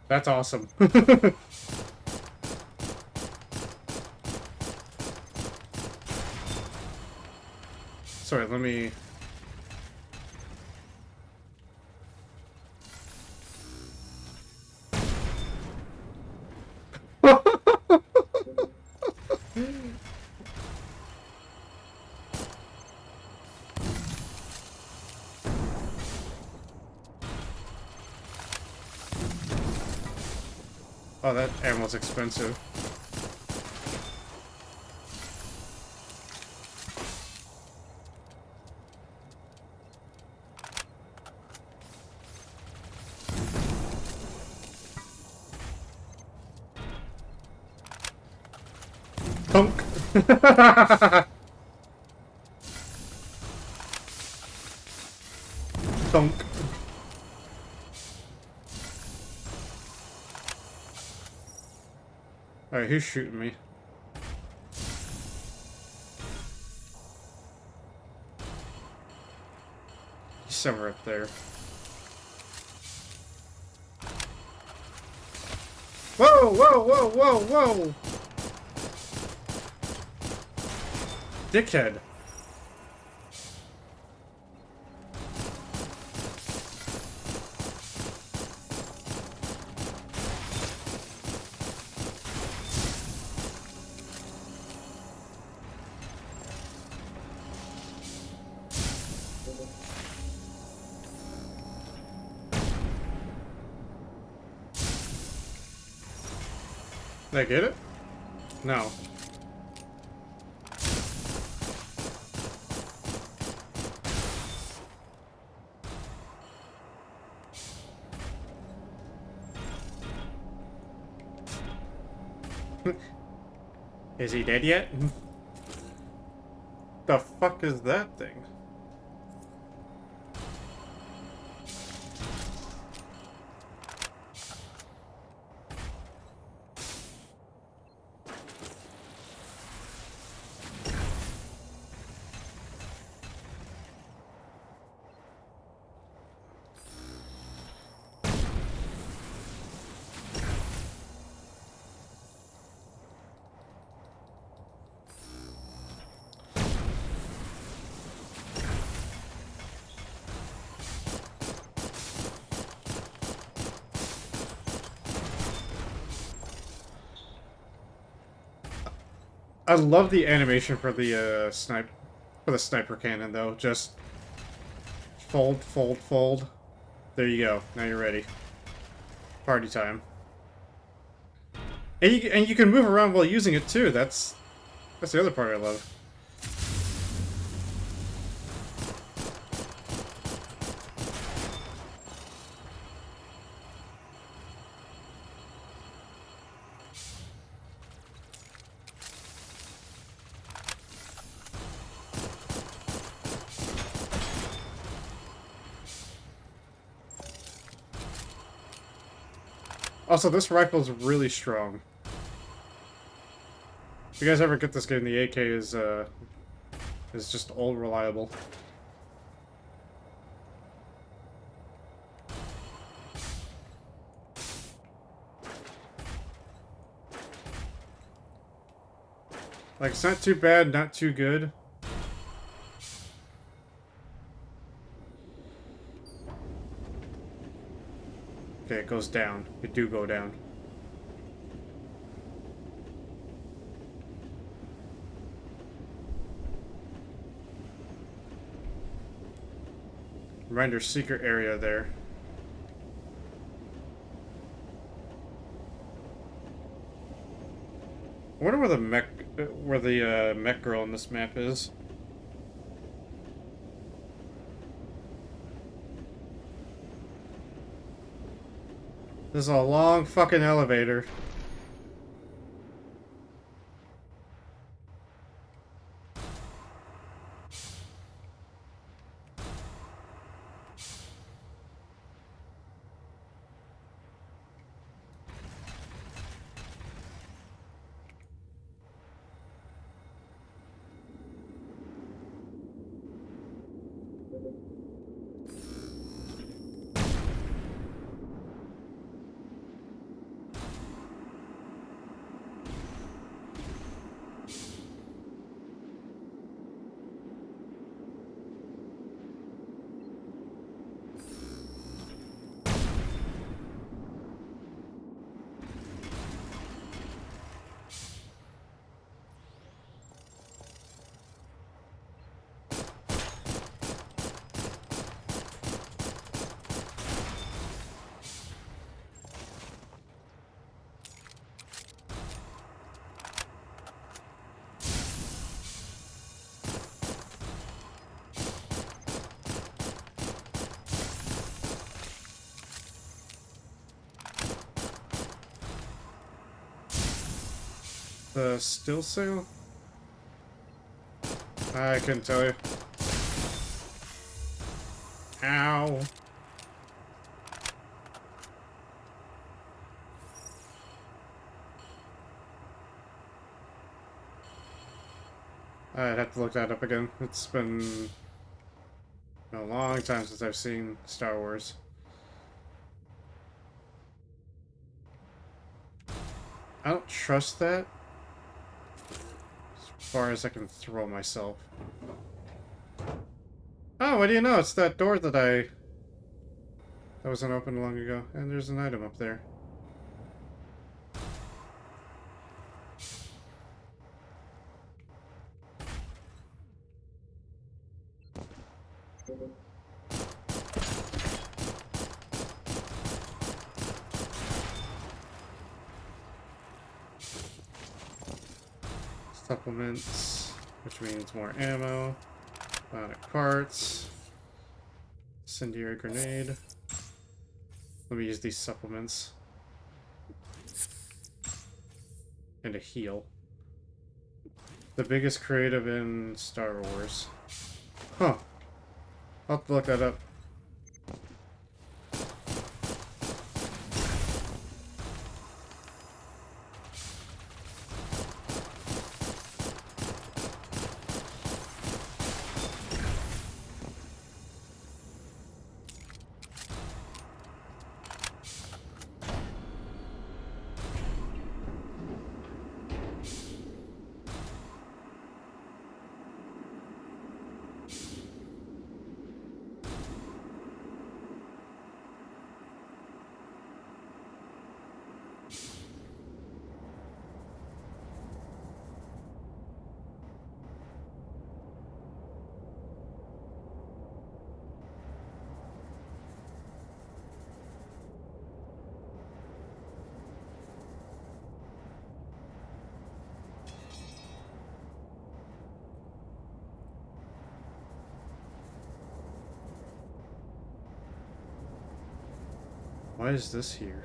That's awesome. Sorry, let me... Oh, that ammo's expensive. Thunk! Thunk. Alright, who's shooting me? He's somewhere up there. Whoa, whoa, whoa, whoa, whoa! Dickhead. Did I get it? No. Is he dead yet? The fuck is that thing? I love the animation for the sniper cannon though. Just fold, fold, fold. There you go. Now you're ready. Party time. And you can move around while using it too. That's the other part I love. Also, this rifle is really strong. If you guys ever get this game, the AK is just all reliable. Like, it's not too bad, not too good. Okay, it goes down. It do go down. Reminder, secret area there. I wonder where the mech girl in this map is. This is a long fucking elevator. The still sail? I couldn't tell you. Ow. I'd have to look that up again. It's been a long time since I've seen Star Wars. I don't trust that. As far as I can throw myself. Oh, what do you know? It's that door that wasn't open long ago. And there's an item up there. Supplements, which means more ammo. Bionic parts. Incendiary grenade. Let me use these supplements. And a heal. The biggest creative in Star Wars. Huh. I'll have to look that up. Why is this here?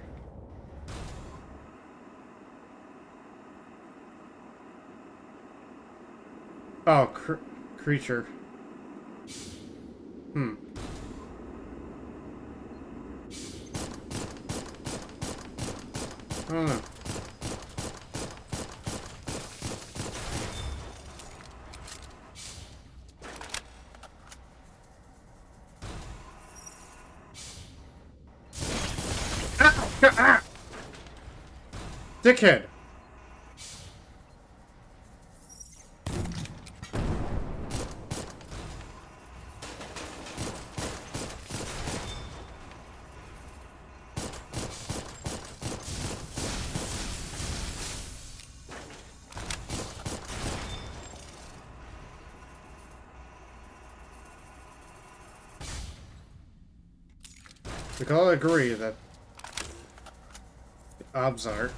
Oh, creature. Hmm. I don't know. Ah! Dickhead! We can all agree that the obs art.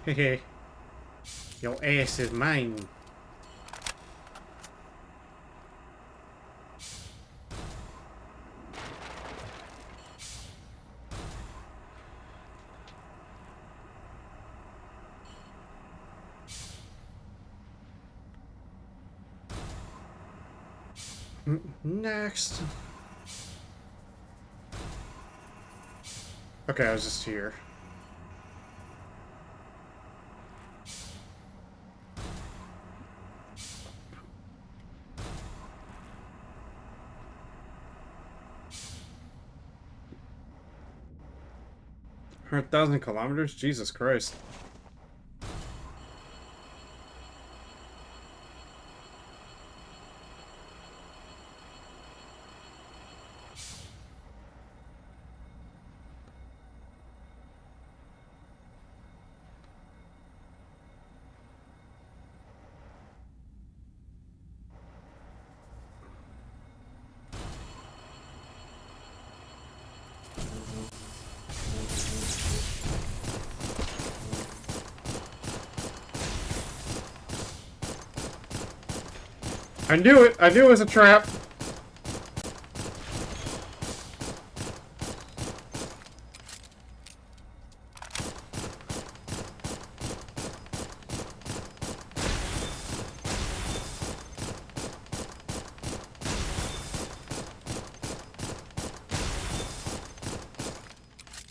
Hehe. Your ass is mine. Next. Okay, I was just here. $100,000 kilometers? Jesus Christ. I knew it! I knew it was a trap!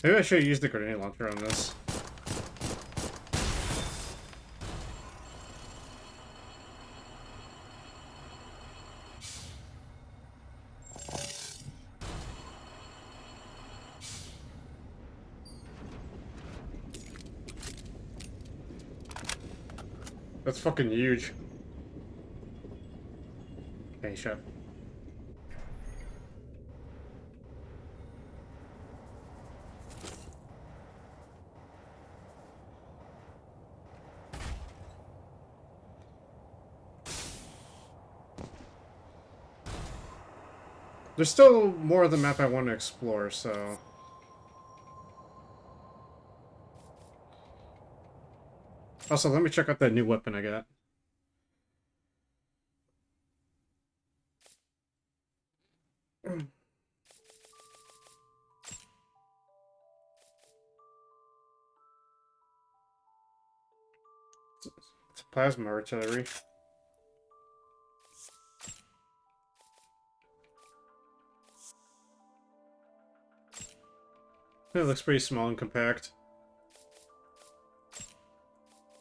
Maybe I should have used the grenade launcher on this. That's fucking huge. Hey, shut. There's still more of the map I want to explore, so... Also, let me check out that new weapon I got. It's plasma artillery. It looks pretty small and compact.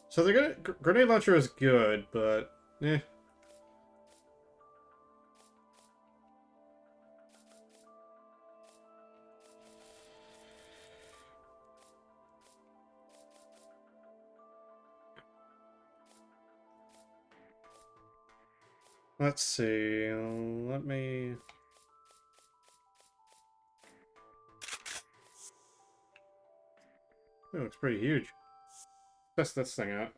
So the grenade launcher is good, but eh. Let's see. Let me. It looks pretty huge. Test this thing out.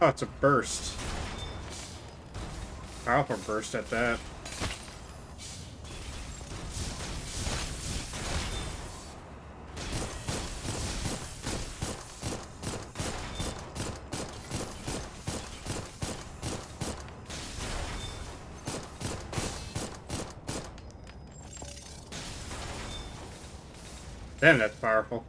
Oh, it's a burst. Powerful burst at that. Damn, that's powerful.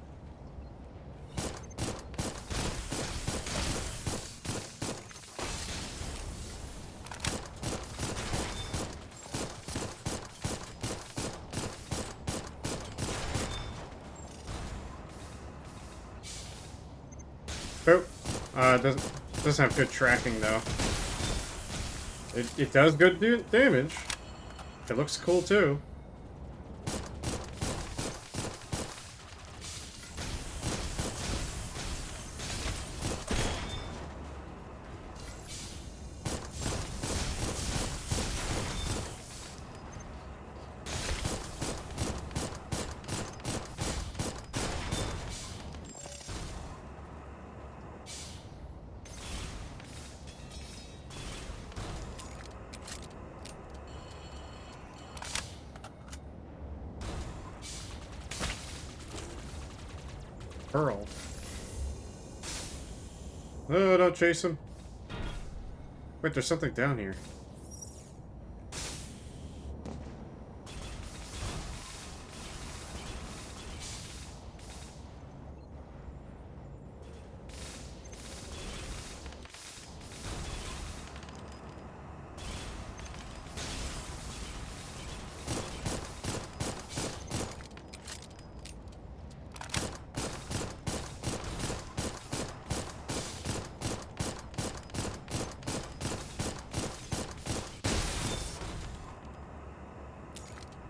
Doesn't have good tracking though. It does good damage. It looks cool too. Pearl. Oh, don't chase him. Wait, there's something down here.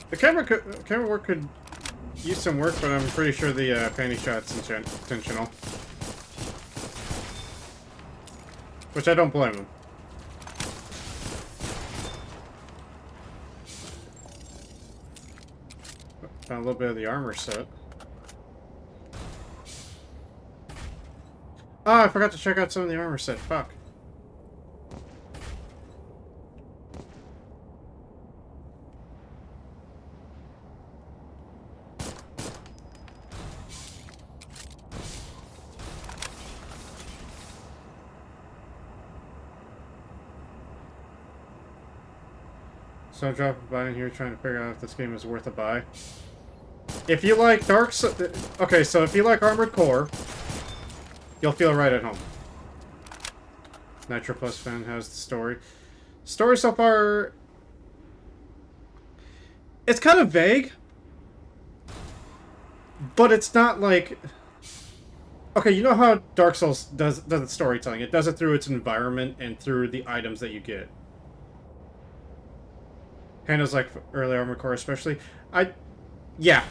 The camera work could use some work, but I'm pretty sure the panty shot's intentional. Which I don't blame him. Found a little bit of the armor set. Oh, I forgot to check out some of the armor set. Fuck. So I'm dropping by in here trying to figure out if this game is worth a buy. If you like okay, so if you like Armored Core, you'll feel right at home. Nitro Plus fan has the story. Story so far, it's kind of vague, but it's not like... Okay, you know how Dark Souls does its storytelling? It does it through its environment and through the items that you get. Handles like early Armored Core especially. Yeah.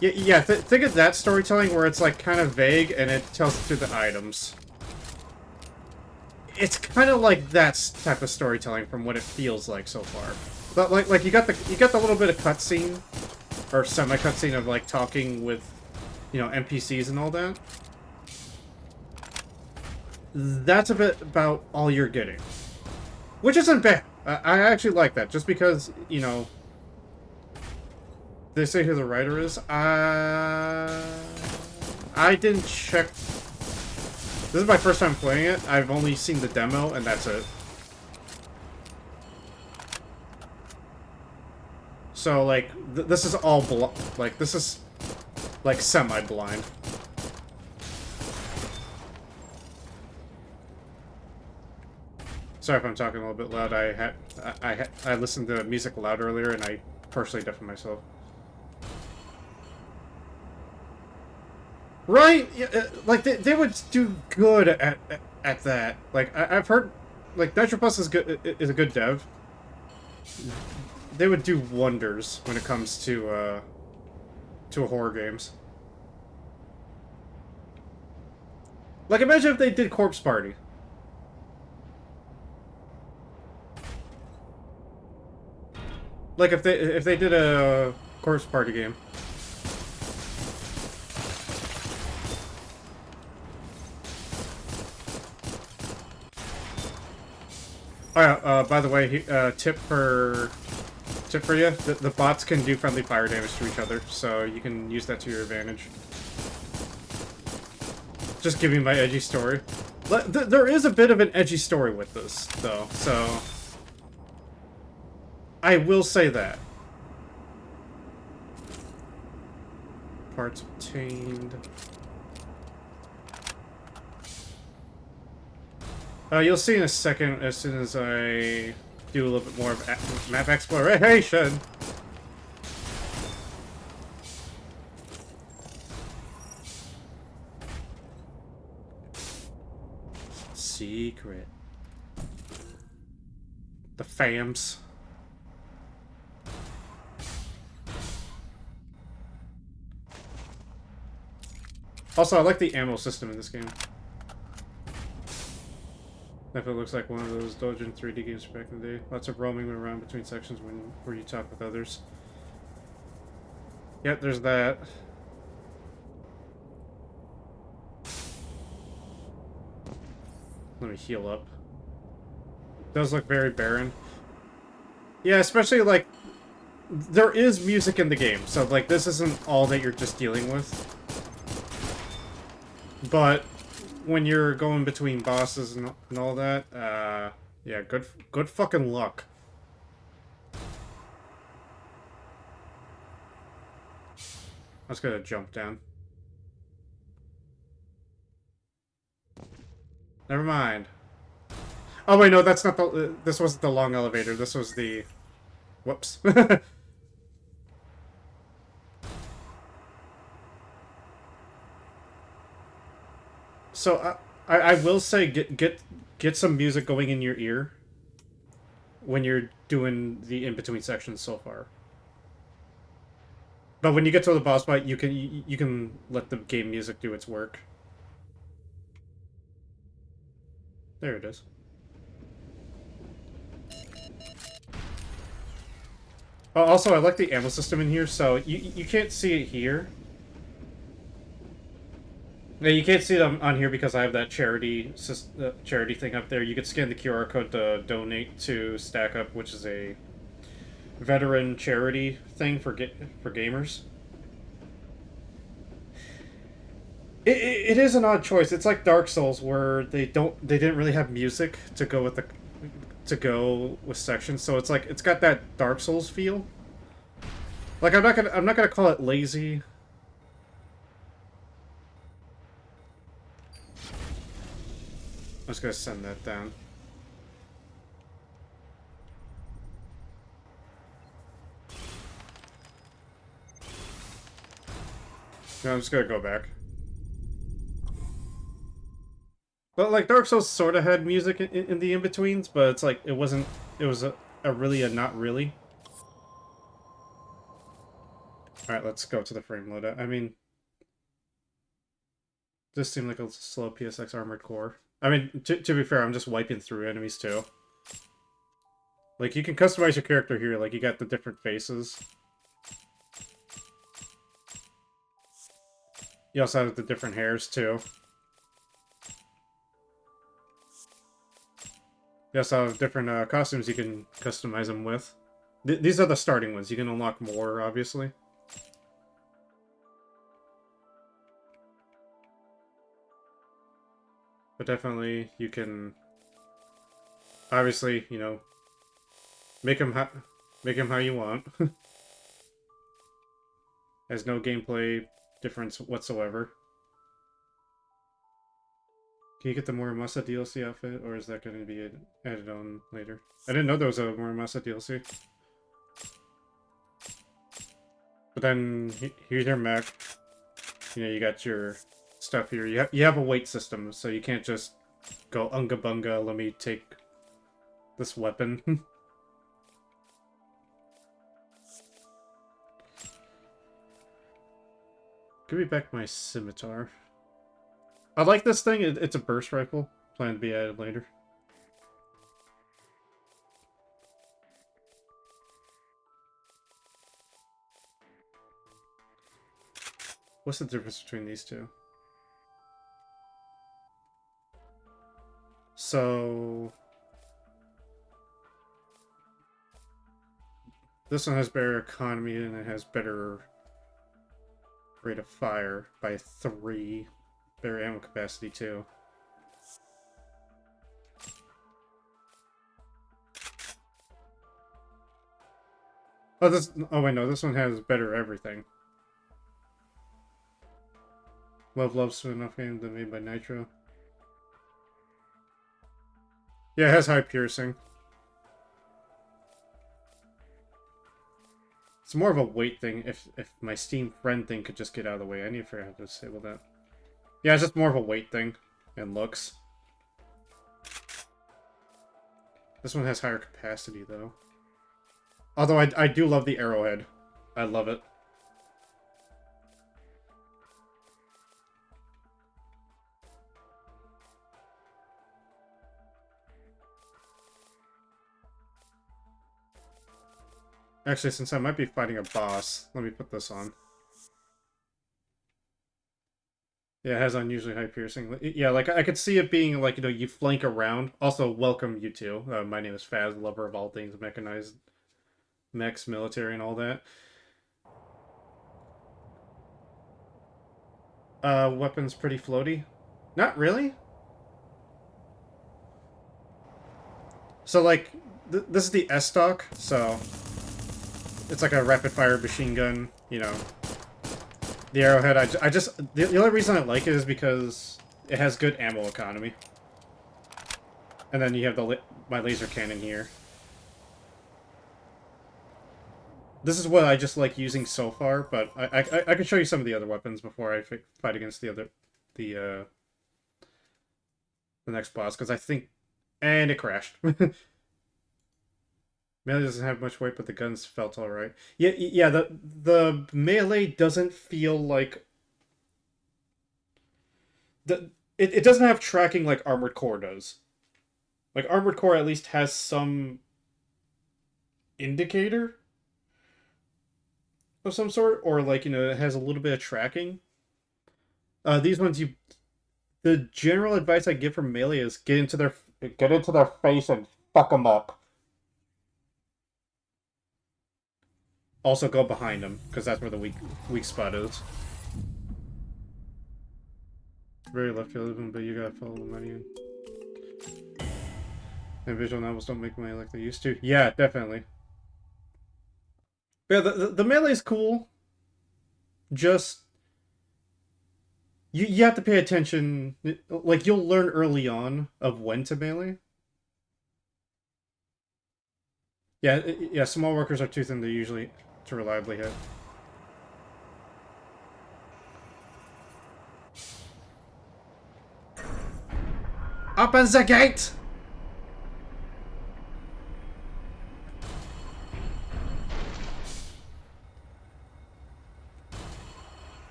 Think of that storytelling where it's like kind of vague and it tells it through the items. It's kind of like that type of storytelling from what it feels like so far. But like you got the little bit of cutscene or semi cutscene of like talking with, you know, NPCs and all that. That's a bit about all you're getting. Which isn't bad. I actually like that, just because, you know, they say who the writer is. I didn't check. This is my first time playing it. I've only seen the demo, and that's it. So, like, this is all this is, like, semi-blind. Sorry if I'm talking a little bit loud. I listened to music loud earlier, and I partially deafened myself. Right? Yeah, like they would do good at that. Like I've heard, like Nitro Plus is a good dev. They would do wonders when it comes to horror games. Like imagine if they did Corpse Party. Like if they did a Corpse Party game. Oh yeah, by the way, tip for you, the bots can do friendly fire damage to each other, so you can use that to your advantage. Just give me my edgy story. There is a bit of an edgy story with this, though, so... I will say that. Parts obtained. You'll see in a second as soon as I do a little bit more of map exploration. secret. The fams. Also, I like the ammo system in this game. Definitely looks like one of those Dojin 3D games back in the day. Lots of roaming around between sections where you talk with others. Yep, there's that. Let me heal up. Does look very barren. Yeah, especially like there is music in the game, so like this isn't all that you're just dealing with. But when you're going between bosses and all that, yeah, good fucking luck. I was gonna jump down. Never mind. Oh wait, no, that's not the. This wasn't the long elevator. This was the. Whoops. So I will say get some music going in your ear when you're doing the in between sections so far. But when you get to the boss fight, you can let the game music do its work. There it is. Oh, also, I like the ammo system in here, so you can't see it here. Yeah, you can't see it on here because I have that charity thing up there. You could scan the QR code to donate to Stack Up, which is a veteran charity thing for gamers. It is an odd choice. It's like Dark Souls, where they didn't really have music to go with sections, so it's like it's got that Dark Souls feel. Like I'm not gonna call it lazy. I'm just gonna send that down. No, I'm just gonna go back. But like Dark Souls sort of had music in the in-betweens, but it's like it wasn't. It was a really a not really. All right, let's go to the frame loadout. I mean, this seemed like a slow PSX Armored Core. I mean, to be fair, I'm just wiping through enemies too. Like you can customize your character here. Like you got the different faces. You also have the different hairs too. You also have different costumes you can customize them with. These are the starting ones. You can unlock more, obviously. But definitely, you can... Obviously, you know... Make them how you want. Has no gameplay difference whatsoever. Can you get the Muramasa DLC outfit, or is that going to be added on later? I didn't know there was a Muramasa DLC. But then, here's your mech. You know, you got your stuff here. You have a weight system, so you can't just go unga bunga, let me take this weapon. Give me back my scimitar. I like this thing. It's a burst rifle. Plan to be added later. What's the difference between these two? So... This one has better economy and it has better rate of fire by 3. Better ammo capacity too. Oh wait, no, this one has better everything. Love spin-off game that made by Nitro. Yeah, it has high piercing. It's more of a weight thing. If my Steam friend thing could just get out of the way. I need to figure out how to disable that. Yeah, it's just more of a weight thing and looks. This one has higher capacity, though. Although I do love the arrowhead. I love it. Actually, since I might be fighting a boss, let me put this on. Yeah, it has unusually high piercing. Yeah, like, I could see it being, like, you know, you flank around. Also, welcome, you two. My name is Faz, lover of all things mechanized mechs, military, and all that. Weapons pretty floaty? Not really. So, like, this is the S-Stock, so... It's like a rapid-fire machine gun, you know. The arrowhead, I just... The only reason I like it is because it has good ammo economy. And then you have my laser cannon here. This is what I just like using so far, but I can show you some of the other weapons before I fight against the next boss, because I think... And it crashed. Melee doesn't have much weight, but the guns felt alright. Yeah, the melee doesn't feel like... It doesn't have tracking like Armored Core does. Like, Armored Core at least has some indicator of some sort, or like, you know, it has a little bit of tracking. These ones, the general advice I give for melee is get into their face and fuck them up. Also go behind them, because that's where the weak spot is. Very left field, but you gotta follow the money. And visual novels don't make money like they used to. Yeah, definitely. But yeah, the melee's cool. Just... You have to pay attention. Like, you'll learn early on of when to melee. Yeah, small workers are too thin to reliably hit. Open the gate!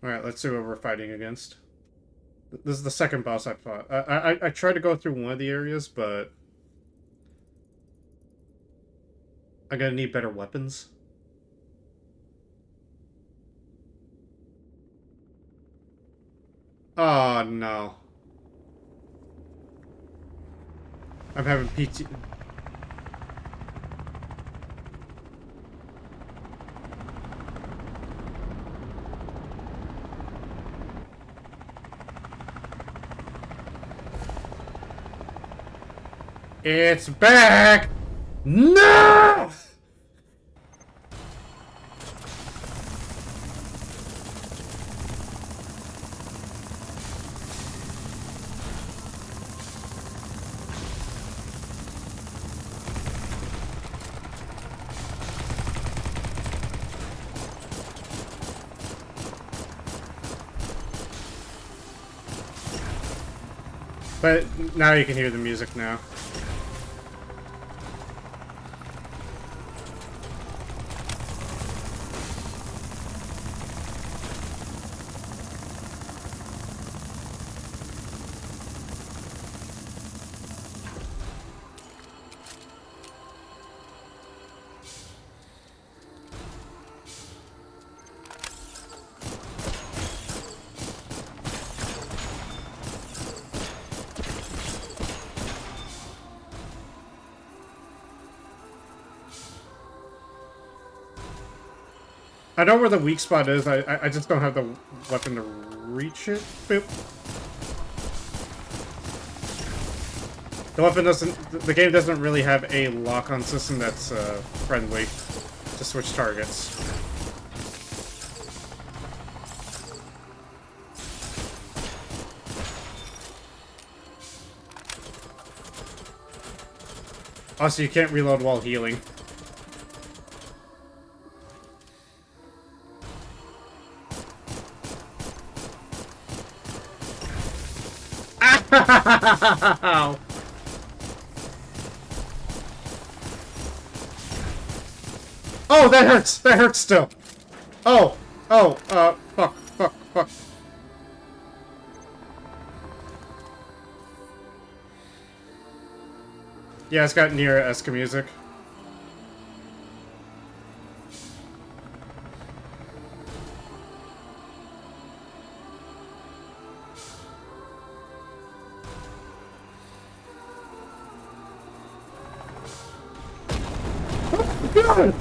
Alright, let's see what we're fighting against. This is the second boss I fought. I tried to go through one of the areas, but... I'm gonna need better weapons. Oh, no. I'm having PT... It's back! No! But now you can hear the music now. I know where the weak spot is, I just don't have the weapon to reach it. Boop. The weapon doesn't... The game doesn't really have a lock-on system that's friendly to switch targets. Also, you can't reload while healing. Oh, that hurts! That hurts still! Oh! Oh, fuck, fuck, fuck. Yeah, it's got Nier-esque music. Oh, God!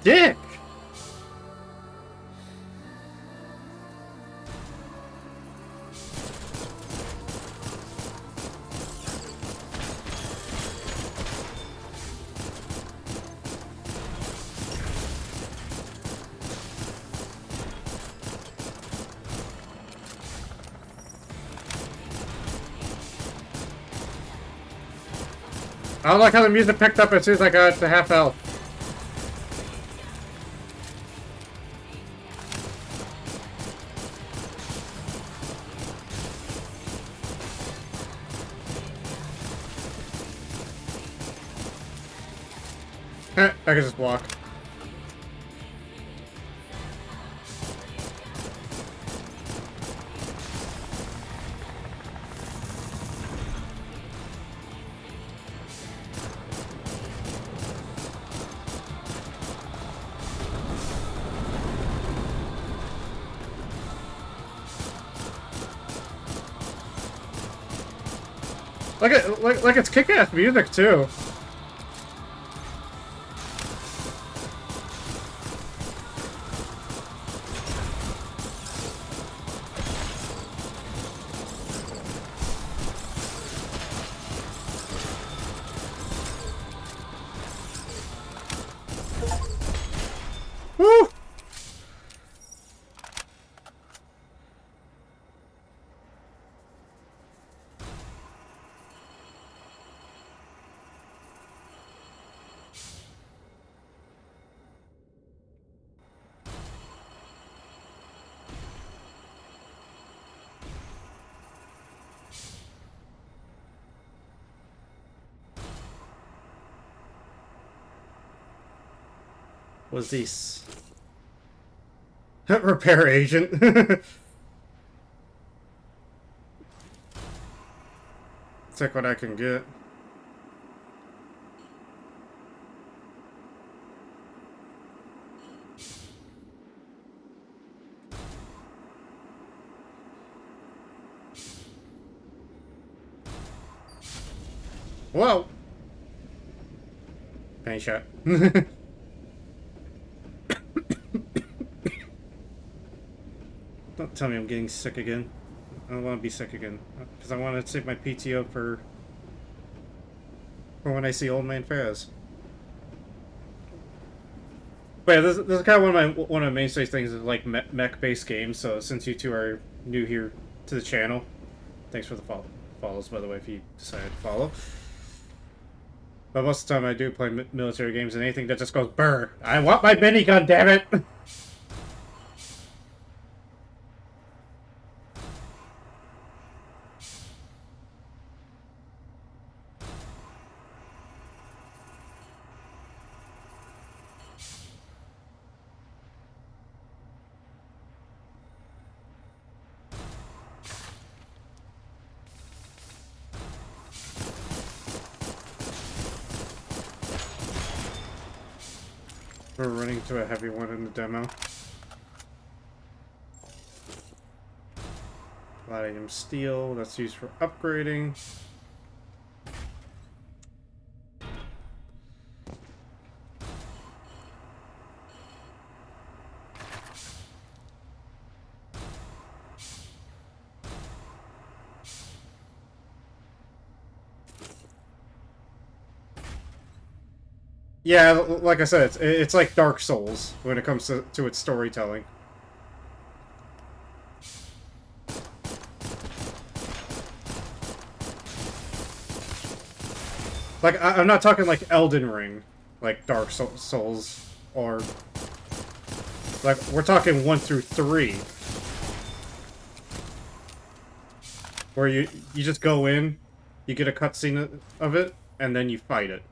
Dick! I don't like how the music picked up as soon as I got to half health. I can just walk. Like it's kick-ass music too. Woo! What's this? Repair agent. Take what I can get. Whoa! Pain shot. Don't tell me I'm getting sick again. I don't want to be sick again. Because I want to save my PTO for when I see Old Man Faz. But yeah, this is kind of one of my mainstay things is like mech-based games. So since you two are new here to the channel, thanks for the follows, by the way, if you decided to follow. But most of the time I do play military games, and anything that just goes brr. I want my minigun, damn it! We're running to a heavy one in the demo. Palladium steel, that's used for upgrading. Yeah, like I said, it's like Dark Souls when it comes to its storytelling. Like, I'm not talking like Elden Ring, like Dark Souls, or... Like, we're talking 1 through 3. Where you just go in, you get a cutscene of it, and then you fight it.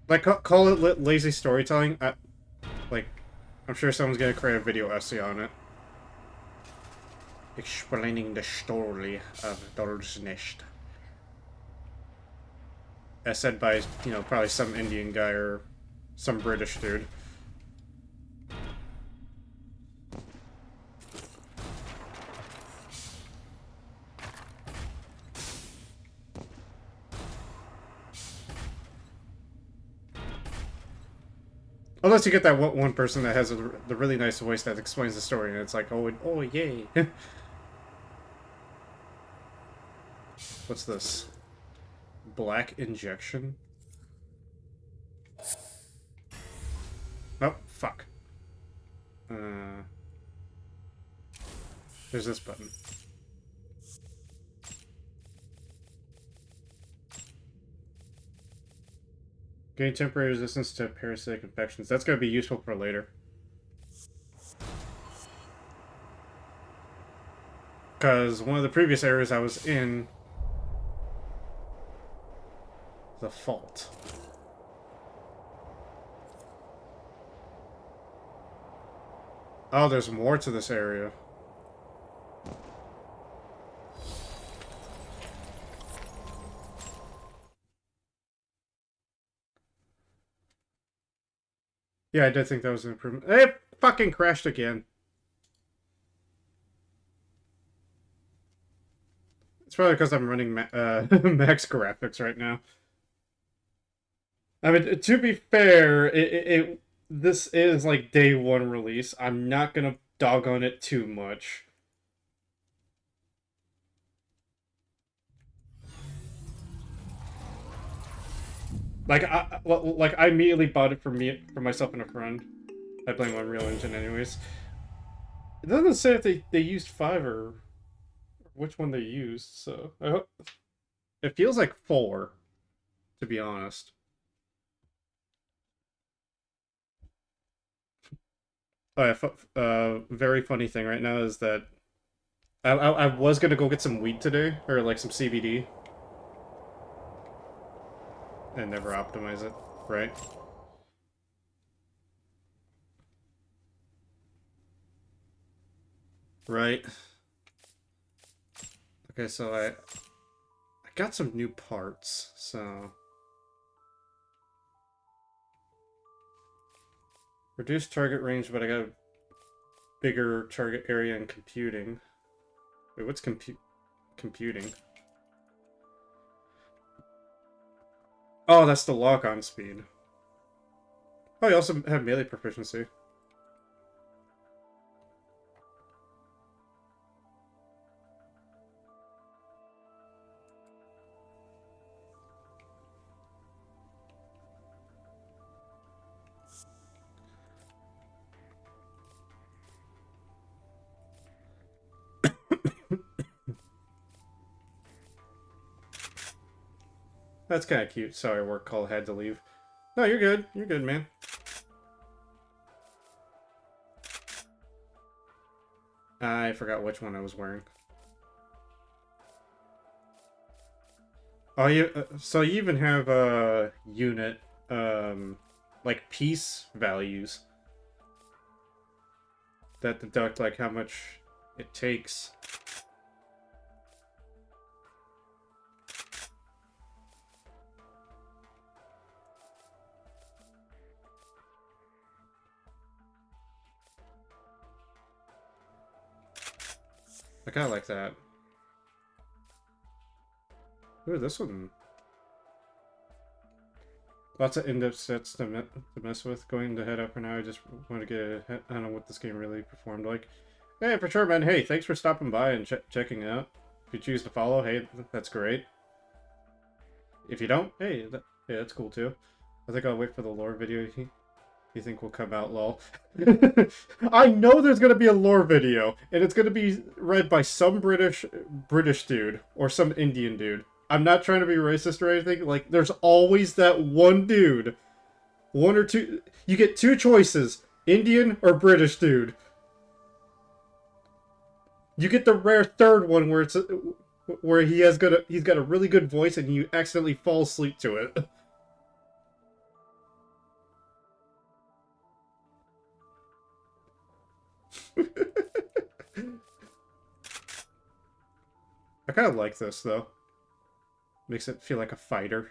Like, call it lazy storytelling. Like, I'm sure someone's gonna create a video essay on it. Explaining the story of Dor's Nest. As said by, you know, probably some Indian guy or some British dude. Unless you get that one person that has the really nice voice that explains the story, and it's like, oh yay. What's this? Black injection? Oh, fuck. There's this button. Gain temporary resistance to parasitic infections. That's going to be useful for later. Because one of the previous areas I was in... the fault. Oh, there's more to this area. Yeah, I did think that was an improvement. It fucking crashed again. It's probably because I'm running max graphics right now. I mean, to be fair, this is like day 1 release. I'm not gonna dog on it too much. I immediately bought it for myself and a friend. I blame Unreal Engine anyways. It doesn't say if they used 5 or which one they used, so I hope it feels like 4, to be honest. Oh yeah, very funny thing right now is that I was gonna go get some weed today, or like some CBD, and never optimize it, right? Right. Okay, so I got some new parts, so reduced target range, but I got a bigger target area in computing. Wait, what's computing? Oh, that's the lock-on speed. Oh, you also have melee proficiency. That's kind of cute. Sorry, work call had to leave. No, you're good. You're good, man. I forgot which one I was wearing. Oh, so you even have unit like piece values that deduct like how much it takes. I kind of like that. Ooh, this one. Lots of in-depth sets to mess with. Going to head up for now. I just want to get a I don't know what this game really performed like. Hey, for sure, man. Hey, thanks for stopping by and checking it out. If you choose to follow, hey, that's great. If you don't, hey, that's cool too. I think I'll wait for the lore video. you think will come out, lol. I know there's gonna be a lore video, and it's gonna be read by some British dude or some Indian dude. I'm not trying to be racist or anything. Like, there's always that one dude, one or two. You get two choices: Indian or British dude. You get the rare third one where it's where he's got a really good voice, and you accidentally fall asleep to it. I kind of like this, though. Makes it feel like a fighter.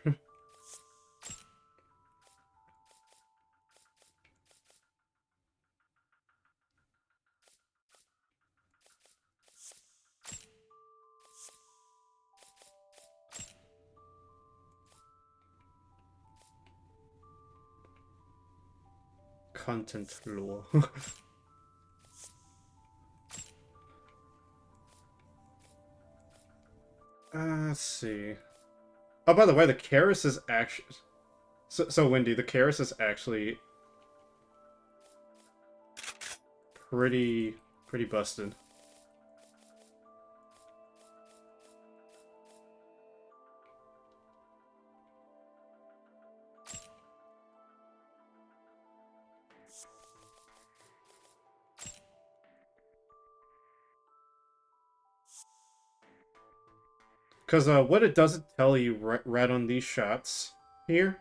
Content lore. Let's see. Oh, by the way, the Karis is actually... So Wendy, the Karis is actually... pretty busted. Because what it doesn't tell you right on these shots here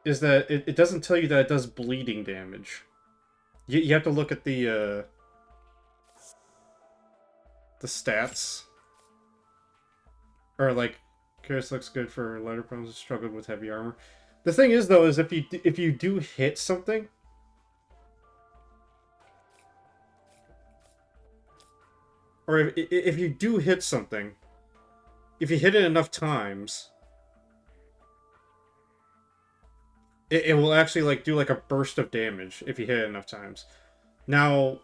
is that it doesn't tell you that it does bleeding damage. You have to look at the stats. Or like, Karis looks good for lighter problems, struggled with heavy armor. The thing is, though, is if you do hit something, or if you do hit something, if you hit it enough times, it will actually like do like a burst of damage if you hit it enough times. Now,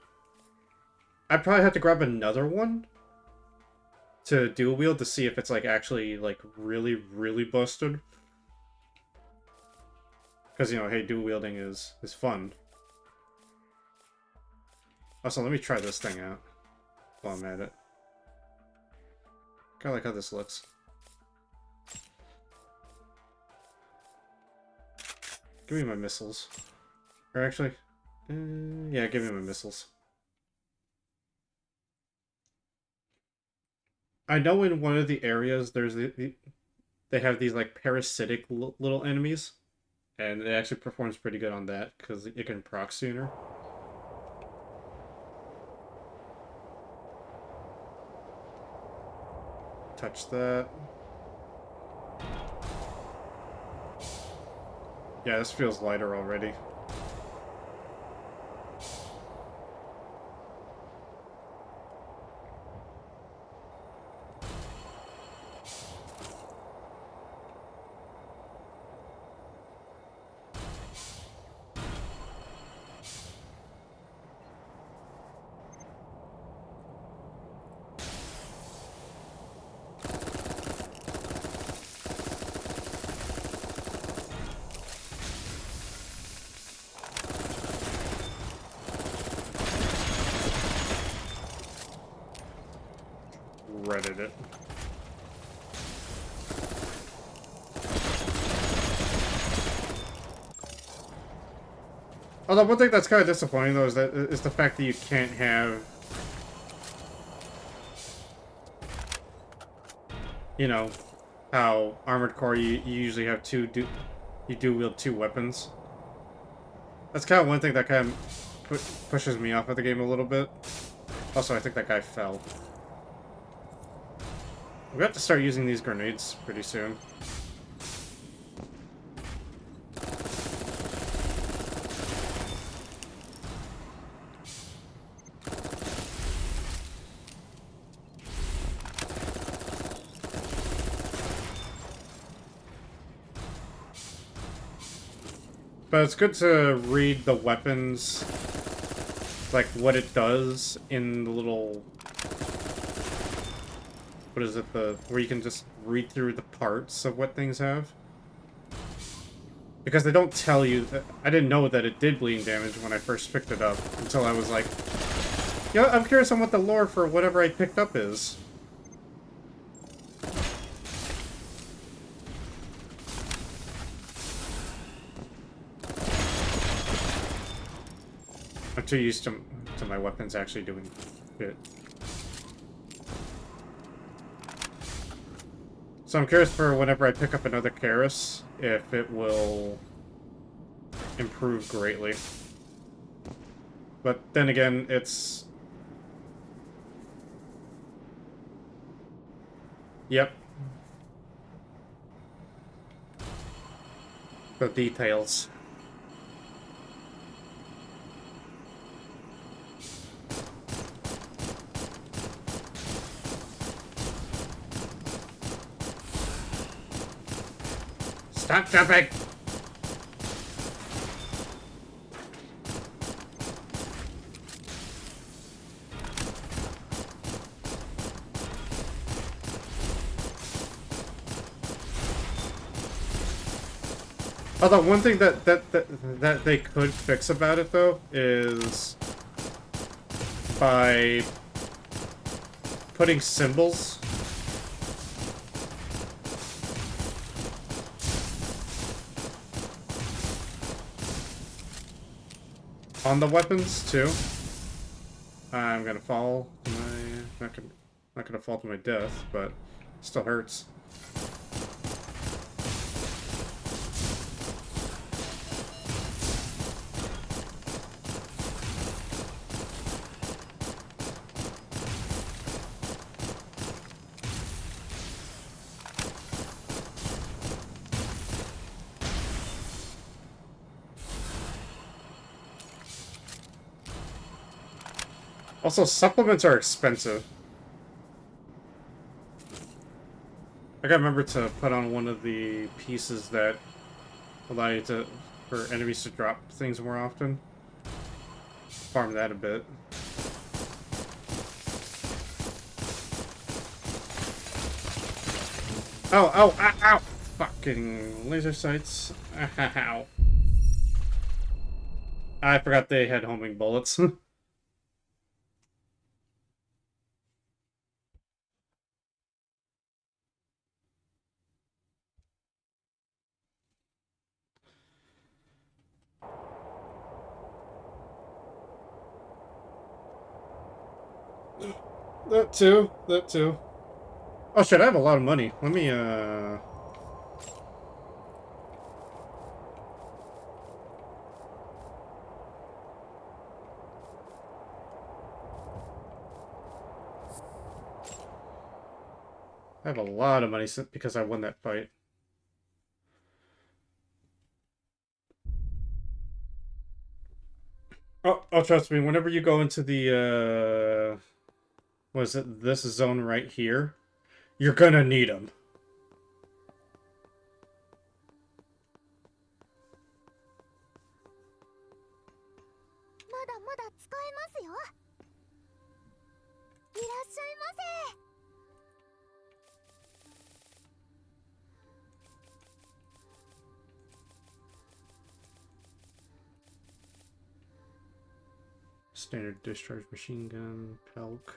I'd probably have to grab another one to dual wield to see if it's like actually like really busted. Because, you know, hey, dual wielding is fun. Also, let me try this thing out while I'm at it. Kinda like how this looks. Give me my missiles. Or actually, yeah, give me my missiles. I know in one of the areas there's they have these like parasitic little enemies, and it actually performs pretty good on that because it can proc sooner. Touch that. Yeah, this feels lighter already. Reddit it. Although one thing that's kind of disappointing though is the fact that you can't have, you know, how Armored Core you usually have you do wield two weapons. That's kind of one thing that kind of pushes me off of the game a little bit. Also, I think that guy fell. We have to start using these grenades pretty soon. But it's good to read the weapons, like what it does in the little... What is it, where you can just read through the parts of what things have? Because they don't tell you... I didn't know that it did bleeding damage when I first picked it up, until I was like, yeah, I'm curious on what the lore for whatever I picked up is. I'm too used to my weapons actually doing shit. So I'm curious for whenever I pick up another Karis, if it will improve greatly. But then again, it's... Yep. The details. Stop jumping! Although one thing that they could fix about it though is by putting symbols on the weapons too. I'm gonna fall to my not gonna fall to my death, but still hurts. Also, supplements are expensive. I gotta remember to put on one of the pieces that allow you to, for enemies to drop things more often. Farm that a bit. Oh, oh, ow, ow! Fucking laser sights. Ow. I forgot they had homing bullets. That too, that too. Oh shit, I have a lot of money. Let me, I have a lot of money because I won that fight. Oh, trust me, whenever you go into the, was it this zone right here? You're gonna need them. まだまだ使えますよ。いらっしゃいませ。Standard discharge machine gun, Pelk.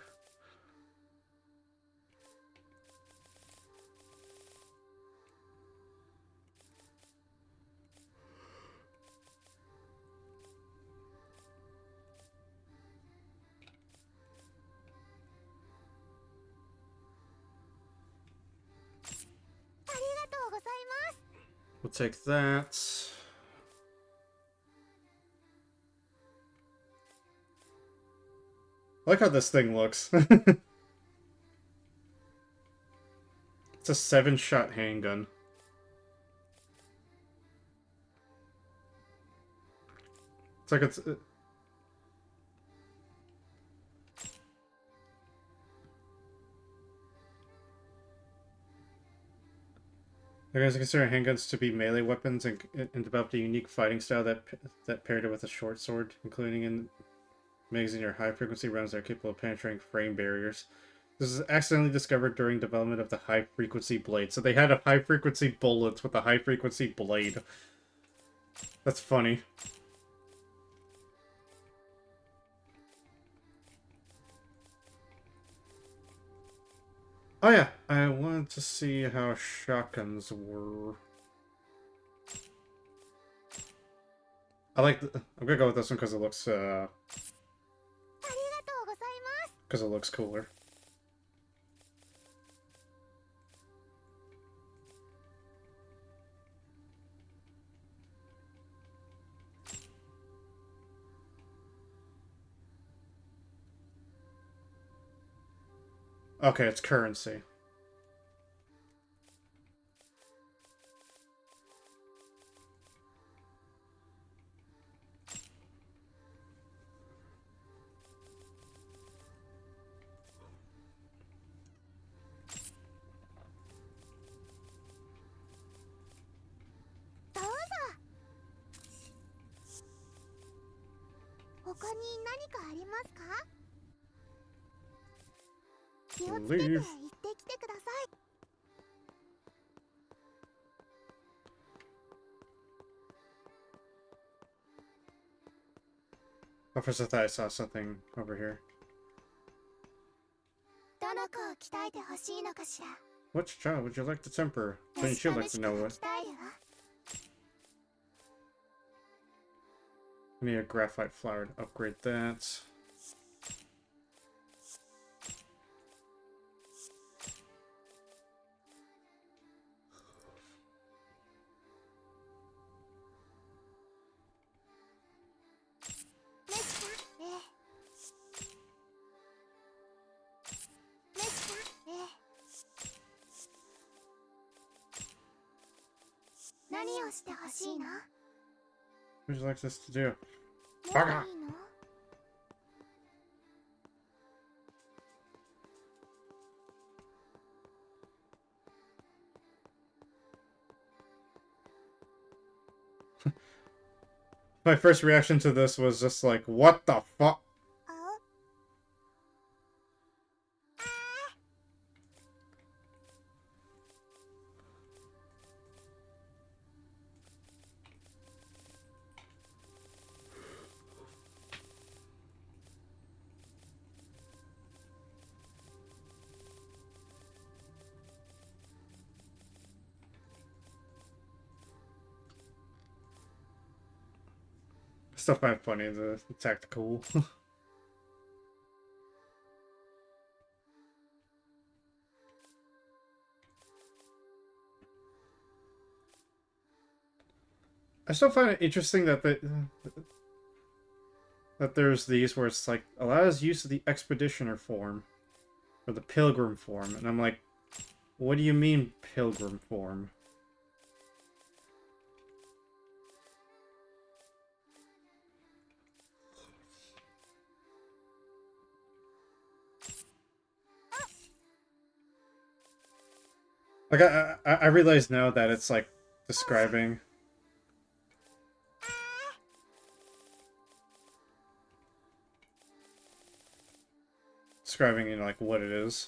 We'll take that. I like how this thing looks. It's a 7-shot handgun. It's like it's... They're going to consider handguns to be melee weapons and developed a unique fighting style that paired it with a short sword, including in magazine or high-frequency rounds that are capable of penetrating frame barriers. This was accidentally discovered during development of the high-frequency blade. So they had a high-frequency bullet with a high-frequency blade. That's funny. Oh yeah, I wanted to see how shotguns were. I'm gonna go with this one because it looks cooler. Okay, it's currency. Leave. Oh, first I thought I saw something over here. Which child would you like to temper? Wouldn't you like to know what? I need a graphite flower to upgrade that. What would you like this to do? Bugger! My first reaction to this was just like, what the fuck? Still find it funny, the tactical. I still find it interesting that that there's these where it's like allows use of the expeditioner form or the pilgrim form, and I'm like, what do you mean pilgrim form? Like I realize now that it's like describing you know, like what it is.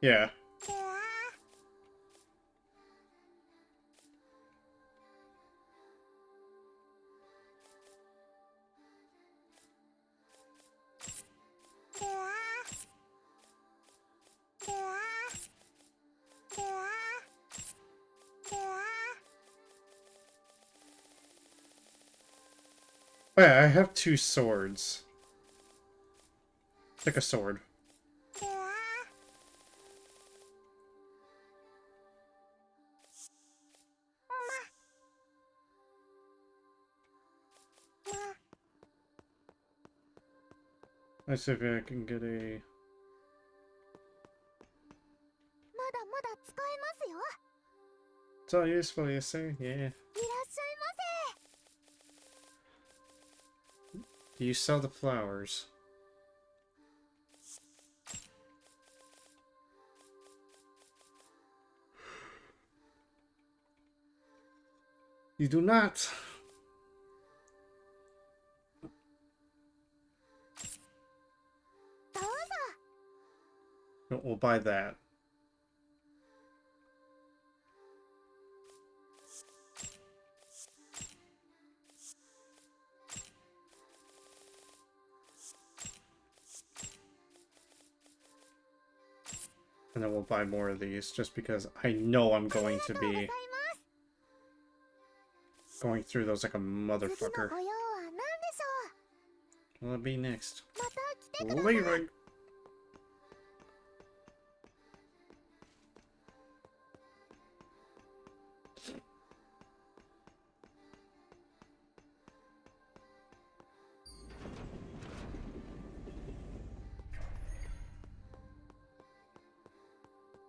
Yeah. Oh yeah, I have two swords. Pick a sword. Let's see if I can get a... It's all useful, you say? Yeah. Do you sell the flowers? You do not. No, we'll buy that. And then we'll buy more of these, just because I know I'm going to be going through those like a 次の motherfucker. ご用は何でしょ What'll it be next? う。また来てください。 Leaving!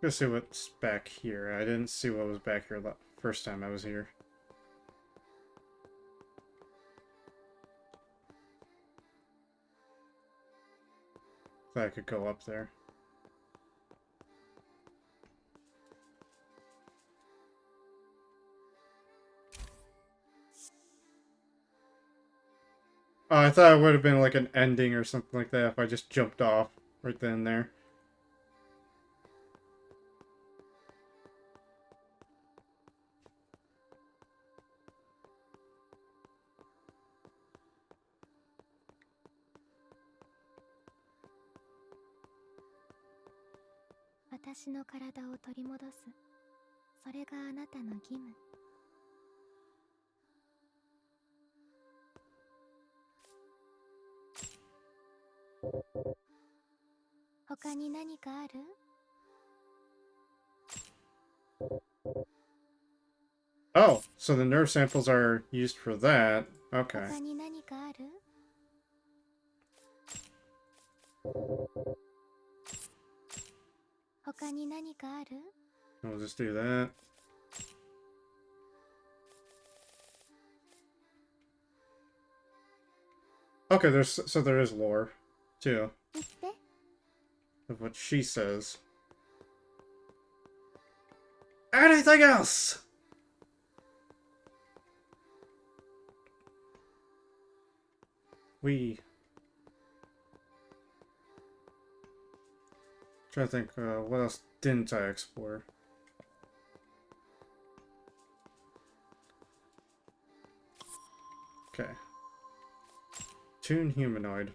Let's see what's back here. I didn't see what was back here the first time I was here. Thought I could go up there. Oh, I thought it would have been like an ending or something like that if I just jumped off right then and there. 私の体を取り戻す。それがあなたの義務。他に何かある？ Oh, so the nerve samples are used for that. Okay. 他に何かある？ 他に何かある？ We'll just do that. Okay, so there is lore, too, 言って。 of what she says. Anything else? Trying to think, what else didn't I explore? Okay. Toon humanoid.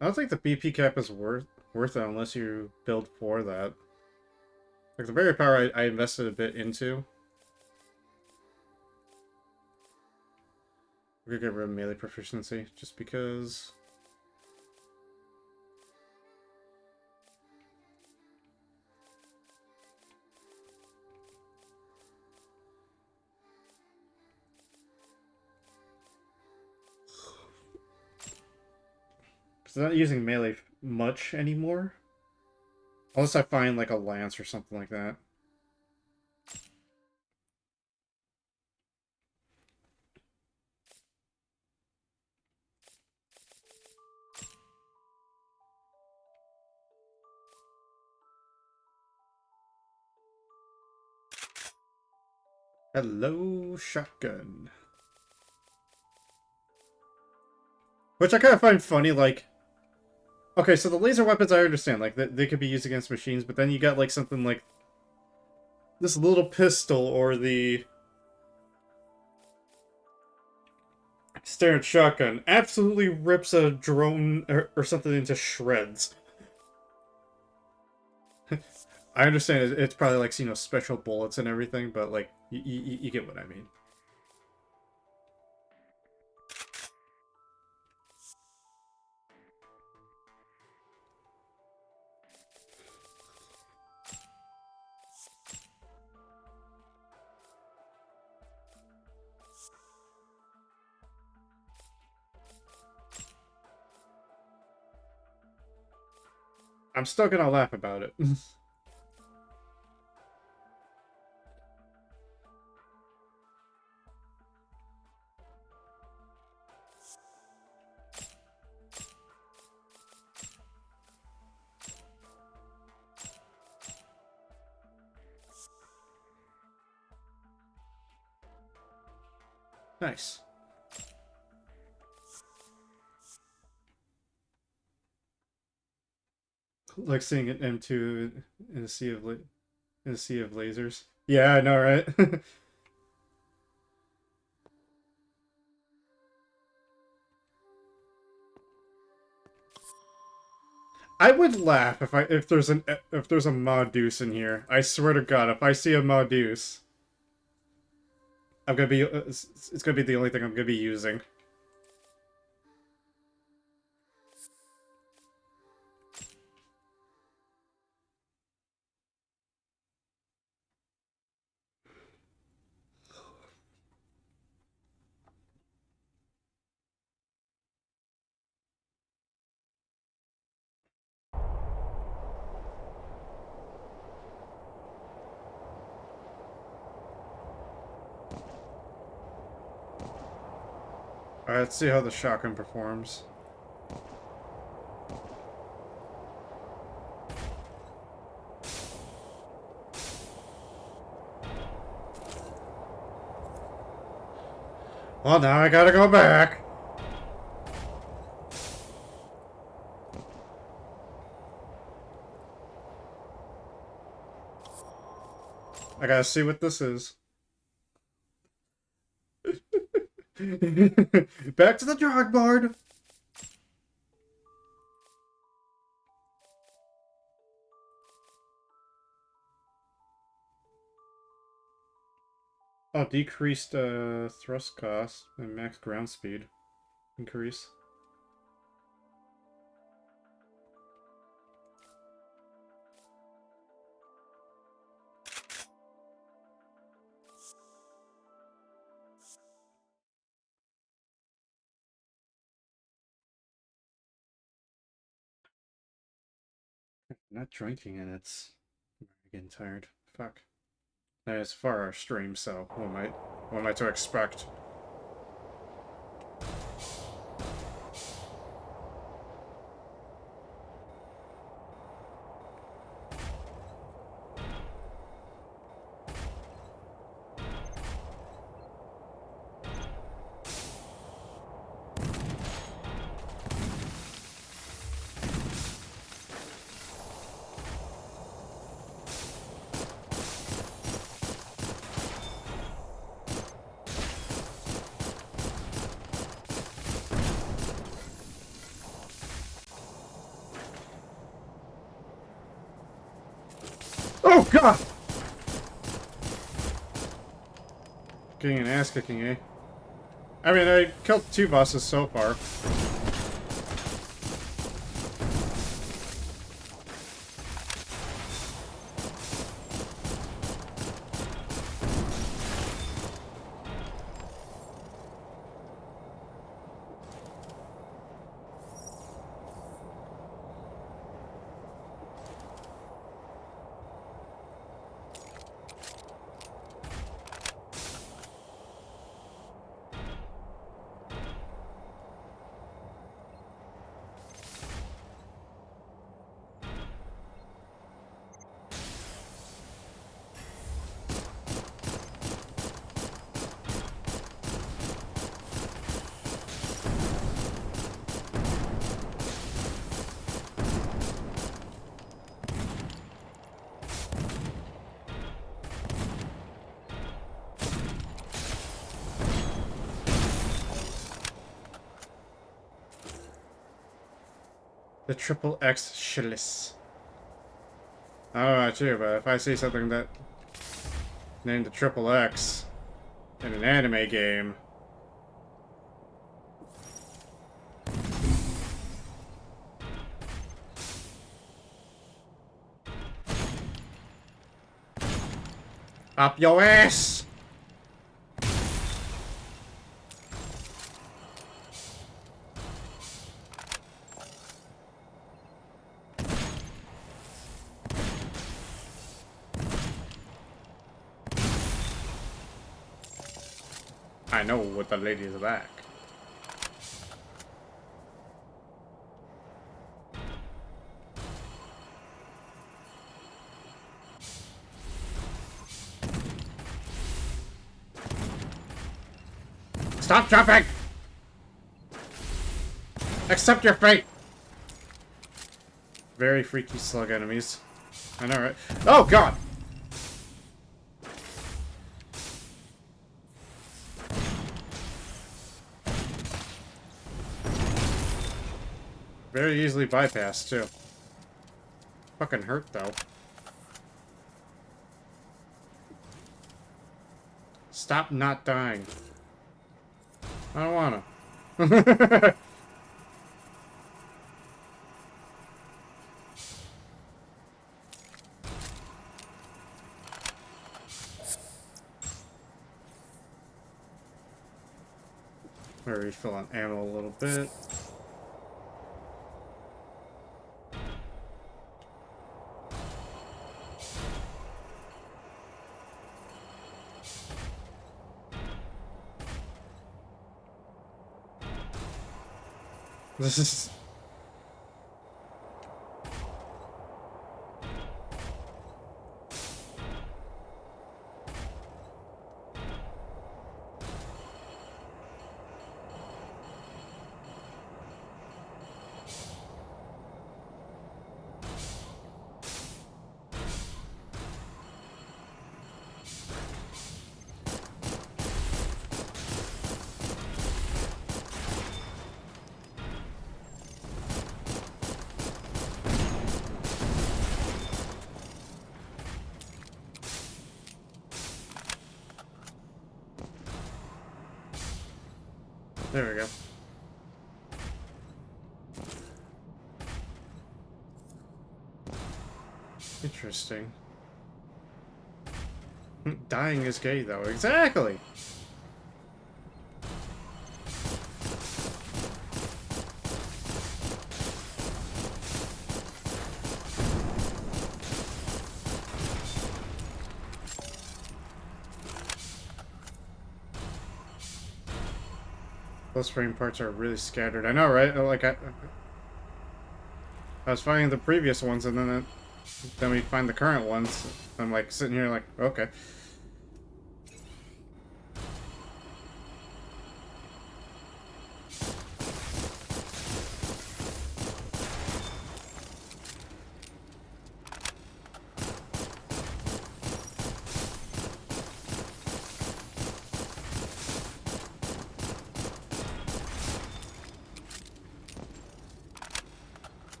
I don't think the BP cap is worth it unless you build for that. Like the very power I invested a bit into. We could get rid of melee proficiency just because. Because I'm not using melee much anymore. Unless I find like a lance or something like that. Hello, shotgun. Which I kind of find funny, like... Okay, so the laser weapons I understand, like, they could be used against machines, but then you got, like, something like... this little pistol, or the... Standard shotgun. Absolutely rips a drone or something into shreds. I understand it's probably, like, you know, special bullets and everything, but, like, you get what I mean. I'm still gonna laugh about it. Nice. Like seeing an M2 in a sea of lasers. Yeah, I know, right? I would laugh if there's a Maudus in here. I swear to God, if I see a Maudus, I'm gonna be it's gonna be the only thing I'm gonna be using. Alright, let's see how the shotgun performs. Well, now I gotta go back. I gotta see what this is. Back to the drug board. Oh, decreased thrust cost and max ground speed increase. I'm not drinking and it's I'm getting tired. Fuck. That is far our stream, so what am I to expect? Oh god! Getting an ass kicking, eh? I mean, I killed 2 bosses so far. The triple X Shillis. I don't know about you, but if I see something that named the triple X in an anime game, up your ass! I know what the lady is like. Stop jumping! Accept your fate! Very freaky slug enemies. I know, right? Oh god! Very easily bypassed, too. Fucking hurt, though. Stop not dying. I don't wanna. I'm gonna refill on ammo a little bit. This is... There we go. Interesting. Dying is gay, though. Exactly! Those frame parts are really scattered. I know, right? Like, I was finding the previous ones, and then we find the current ones. I'm like sitting here like, okay.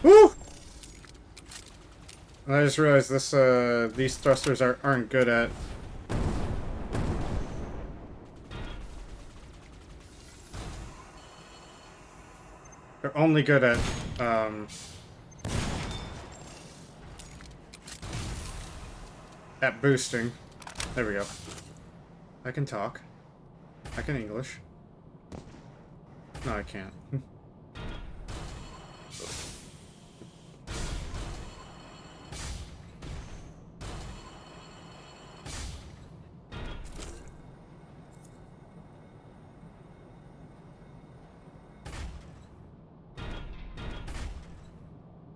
Woo! I just realized these thrusters aren't good at... They're only good at boosting. There we go. I can talk. I can English. No, I can't.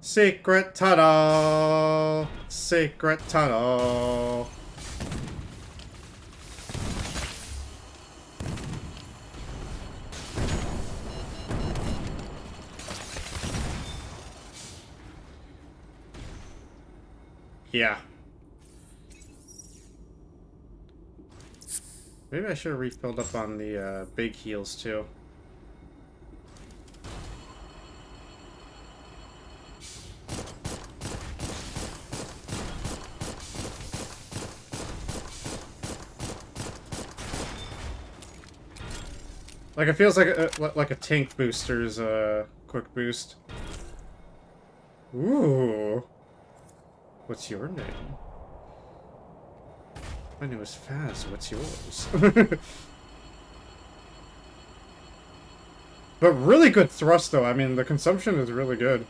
Secret tunnel! Secret tunnel! Yeah. Maybe I should have refilled up on the big heals too. Like, it feels like a tank booster's quick boost. Ooh. What's your name? My name is Faz. What's yours? But really good thrust, though. I mean, the consumption is really good.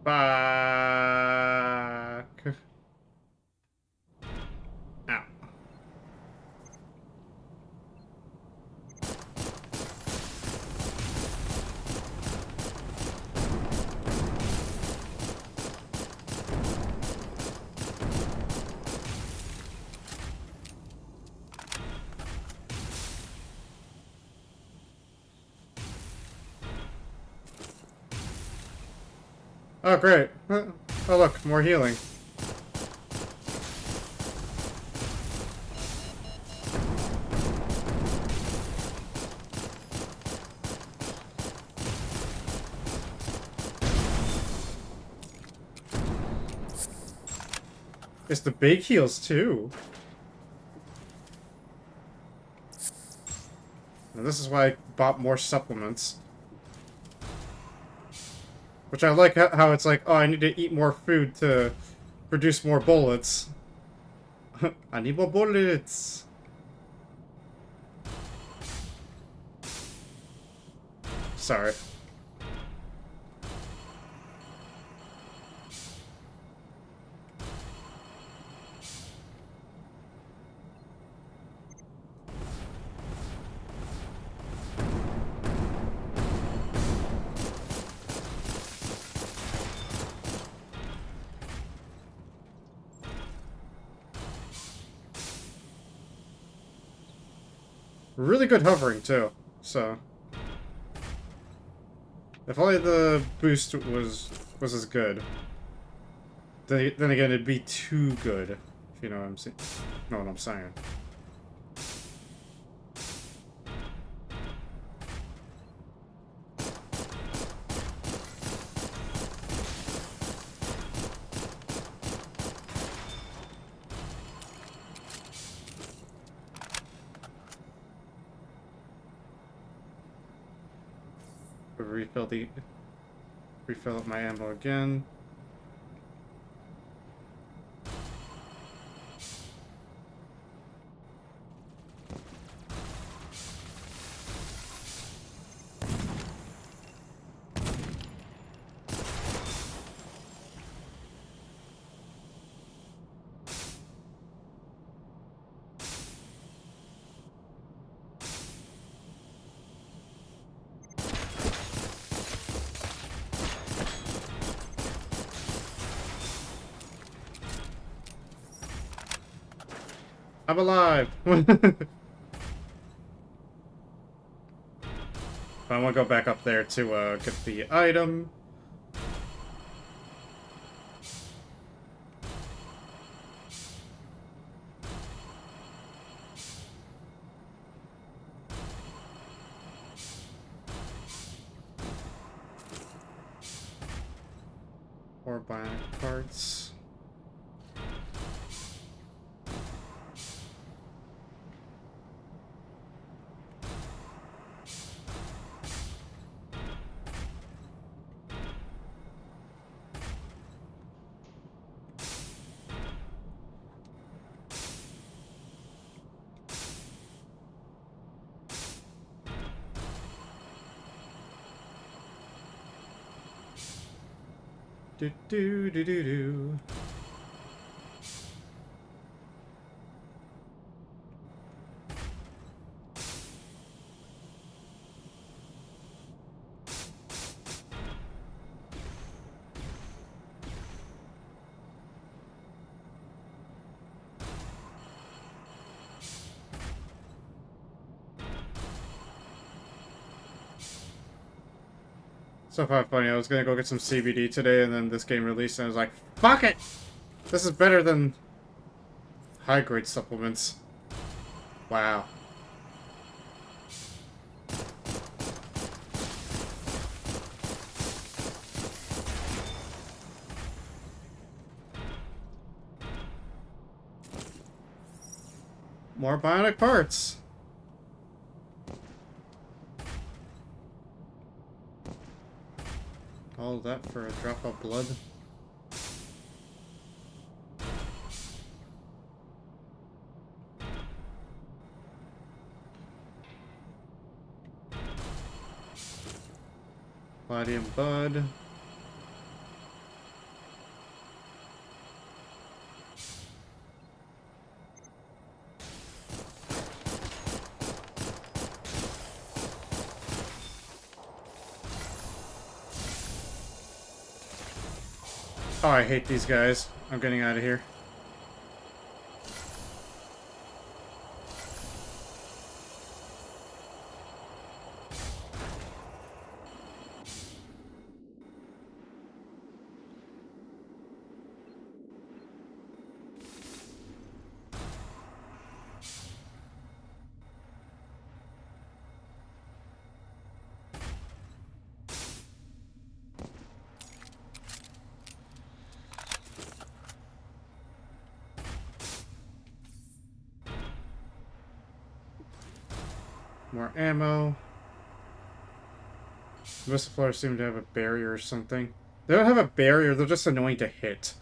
Bye. Oh, great. Oh, look, more healing. It's the big heals, too. And this is why I bought more supplements. Which I like how it's like, oh, I need to eat more food to produce more bullets. I need more bullets. Sorry. Really good hovering, too. So... if only the boost was as good. Then again, it'd be too good. If you know what I'm saying. Know what I'm saying. Refill up my ammo again. I'm alive! I want to go back up there to get the item. Or bionic parts. Do do do do do. So far funny, I was gonna go get some CBD today and then this game released and I was like, fuck it! This is better than high-grade supplements. Wow. More bionic parts! All that for a drop of blood. Palladium bud. Oh, I hate these guys. I'm getting out of here. More ammo. Most of the floors seem to have a barrier or something. They don't have a barrier, they're just annoying to hit.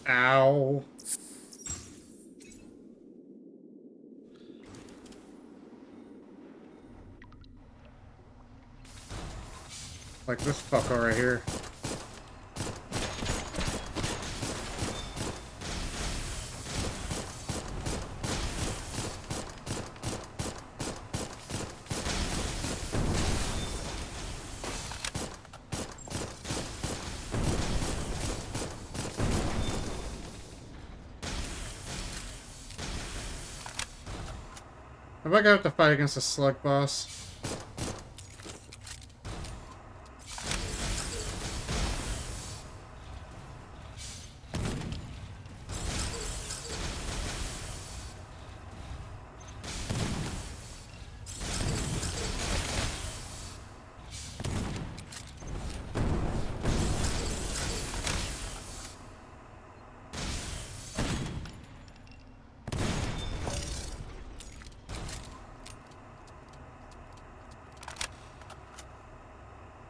Ow. Like this fucker right here. Am I gonna have to fight against a slug boss?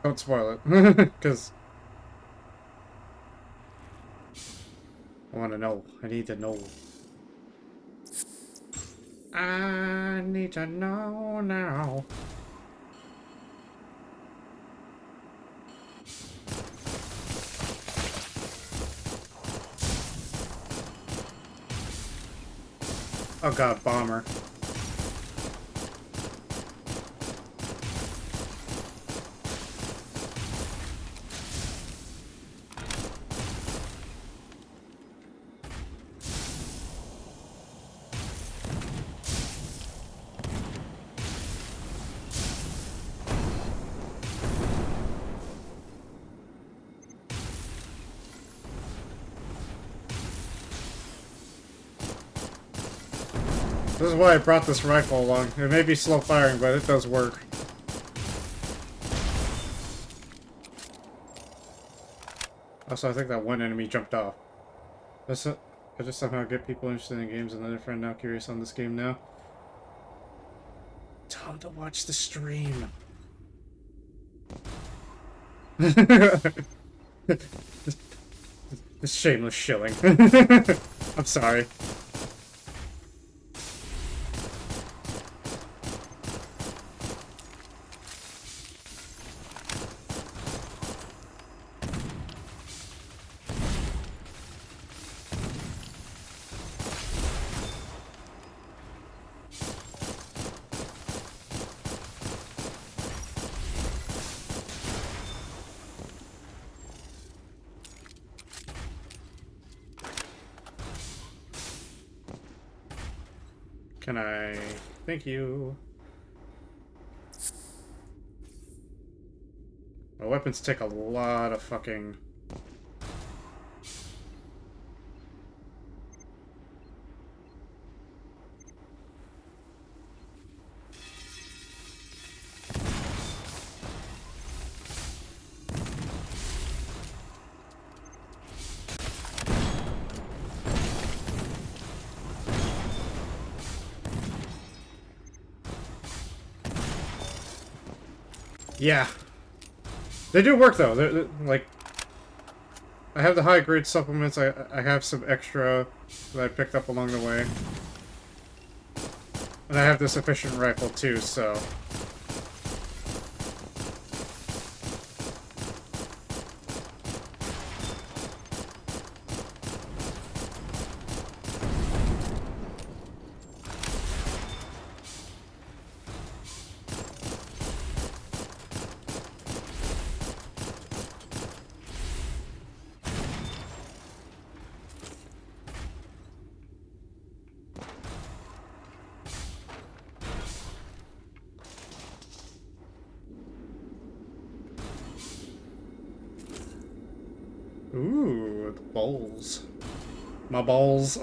Don't spoil it, because I want to know. I need to know. I need to know now. Oh god, bomber. This is why I brought this rifle along. It may be slow firing, but it does work. Also, I think that one enemy jumped off. I just somehow get people interested in games. Another friend now curious on this game now. Tell him to watch the stream. This shameless shilling. I'm sorry. Can I... Thank you. My weapons take a lot of fucking... Yeah. They do work, though. They're, like... I have the high-grade supplements. I have some extra that I picked up along the way. And I have this efficient rifle, too, so... Ooh, the balls. My balls.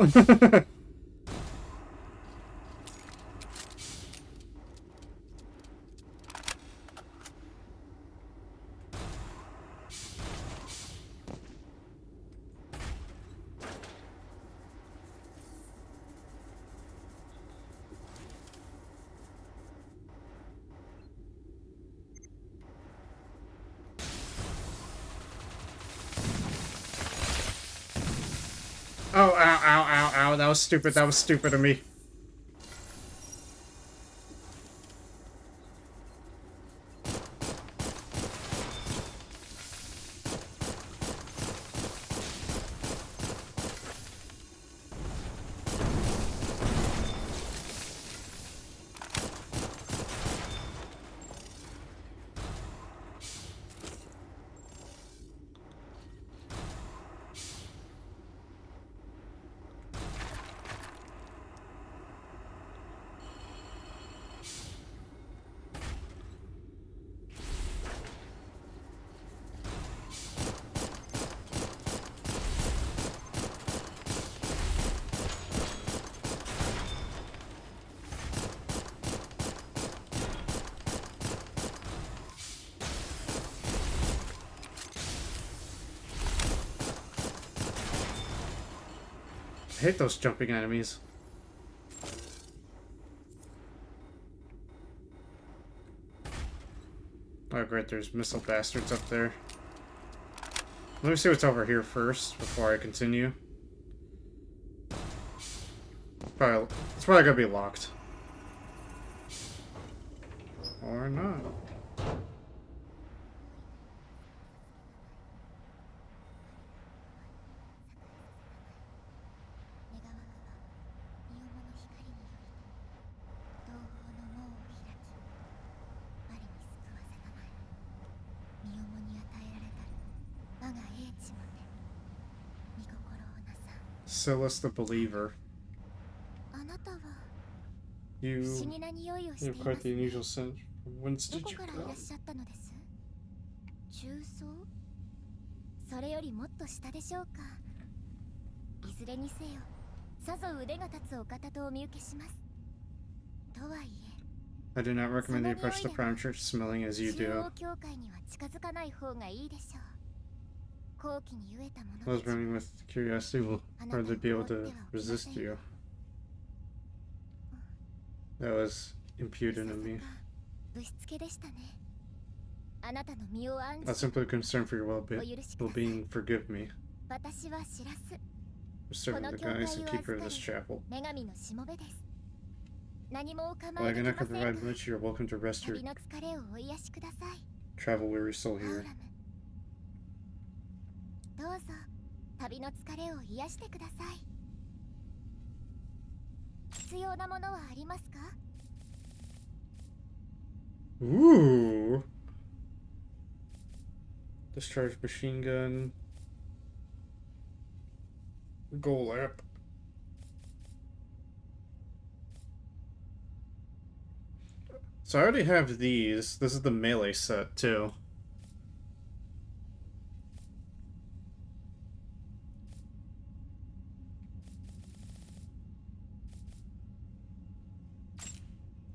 Oh, ow, ow, ow, ow. That was stupid. That was stupid of me. I hate those jumping enemies. Oh great, there's missile bastards up there. Let me see what's over here first before I continue. It's probably gonna be locked. Or not. Silas the Believer. You have quite the unusual scent. Whence did you come? 中層それよりもっと下でしょうか。いずれにせよ、さぞ腕が立つお方とお見受けします。とはいえ、 I do not recommend the approach to the prime church smelling as you do. 中央教会には近づかない方がいいでしょう。好奇に飢えた者たち Those burning with curiosity will hardly be able to resist you. That was imputed in me. ぶしつけでしたね。あなたの身を案じ Not simply concern for your well-being. Forgive me. 私は知らす。 For serving the guys and keeper of this chapel. 女神のしもべです。何もお構 While い I で cannot きませ provide ん。 much, you're welcome to rest your 旅の疲れをお癒しください。 travel weary soul アウ here. ラム。どうぞ旅の疲れを癒してください。必要なものはありますか？ Ooh! Discharge machine gun. Goal app. So I already have these. This is the melee set too.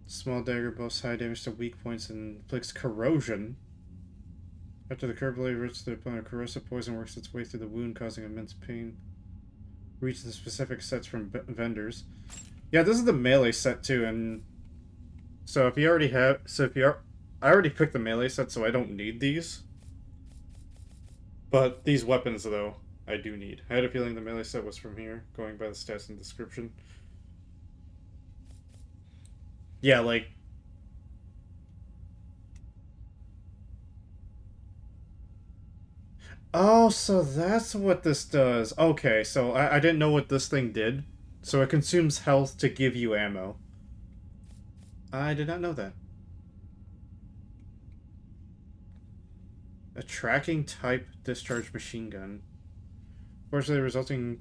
Small dagger boasts high damage to weak points and inflicts corrosion. After the curved blade reaches the opponent, corrosive poison works its way through the wound, causing immense pain. Reach the specific sets from vendors. Yeah, this is the melee set too, and so if you already have, I already picked the melee set, so I don't need these. But these weapons, though, I do need. I had a feeling the melee set was from here, going by the stats and description. Yeah, like... Oh, so that's what this does. Okay, so I didn't know what this thing did. So it consumes health to give you ammo. I did not know that. A tracking type discharge machine gun. Fortunately, resulting...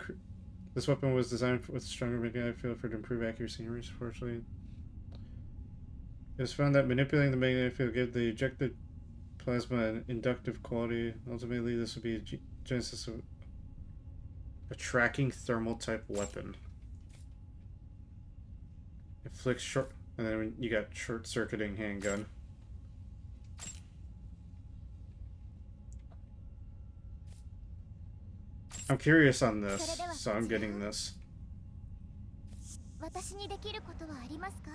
This weapon was designed with stronger magnetic field for to improve accuracy and reach. Fortunately, it was found that manipulating the magnetic field gave the ejected plasma and inductive quality. Ultimately, this would be a genesis of a tracking thermal type weapon. Inflicts short, and then you got short circuiting handgun. I'm curious on this, so I'm getting this. 私にできることはありますか？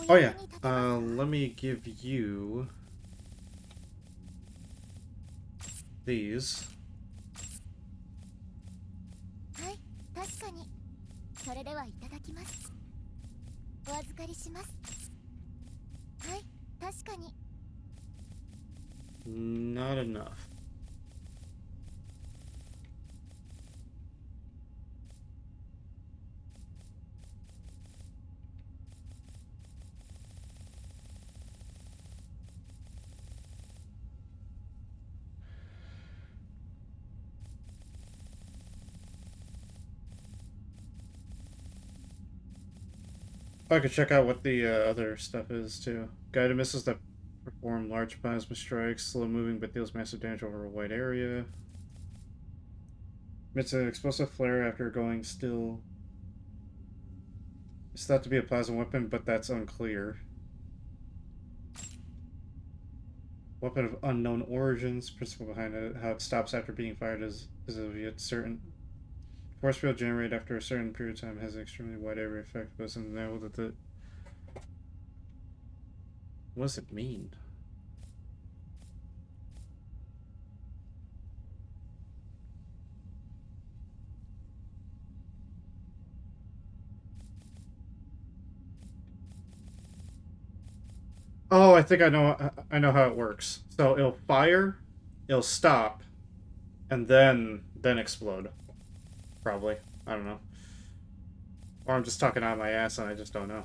Oh yeah, let me give you these. はい、確かに。それではいただきます。お預かりします。はい、確かに。Not enough. I could check out what the other stuff is too. Guided missiles that perform large plasma strikes, slow moving but deals massive damage over a wide area. Emits an explosive flare after going still. It's thought to be a plasma weapon, but that's unclear. Weapon of unknown origins. Principle behind it, how it stops after being fired is of yet certain. Force field generated after a certain period of time has an extremely wide area effect, but it's undeniable that the. What does it mean? Oh, I think I know. I know how it works. So it'll fire, it'll stop, and then explode. Probably. I don't know. Or I'm just talking out of my ass and I just don't know.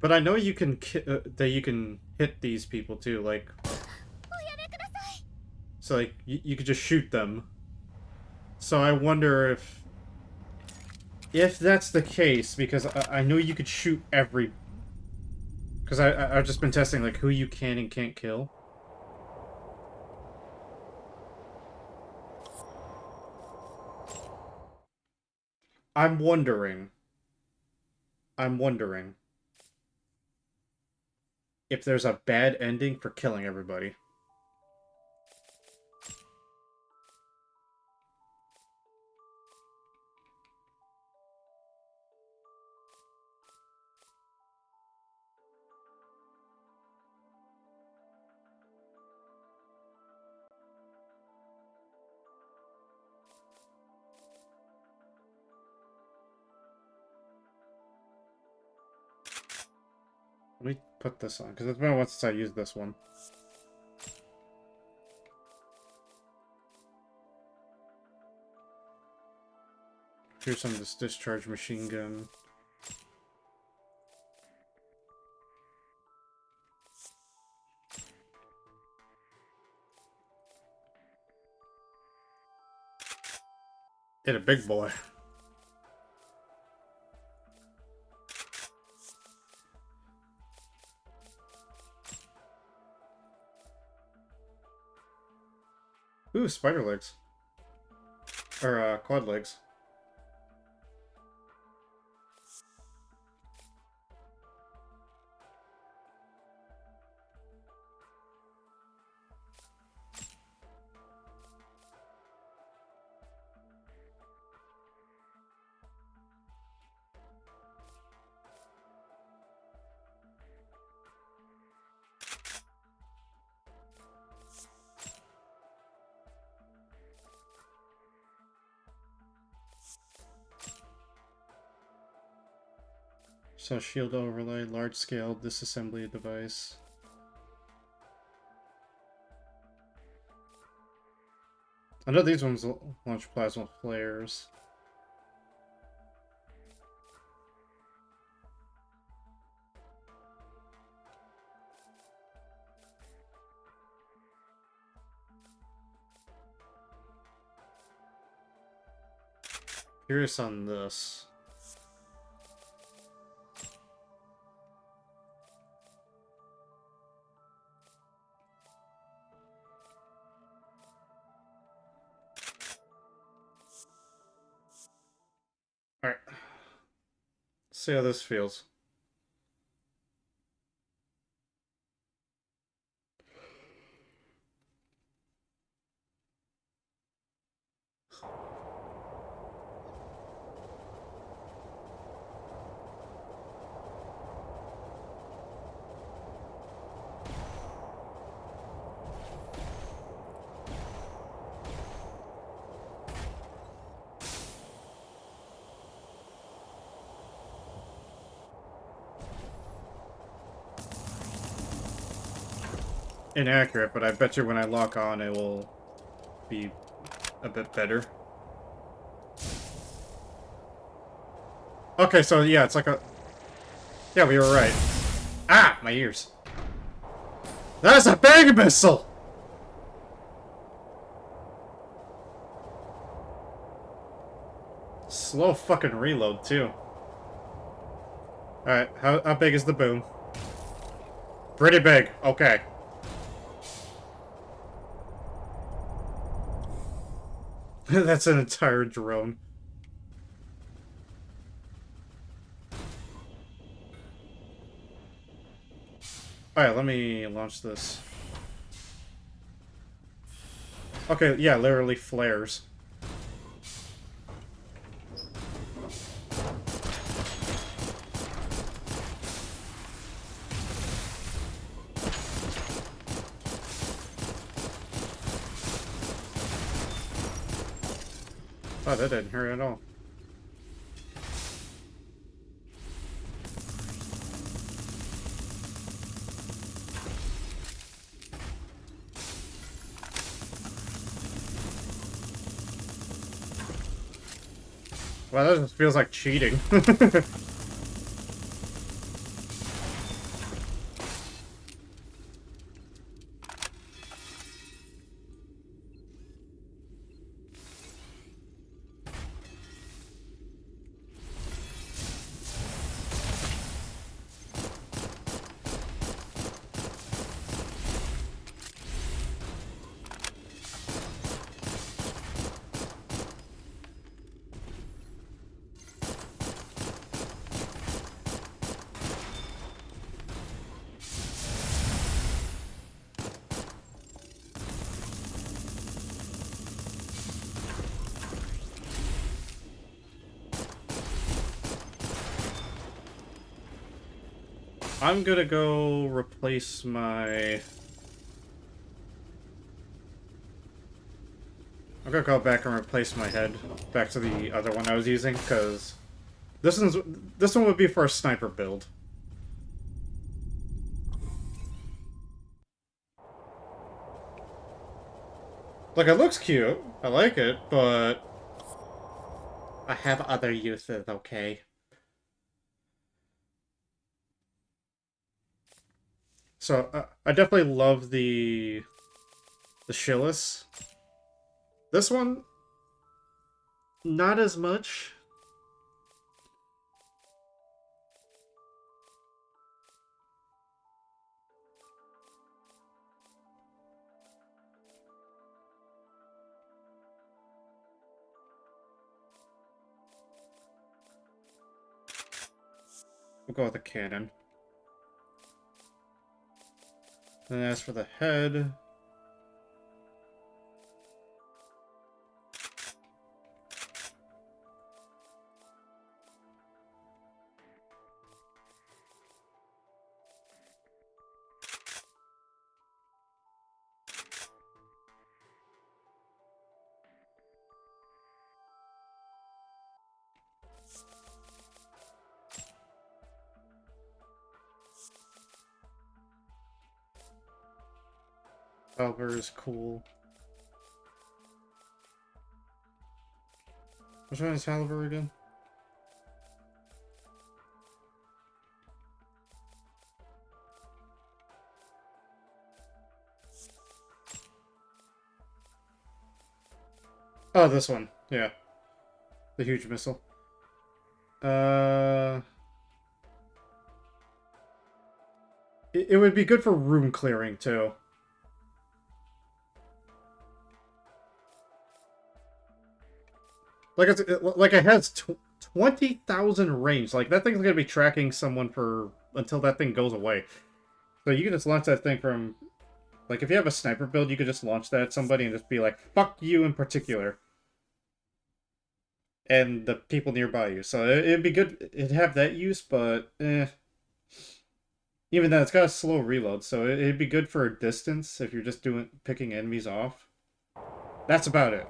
But I know you can that you can hit these people too, like. So like you could just shoot them. So I wonder if that's the case, because I know you could shoot every. Because I've just been testing like who you can and can't kill. I'm wondering. I'm wondering if there's a bad ending for killing everybody. Let me put this on, because it's been a while since I used this one. Here's some of this discharge machine gun. Hit a big boy. Ooh, spider legs. Or, quad legs. So shield overlay, large scale disassembly device. I know these ones launch plasma flares. Curious on this. Alright. See how this feels. Inaccurate, but I bet you when I lock on it will be a bit better. Okay, so yeah, it's like a... Yeah, we were right. Ah! My ears. That is a big missile! Slow fucking reload, too. Alright, how big is the boom? Pretty big, okay. That's an entire drone. Alright, let me launch this. Okay, yeah, literally flares. Oh, that didn't hurt at all. Wow, that just feels like cheating. I'm gonna go replace my... I'm gonna go back and replace my head back to the other one I was using, because this one would be for a sniper build. Like, it looks cute, I like it, but I have other uses, okay? So, I definitely love the Shillis. This one, not as much. We'll go with the cannon. And as for the head... Albert is cool. Which one is Halber again? Oh, this one. Yeah. The huge missile. Uh, it would be good for room clearing too. Like it has 20,000 range. Like that thing's gonna be tracking someone for until that thing goes away. So you can just launch that thing from, like, if you have a sniper build, you could just launch that at somebody and just be like, "Fuck you" in particular, and the people nearby you. So it'd be good. It'd have that use, but even then, it's got a slow reload. So it'd be good for a distance if you're just picking enemies off. That's about it.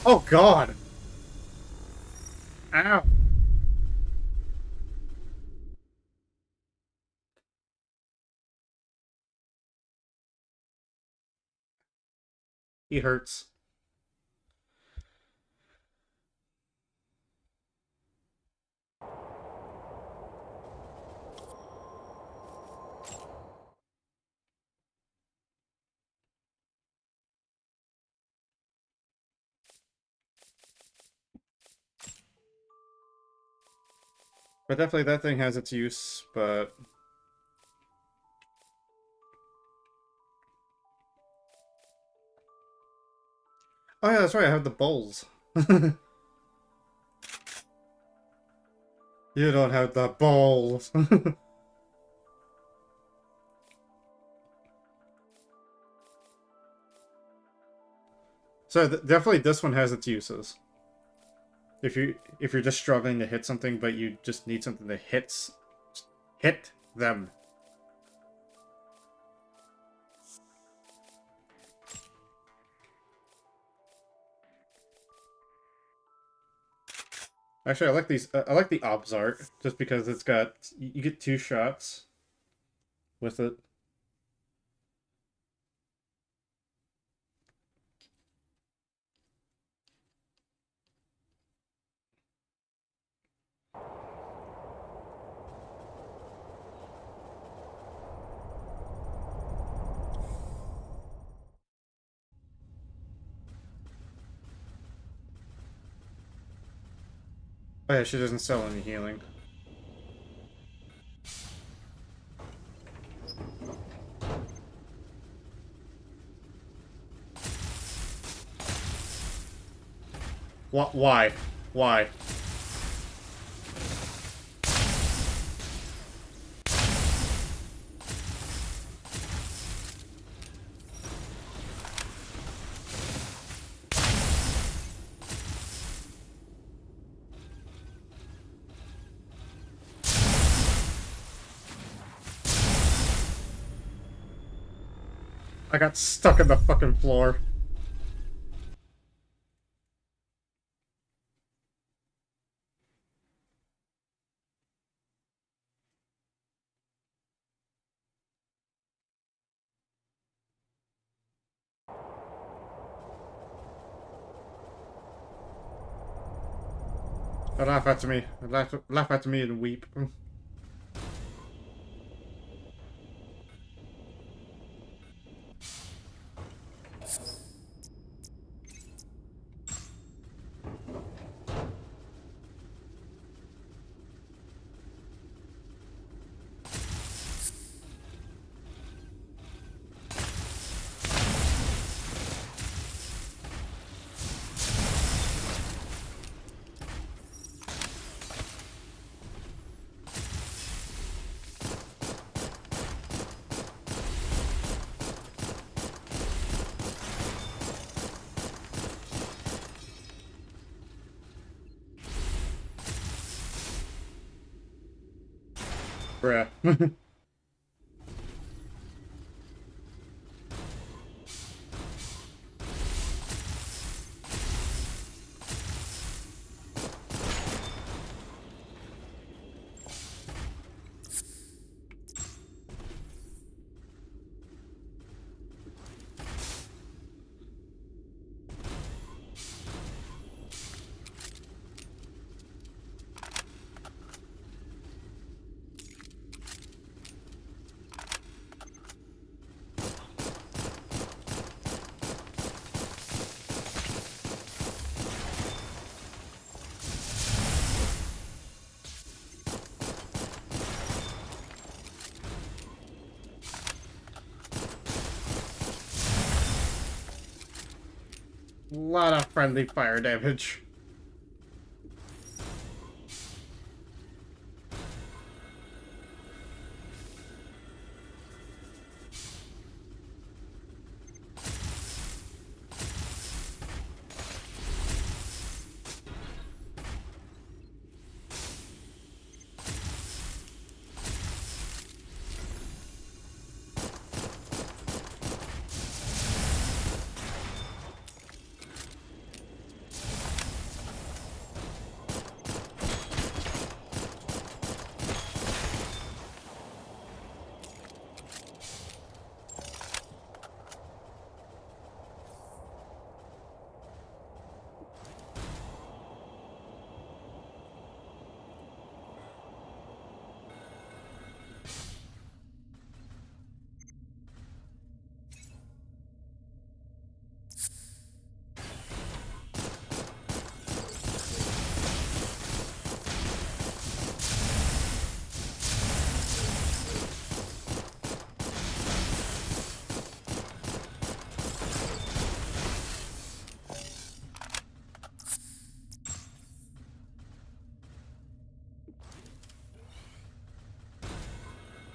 Oh God! Ow! He hurts. But definitely that thing has its use, but... Oh yeah, that's right, I have the bowls. You don't have the bowls. So definitely this one has its uses. If you're just struggling to hit something, but you just need something that hit them. Actually, I like these. I like the obs art just because it's got you get 2 shots with it. Oh yeah, she doesn't sell any healing. What? Why? Why? I got stuck in the fucking floor. Laugh at me. Laugh at me and weep. Bruh. A lot of friendly fire damage.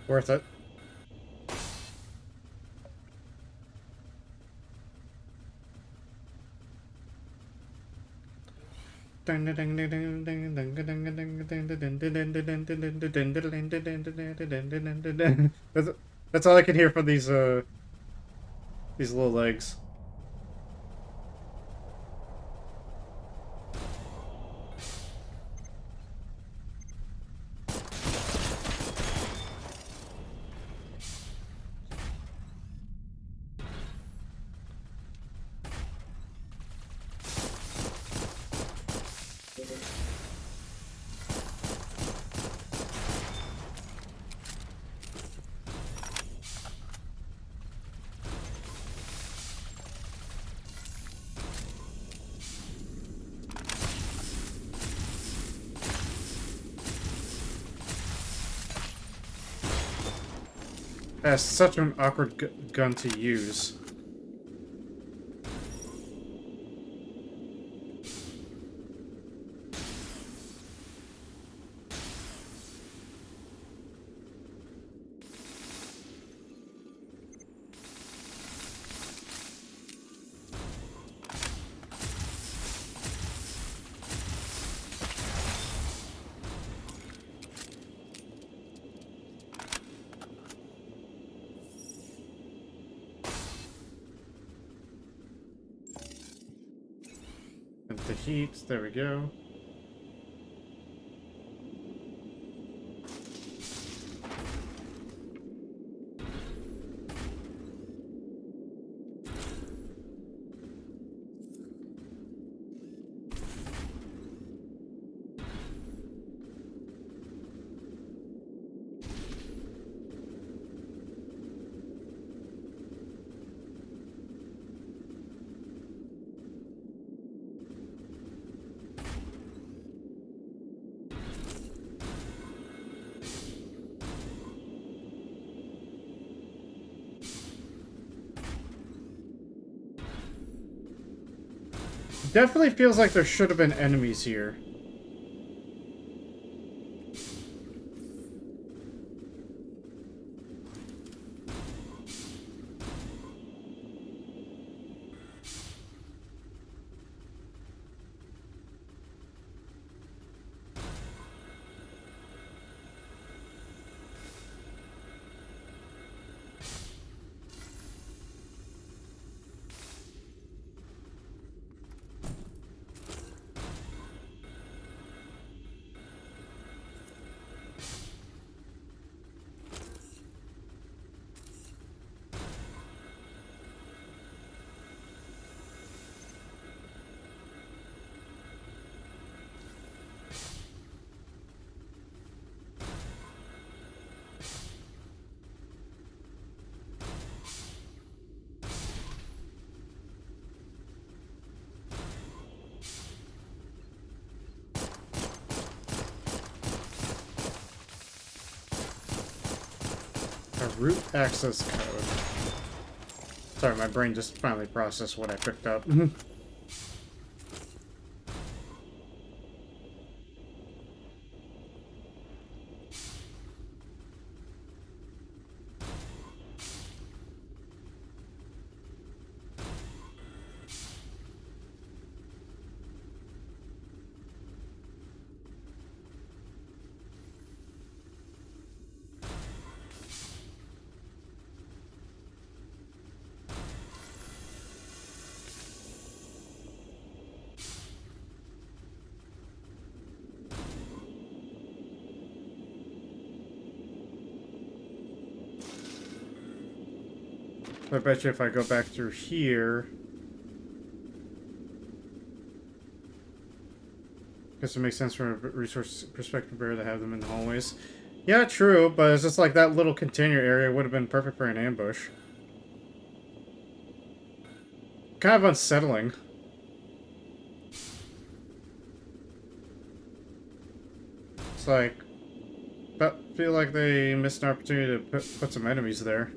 Worth it. That's all I can hear from these little legs. That's such an awkward gun to use. And the heat, there we go. Definitely feels like there should have been enemies here. A root access code. Sorry, my brain just finally processed what I picked up. I bet you if I go back through here... Guess it makes sense from a resource perspective better to have them in the hallways. Yeah, true, but it's just like that little container area would have been perfect for an ambush. Kind of unsettling. It's like... But feel like they missed an opportunity to put some enemies there.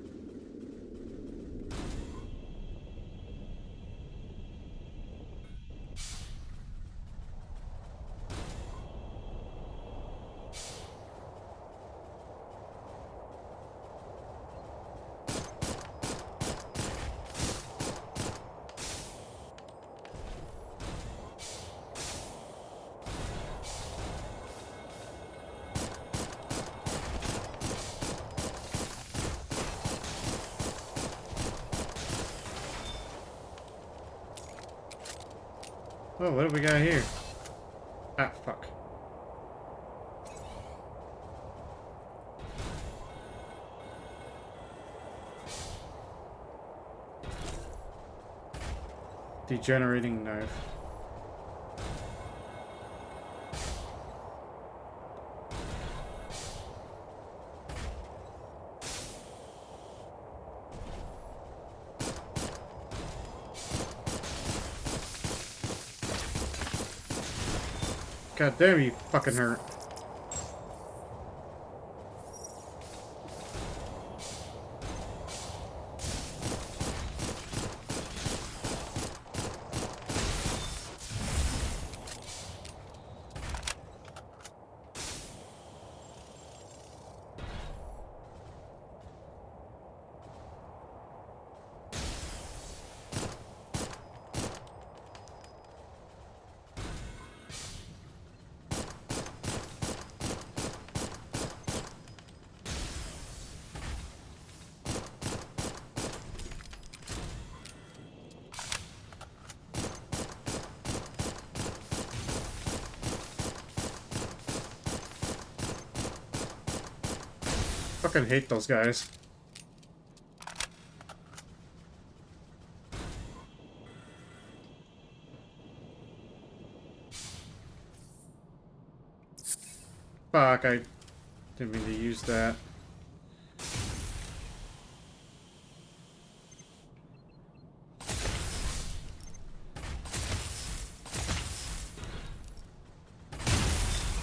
Oh, what do we got here? Ah, fuck. Degenerating knife. God damn, you fucking hurt. Fucking hate those guys. Fuck, I didn't mean to use that.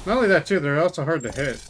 Not only that too, they're also hard to hit.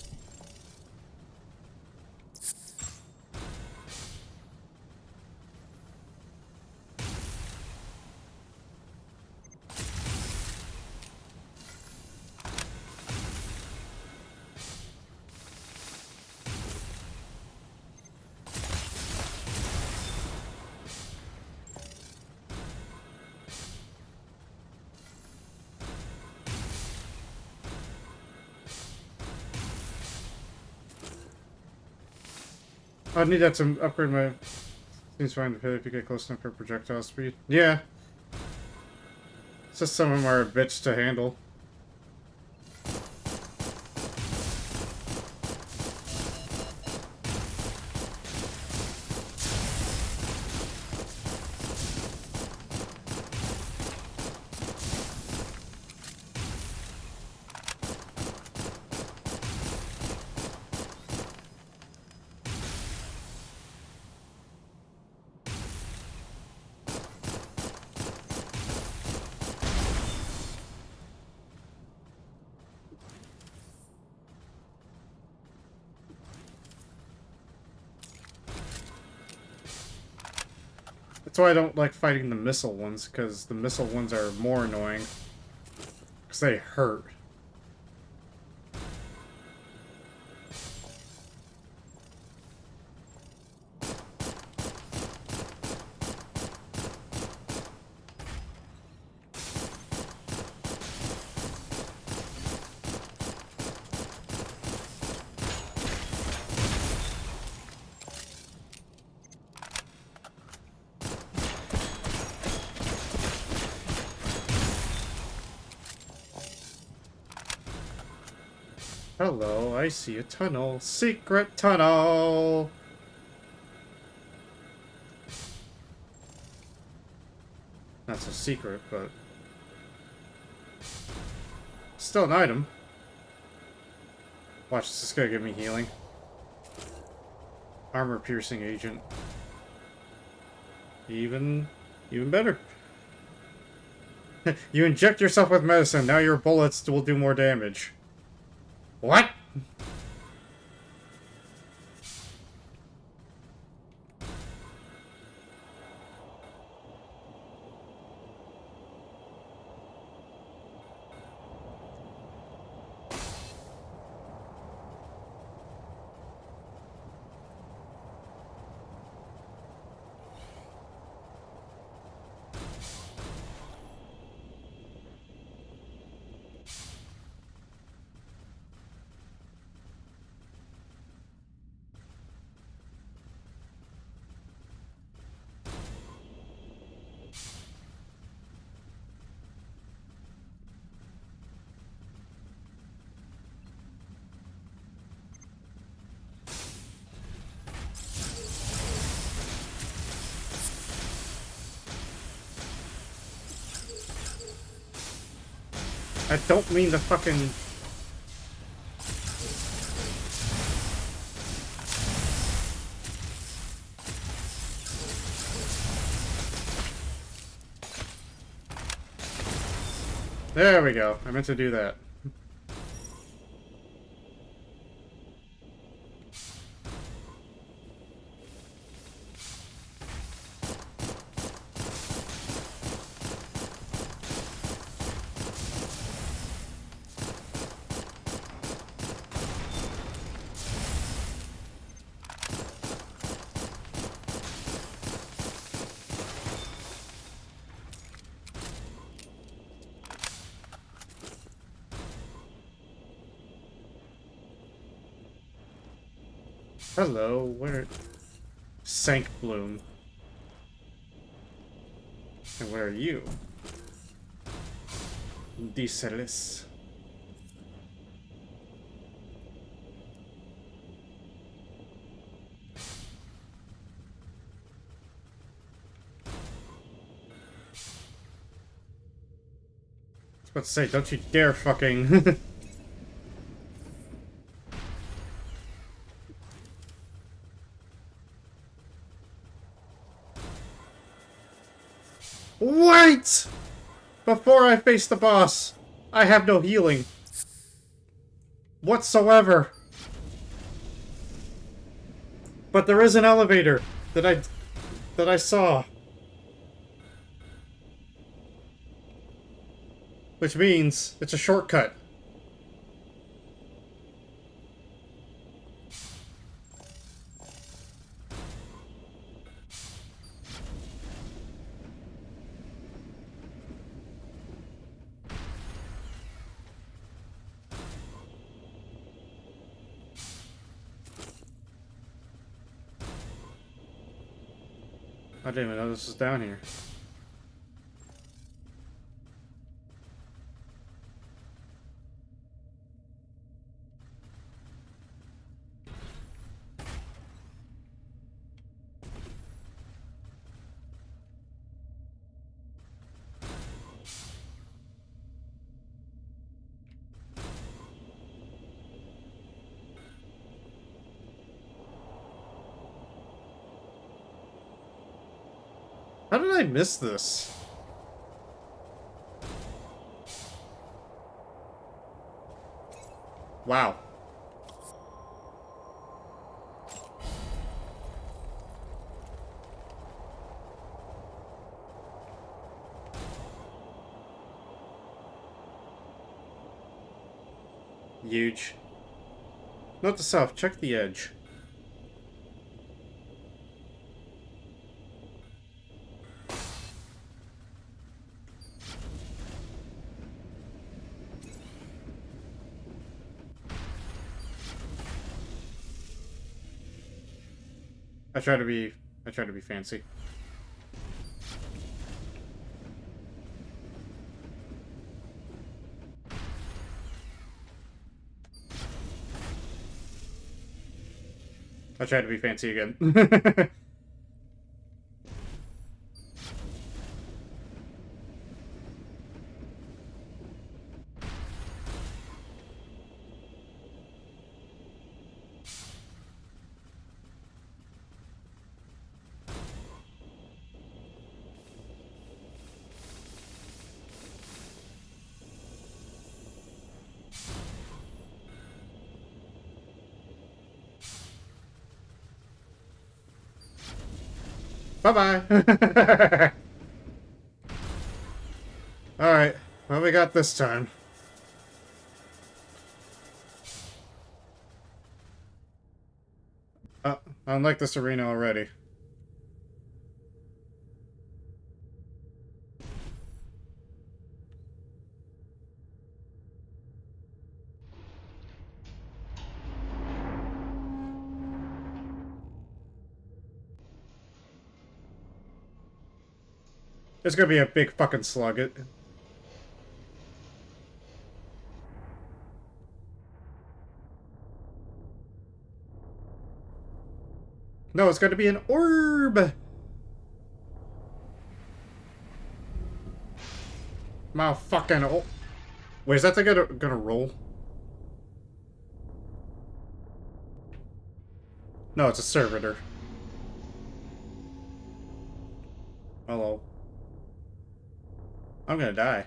I'd need that to upgrade my... Seems fine to hit if you get close enough for projectile speed. Yeah. It's just some of them are a bitch to handle. That's why I don't like fighting the missile ones, because the missile ones are more annoying. Because they hurt. Hello, I see a tunnel. Secret tunnel! secret, but still an item. Watch, this is gonna give me healing. Armor piercing agent. Even better. You inject yourself with medicine, now your bullets will do more damage. What? I don't mean to fucking... There we go. I meant to do that. Hello, where... Sank Bloom. And where are you? Dicelis. I was about to say, don't you dare fucking... Wait! Before I face the boss, I have no healing. Whatsoever. But there is an elevator that I saw. Which means it's a shortcut. I didn't even know this was down here. How did I miss this? Wow. Huge. Note to self, check the edge. I try to be fancy. I try to be fancy again. Bye-bye. Alright, what we got this time? I don't like this arena already. It's gonna be a big fucking slug. No, it's gonna be an orb! My fucking orb. Wait, is that thing gonna roll? No, it's a servitor. Hello. I'm gonna die.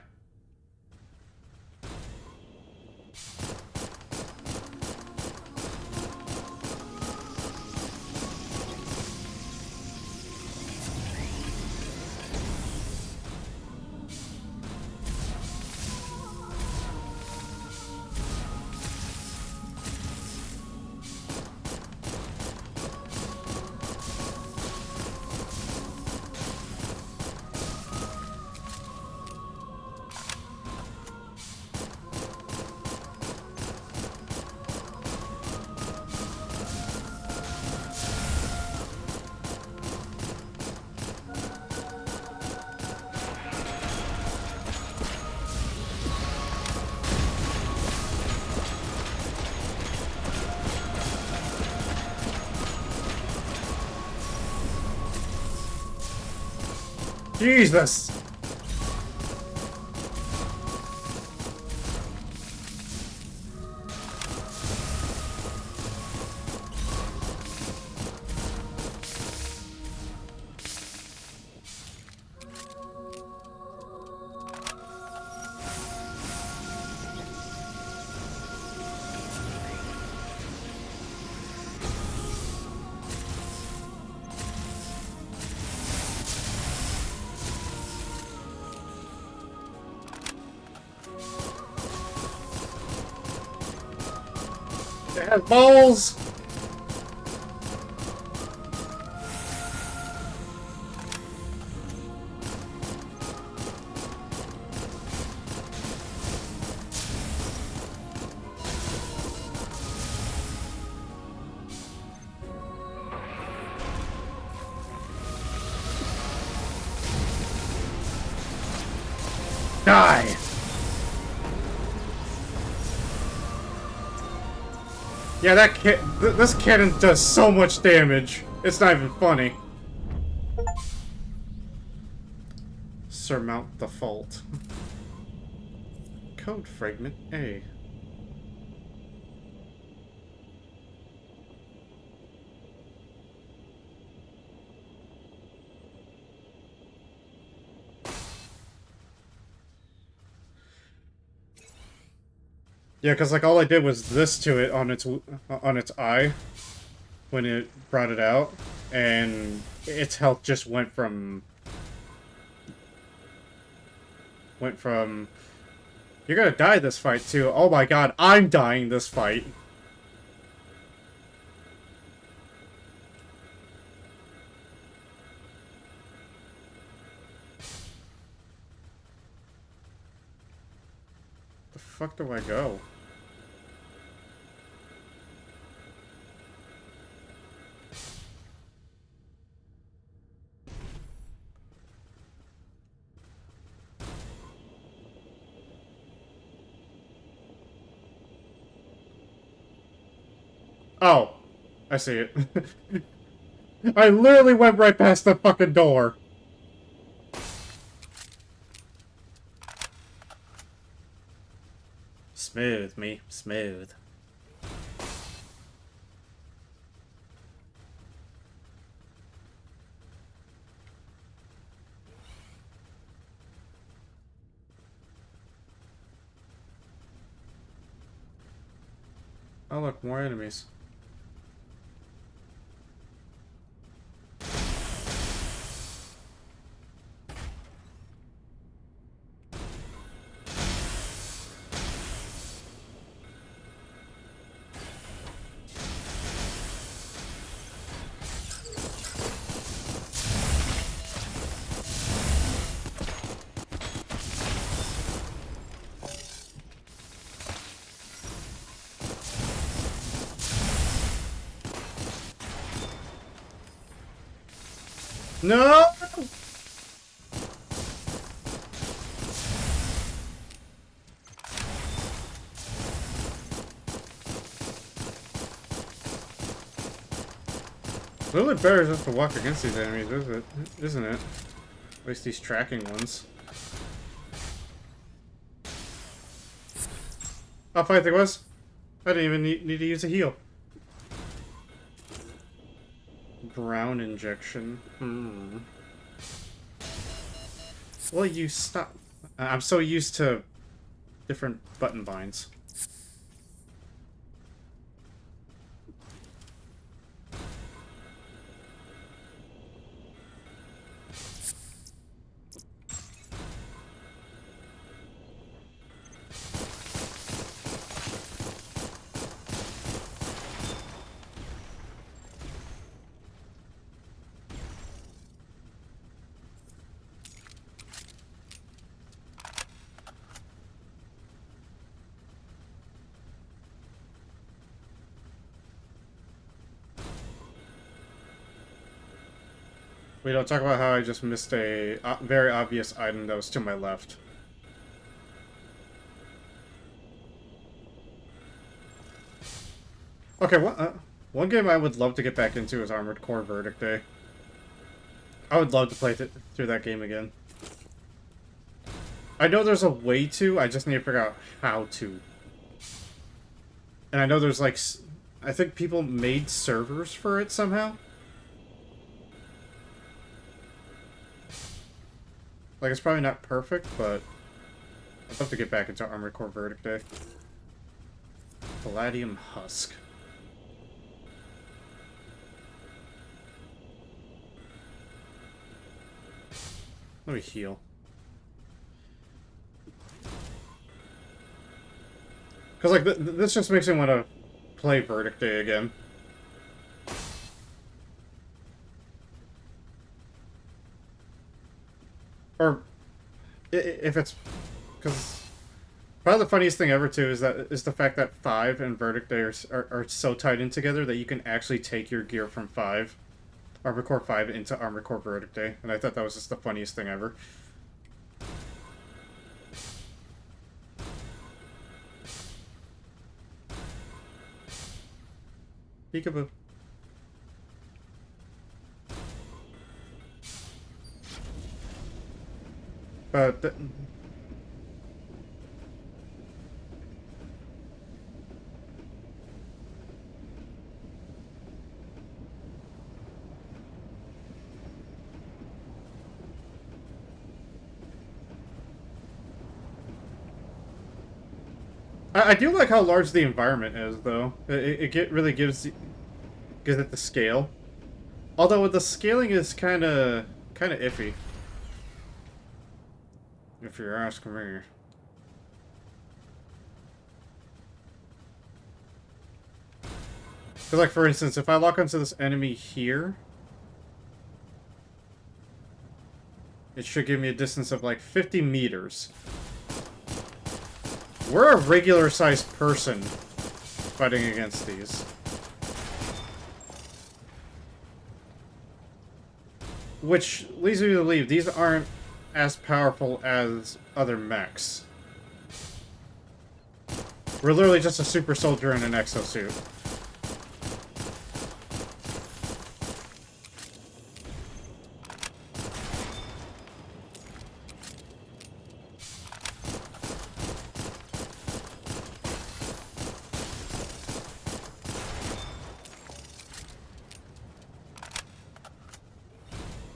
Jesus! It has balls! Die! Yeah, this cannon does so much damage. It's not even funny. Surmount the fault. Code fragment A. Yeah, because like all I did was this to it on its eye when it brought it out, and its health just went from you're gonna die this fight too. Oh my god, I'm dying this fight. The fuck do I go? Oh, I see it. I literally went right past the fucking door. Smooth, me. Smooth. Oh look, more enemies. No! A little bit better just to walk against these enemies, isn't it? At least these tracking ones. How funny thing was, I didn't even need to use a heal. Brown injection. Well, you stop. I'm so used to different button binds. We don't talk about how I just missed a very obvious item that was to my left. Okay, one game I would love to get back into is Armored Core Verdict Day. I would love to play through that game again. I know there's a way to, I just need to figure out how to. And I know there's like, I think people made servers for it somehow. Like, it's probably not perfect, but I'd love to get back into Armored Core Verdict Day. Palladium Husk. Let me heal. Because, like, this just makes me want to play Verdict Day again. Or, if it's... Because probably the funniest thing ever, too, is the fact that 5 and Verdict Day are so tied in together that you can actually take your gear from 5, Armored Core 5, into Armored Core Verdict Day. And I thought that was just the funniest thing ever. Peekaboo. But I do like how large the environment is, though. It really gives it the scale. Although the scaling is kind of iffy, if you're asking me. Because, like, for instance, if I lock onto this enemy here, it should give me a distance of like 50 meters. We're a regular-sized person fighting against these. Which leads me to believe these aren't as powerful as other mechs. We're literally just a super soldier in an exosuit.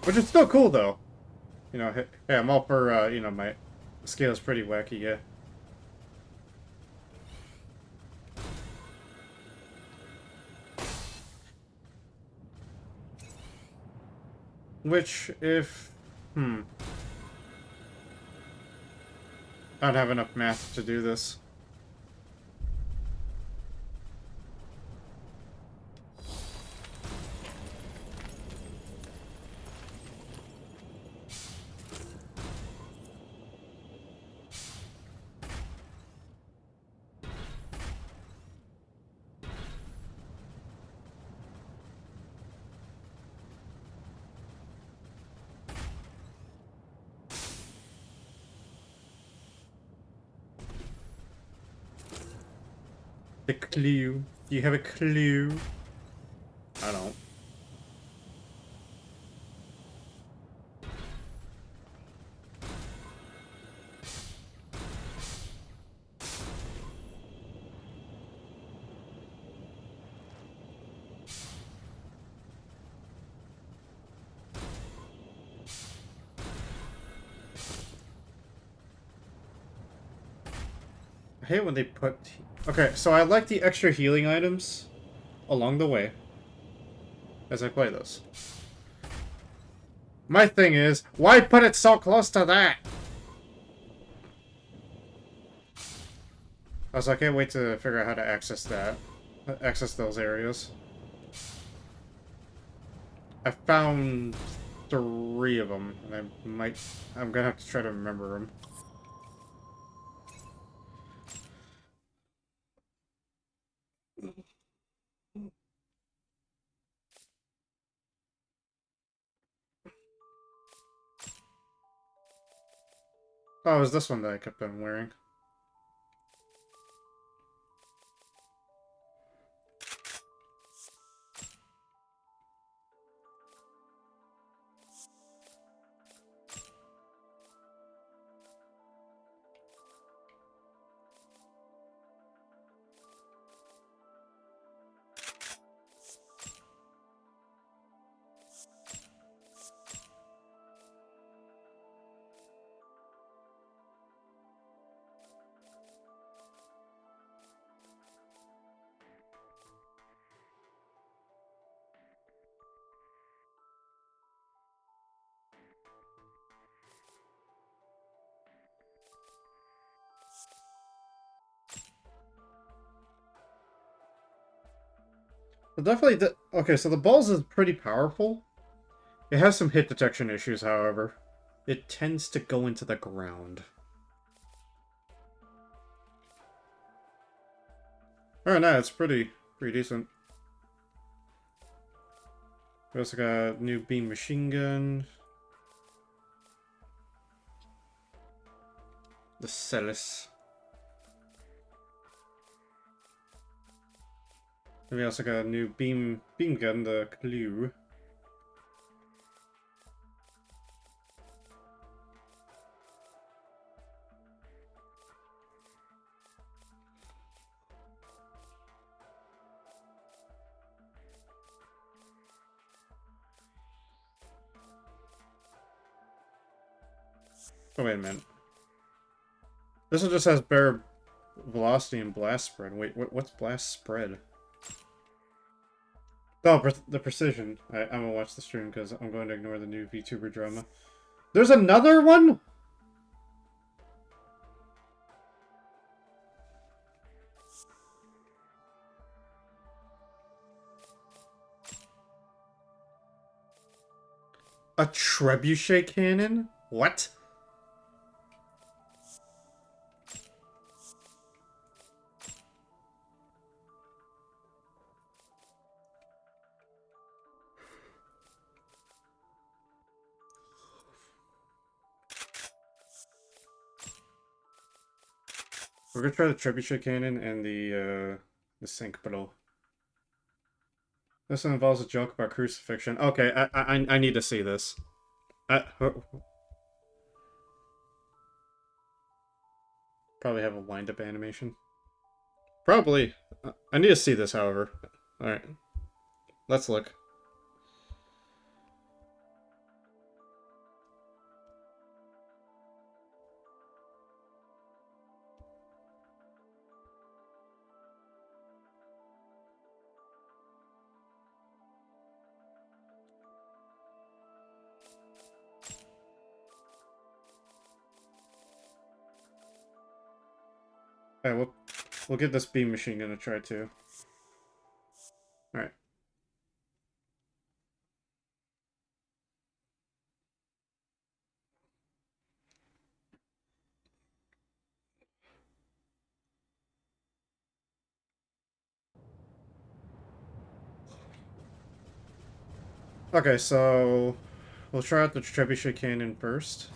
Which is still cool, though. You know, hey, I'm all for, you know, my scale is pretty wacky, yeah. Which, if... I don't have enough math to do this. The clue. Do you have a clue? I don't. I hate when they put... Okay, so I like the extra healing items along the way as I play this. My thing is, why put it so close to that? I can't wait to figure out how to access that. Access those areas. I found 3 of them, and I'm gonna have to try to remember them. Oh, it was this one that I kept on wearing. But definitely, okay, so the balls is pretty powerful. It has some hit detection issues, however. It tends to go into the ground. Alright, no, it's pretty decent. We also got a new beam machine gun. The Celis. And we also got a new beam gun, the Clue. Oh, wait a minute. This one just has bare velocity and blast spread. Wait, what's blast spread? Oh, the precision. I'm gonna watch the stream because I'm going to ignore the new VTuber drama. There's another one? A trebuchet cannon? What? We're gonna try the trebuchet cannon and the sync below. This one involves a joke about crucifixion. Okay, I need to see this. Probably have a wind-up animation. Probably. I need to see this, however. Alright. Let's look. Alright, we'll give this beam machine gun a try too. Alright. Okay, so we'll try out the trebuchet cannon first.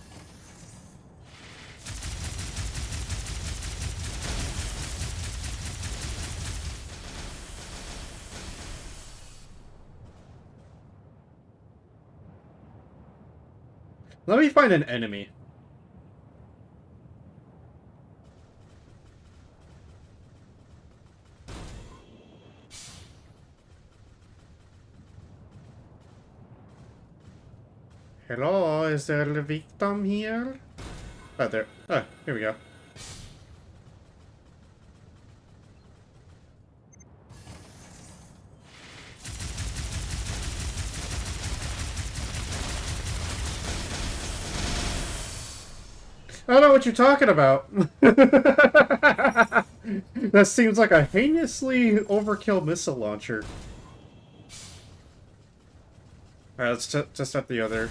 Let me find an enemy. Hello, is there a victim here? Oh, there. Oh, here we go. I don't know what you're talking about. That seems like a heinously overkill missile launcher. Alright, let's just at the other.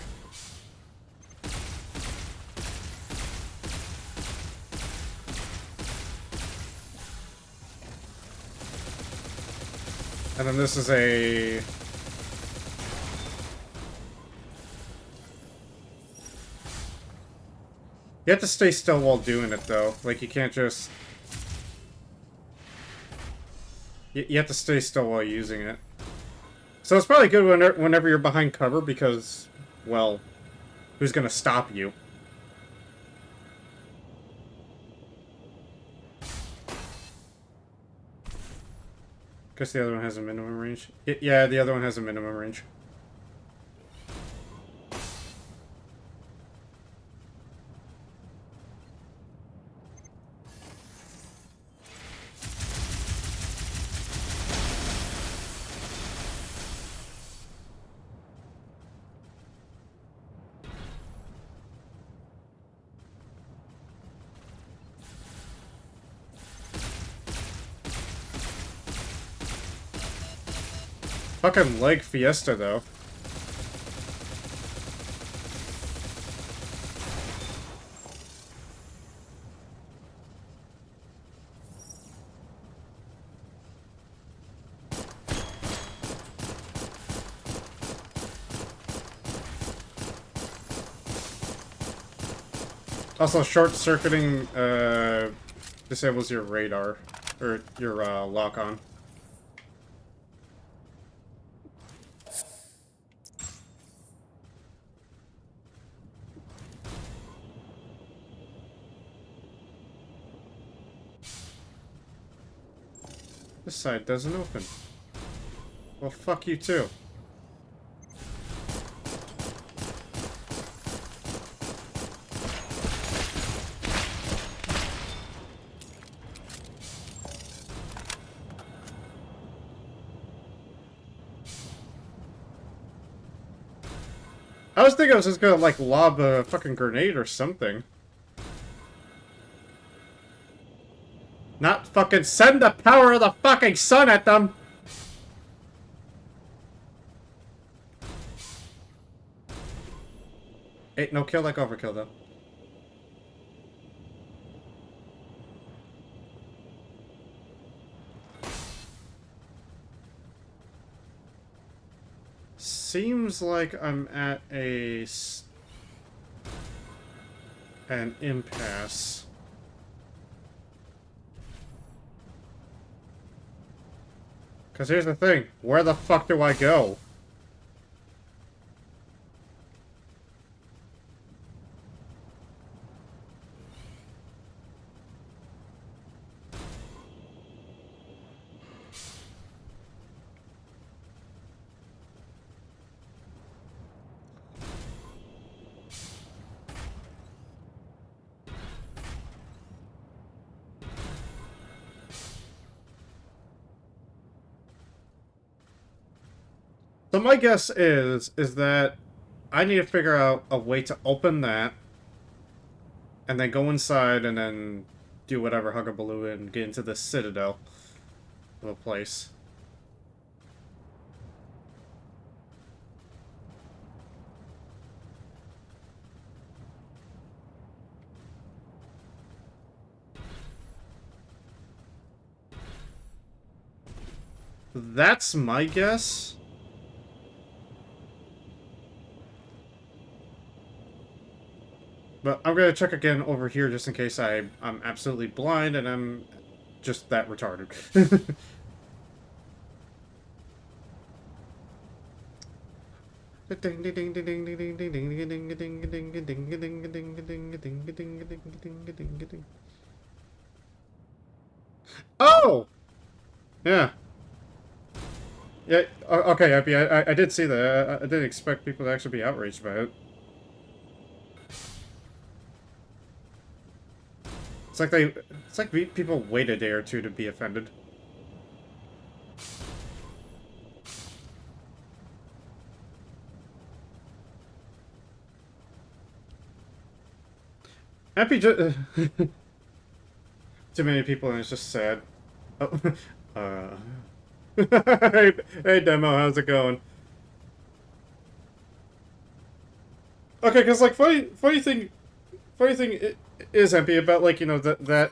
And then this is a... You have to stay still while doing it, though. Like, you can't just... You have to stay still while using it. So it's probably good whenever you're behind cover, because, well, who's gonna stop you? Guess the other one has a minimum range. Yeah, the other one has a minimum range. Fucking leg Fiesta, though. Also, short-circuiting, disables your radar. Or your, lock-on. This side doesn't open. Well, fuck you too. I was thinking I was just gonna, like, lob a fucking grenade or something. Not fucking send the power of the fucking sun at them! Hey, no kill like overkill, though. Seems like I'm at an impasse. Because here's the thing, where the fuck do I go? So my guess is that I need to figure out a way to open that, and then go inside, and then do whatever huggabaloo and get into the citadel of a place. That's my guess. But I'm gonna check again over here just in case I'm absolutely blind and I'm just that retarded. Oh! Yeah. Yeah, okay, I did see that. I didn't expect people to actually be outraged by it. It's like people wait a day or two to be offended. Happy just too many people and it's just sad. Oh, uh, hey, demo, how's it going? Okay, because like funny thing is MP about like that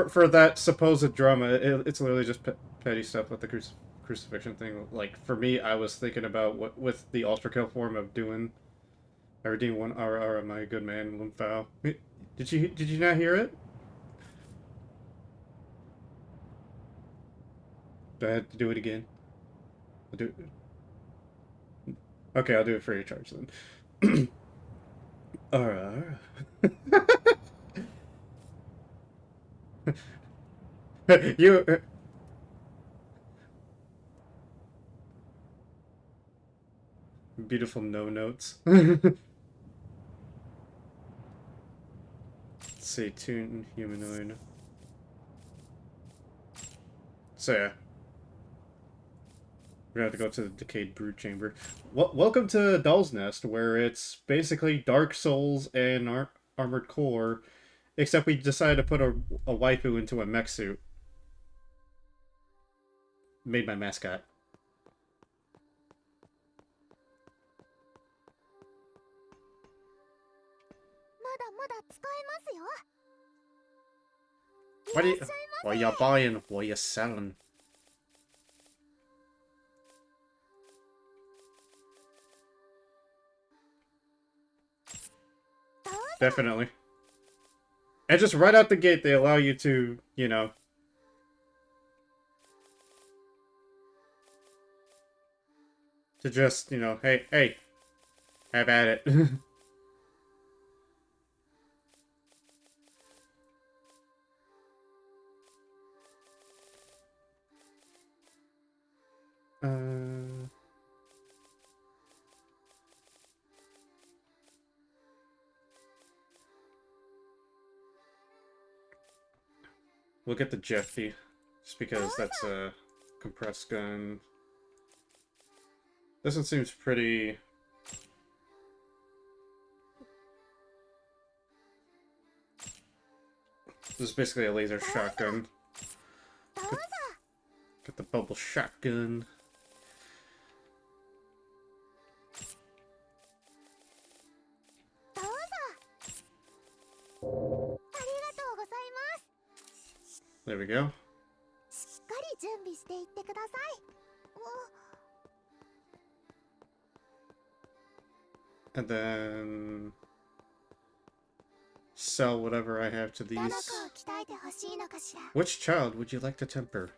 for that supposed drama, it's literally just petty stuff with the crucifixion thing. Like for me, I was thinking about what with the ultra kill form of doing. I redeem one RR of my good man Lumphao. Did you not hear it? Do I have to do it again? I'll do it. Okay, I'll do it free of charge then. RR. You. Beautiful no notes. Let's see, tune humanoid. So yeah. We're gonna have to go to the decayed brood chamber. Welcome to Doll's Nest, where it's basically Dark Souls and Armored Core, except we decided to put a waifu into a mech suit. Made my mascot. まだまだ使えますよ。 What are you? What you buying? What you selling? Definitely. And just right out the gate, they allow you to, you know, to just, you know, hey, have at it. We'll get the Jeffy, just because that's a compressed gun. This one seems pretty... This is basically a laser shotgun. Get the bubble shotgun. There we go. しっかり準備していってください。 And then... sell whatever I have to どの these. 子を鍛えてほしいのかしら。 Which child would you like to temper?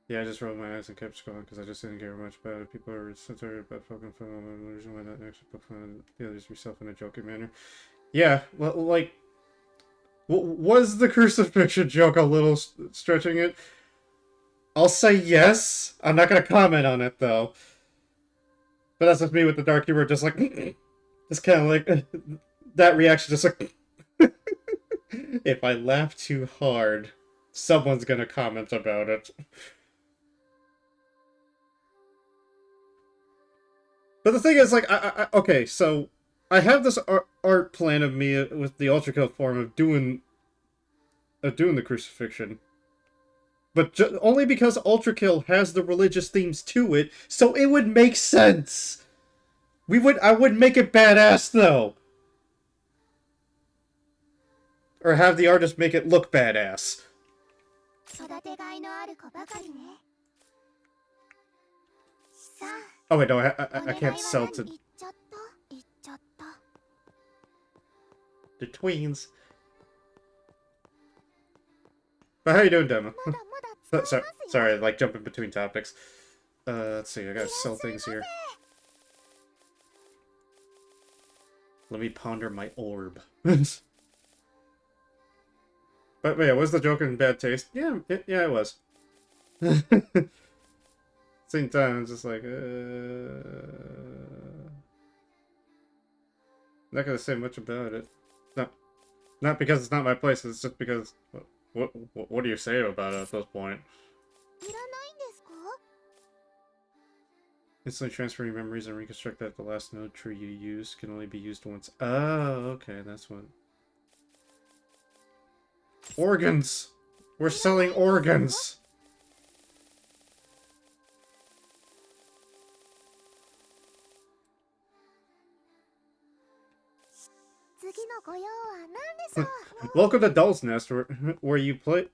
Yeah, I just rolled my eyes and kept scrolling because I just didn't care much about it. People are sensitive about fucking fun. The reason why not actually poke fun at the others yourself in a joking manner. Yeah, well, like... Was the crucifixion joke a little stretching it? I'll say yes. I'm not gonna comment on it, though. But that's just me with the dark humor, just like... It's kind of like... that reaction, just like... If I laugh too hard, someone's gonna comment about it. But the thing is, like, okay, so... I have this art plan of me with the Ultra Kill form of doing the crucifixion. But only because Ultra Kill has the religious themes to it, so it would make sense! I would make it badass, though! Or have the artist make it look badass. 育てがいのある子ばかりね。さあ。 Oh wait, no, I can't sell to... 言っちゃった。言っちゃった。 The tweens. But how you doing, Demo? Sorry, like jumping between topics. Let's see, I gotta sell things here. Let me ponder my orb. But yeah, was the joke in bad taste? Yeah, yeah, it was. Same time, it's just like, not gonna say much about it. No, not because it's not my place. It's just because what do you say about it at this point? いらないんですか？ Instantly transfer your memories and reconstruct that the last node tree you use can only be used once. Oh, okay, that's what. Organs! We're selling organs! 次のご用は何でしょう？ Welcome to Doll's Nest, where you play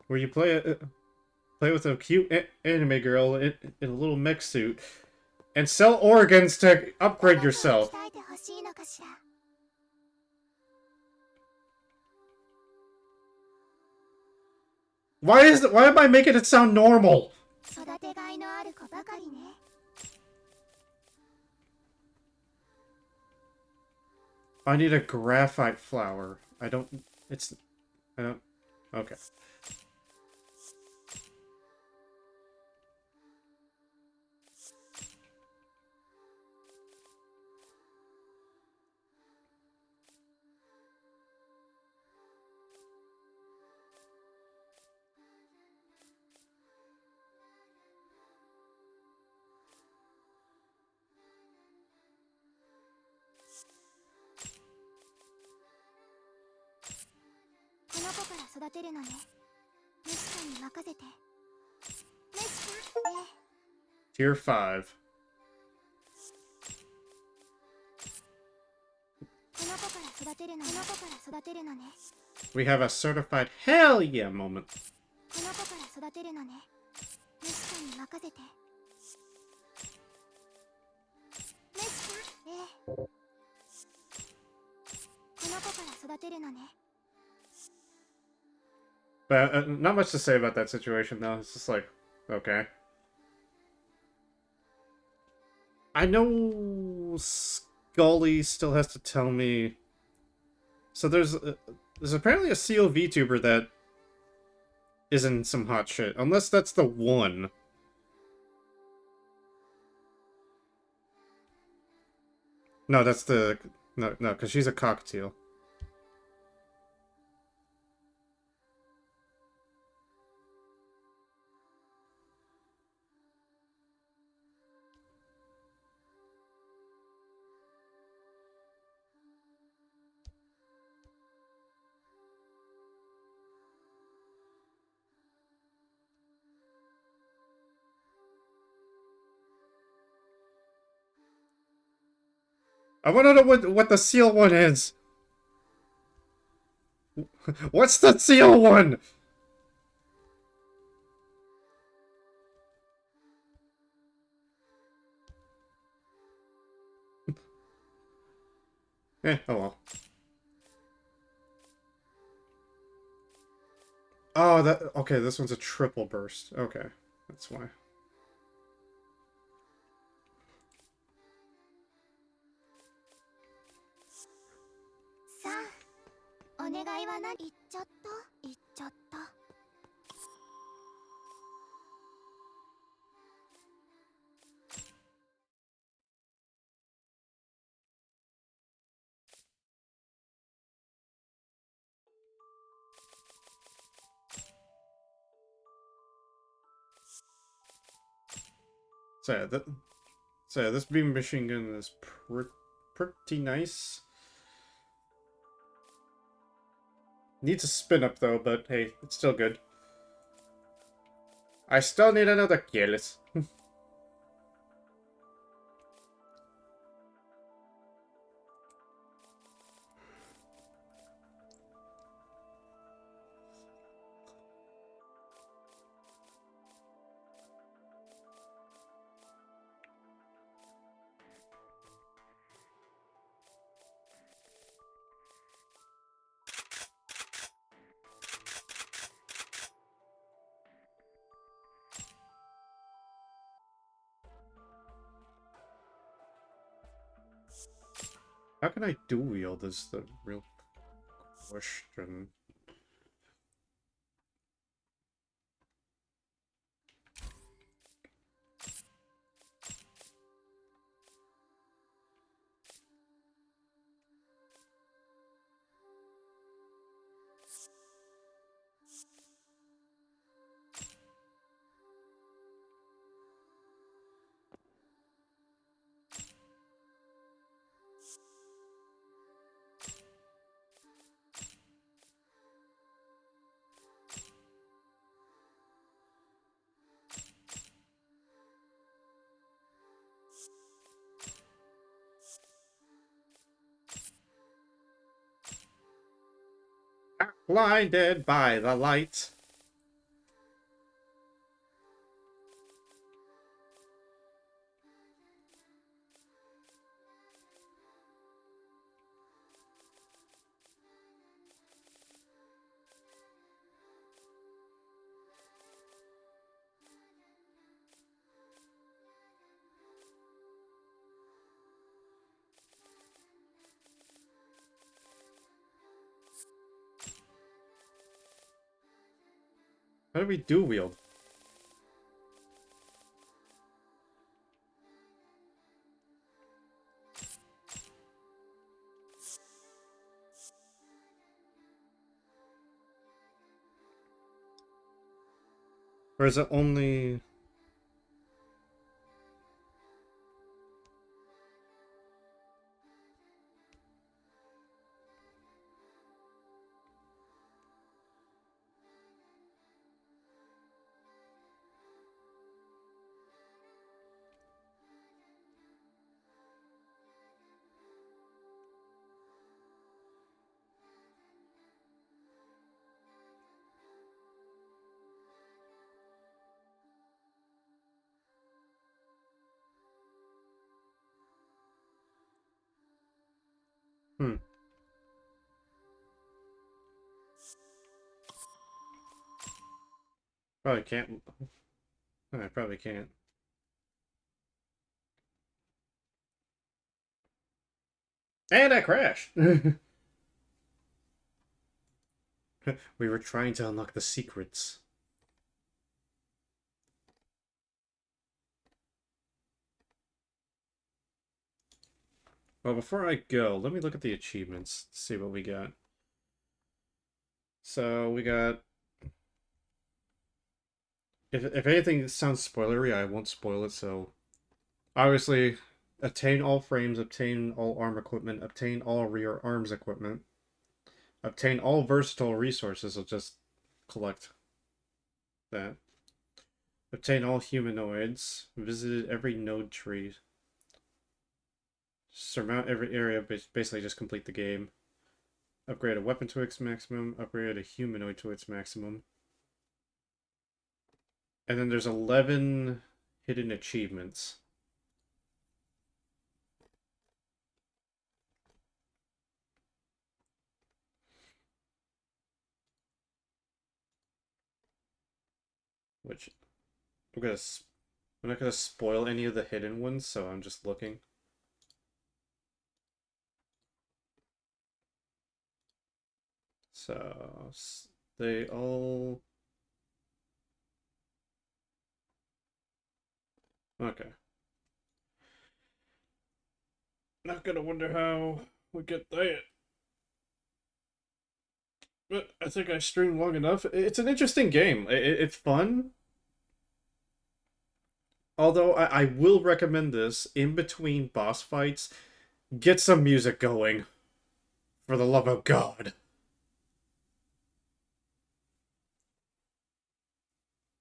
play with a cute anime girl in a little mech suit and sell organs to upgrade yourself. 鍛えてほしいのかしら。 Why am I making it sound normal? 育てがいのある子ばかりね。 I need a graphite flower. I don't. Okay. Tier 5. We have a certified hell yeah moment. But not much to say about that situation, though. It's just like, okay. I know Scully still has to tell me. So there's apparently a CO VTuber that is in some hot shit. Unless that's the one. No, that's the... No, because she's a cockatiel. I want to know what the seal one is. What's the seal one? Oh well. Oh, okay, this one's a triple burst. Okay, that's why. So yeah, this beam machine gun is pretty nice. Needs a spin up though, but hey, it's still good. I still need another kills. How can I dual wield is the real question. Blinded by the light. How do we dual wield? Or is it only... Hmm. Probably can't. I probably can't. And I crashed! We were trying to unlock the secrets. Well, before I go, let me look at the achievements, see what we got. So, we got... If anything sounds spoilery, I won't spoil it, so... Obviously, obtain all frames, obtain all arm equipment, obtain all rear arms equipment, obtain all versatile resources, I'll just collect that. Obtain all humanoids, visited every node tree, surmount every area, basically just complete the game. Upgrade a weapon to its maximum, upgrade a humanoid to its maximum. And then there's 11 hidden achievements. Which I'm not gonna spoil any of the hidden ones, so I'm just looking. So they all okay. Not gonna wonder how we get that. But I think I streamed long enough. It's an interesting game. It's fun. Although I will recommend this in between boss fights. Get some music going. For the love of God.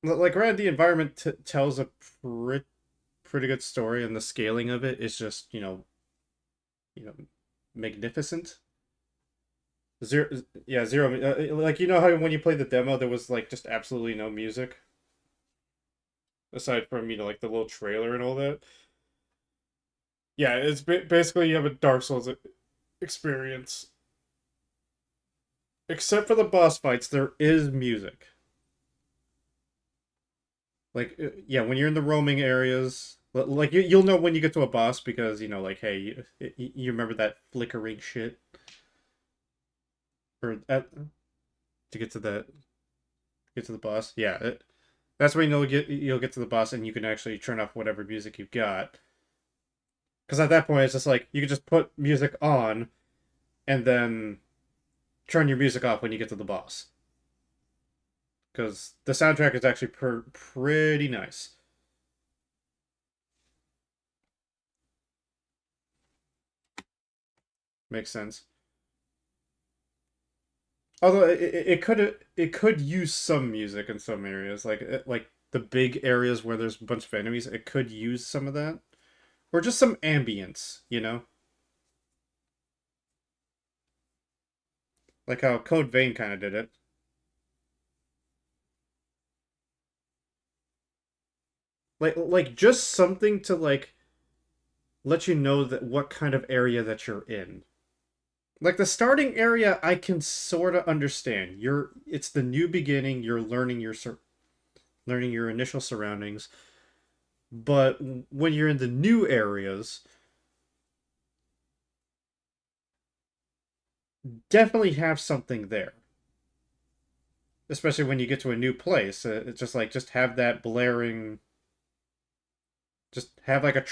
Like, granted, the environment tells a pretty good story, and the scaling of it is just, you know, magnificent. Zero, yeah, zero. Like, you know how when you played the demo, there was like just absolutely no music aside from like the little trailer and all that. Yeah, it's basically you have a Dark Souls experience, except for the boss fights. There is music. Like, yeah, when you're in the roaming areas, Like you'll know when you get to a boss because you know, like, hey, you remember that flickering shit, or to get to that get to the boss. Yeah, that's when you'll get to the boss and you can actually turn off whatever music you've got. Because at that point, it's just like you can just put music on and then turn your music off when you get to the boss. Because the soundtrack is actually pretty nice. Makes sense. Although it could use some music in some areas, like the big areas where there's a bunch of enemies, it could use some of that, or just some ambience, you know, like how Code Vein kind of did it. Like just something to like let you know that what kind of area that you're in. Like the starting area, I can sort of understand. It's the new beginning. You're learning your initial surroundings, but when you're in the new areas, definitely have something there. Especially when you get to a new place, it's just like just have that blaring, just have like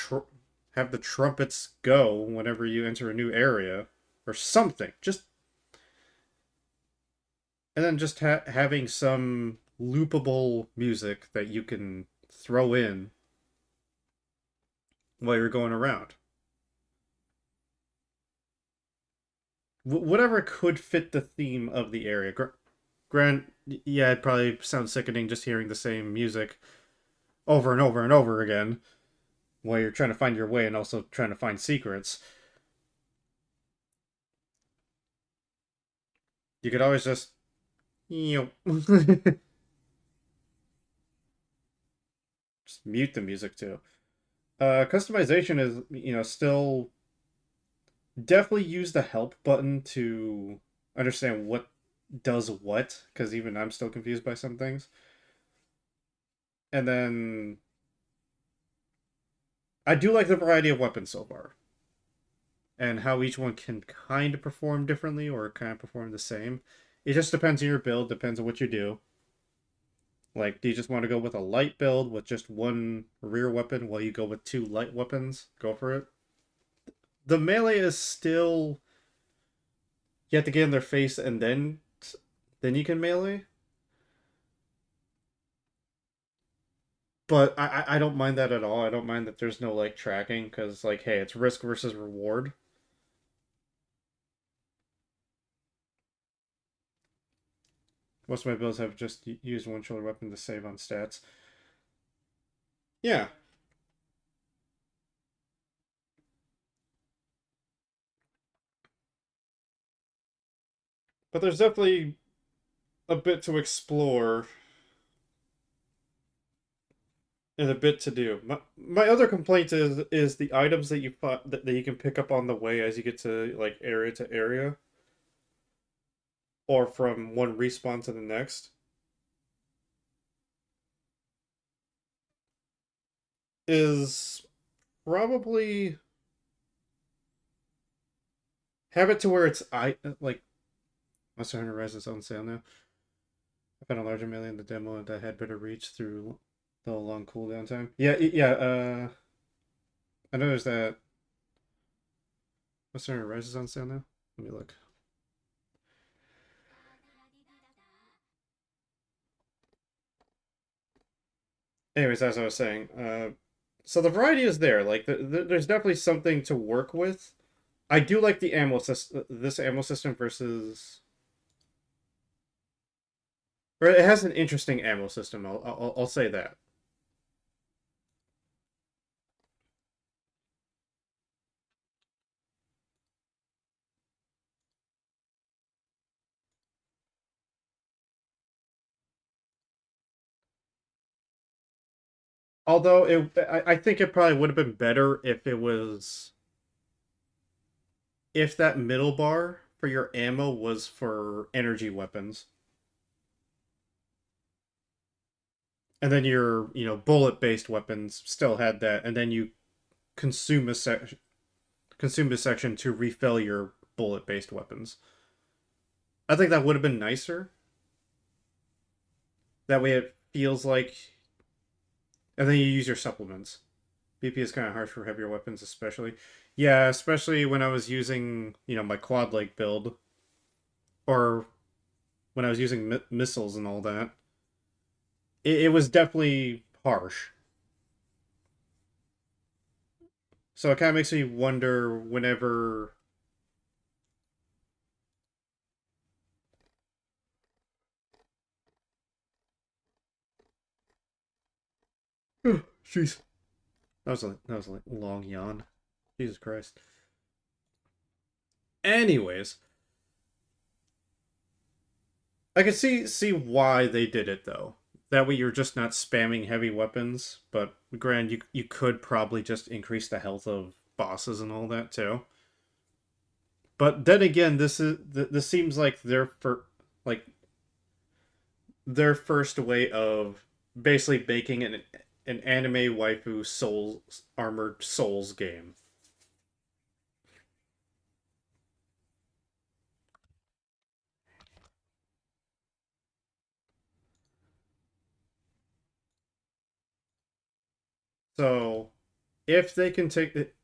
have the trumpets go whenever you enter a new area or something. Just and then just having some loopable music that you can throw in while you're going around. Whatever could fit the theme of the area. Grant, yeah, it probably sounds sickening just hearing the same music over and over and over again while you're trying to find your way and also trying to find secrets. You could always just, you know, just mute the music too. Customization is, still definitely use the help button to understand what does what, because even I'm still confused by some things. And then I do like the variety of weapons so far, and how each one can kind of perform differently or kind of perform the same. It just depends on your build, depends on what you do. Like, do you just want to go with a light build with just one rear weapon while you go with two light weapons? Go for it. The melee is still you have to get in their face and then you can melee. But I don't mind that at all. I don't mind that there's no like tracking because like hey, it's risk versus reward. Most of my builds have just used one shoulder weapon to save on stats. Yeah, but there's definitely a bit to explore and a bit to do. My other complaint is the items that that you can pick up on the way as you get to like area to area or from one respawn to the next is probably have it to where it's I like Monster Hunter Rise is on sale now. I found a larger melee in the demo that had better reach through the long cooldown time. Yeah, yeah. I noticed that Monster Hunter Rise is on sale now. Let me look. Anyways, as I was saying, so the variety is there. Like, there's definitely something to work with. I do like the ammo system. This ammo system versus, or it has an interesting ammo system. I'll say that. Although I think it probably would have been better if it was if that middle bar for your ammo was for energy weapons. and then your bullet-based weapons still had that, and then you consume a section to refill your bullet-based weapons. I think that would have been nicer. That way, it feels like, and then you use your supplements. BP is kind of harsh for heavier weapons, especially. Yeah, especially when I was using, my quad leg build, or when I was using missiles and all that. It was definitely harsh. So it kind of makes me wonder whenever. Jeez, that was a long yawn. Jesus Christ. Anyways, I can see why they did it though. That way you're just not spamming heavy weapons, but grand you could probably just increase the health of bosses and all that too. But then again, this seems like like their first way of basically making an anime waifu souls armored souls game. So if they can take it,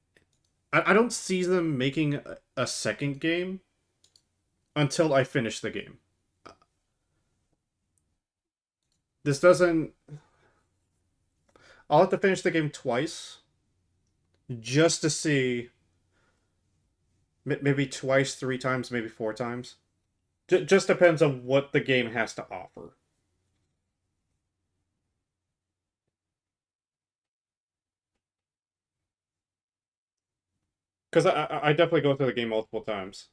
I don't see them making a second game until I finish the game. This doesn't. I'll have to finish the game twice just to see. Maybe twice, 3 times, maybe 4 times. Just depends on what the game has to offer. Because I definitely go through the game multiple times.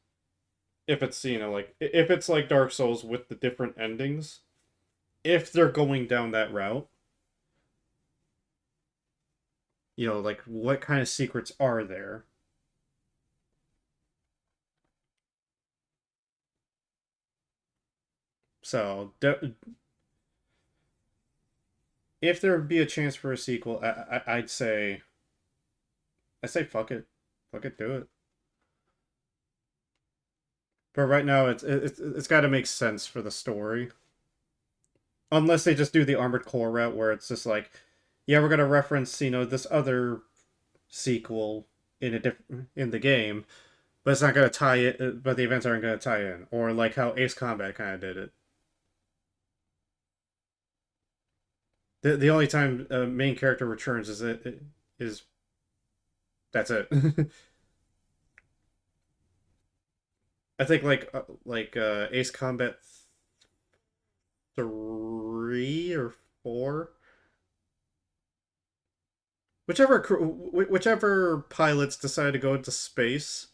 If it's like if it's like Dark Souls with the different endings, if they're going down that route, like what kind of secrets are there? So if there would be a chance for a sequel, I'd say fuck it, do it. But right now, it's got to make sense for the story, unless they just do the Armored Core route where it's just like, yeah, we're gonna reference this other sequel in the game, but it's not gonna tie it. But the events aren't gonna tie in, or like how Ace Combat kind of did it. The only time a main character returns is that's it. I think Ace Combat 3 or 4, whichever pilots decide to go into space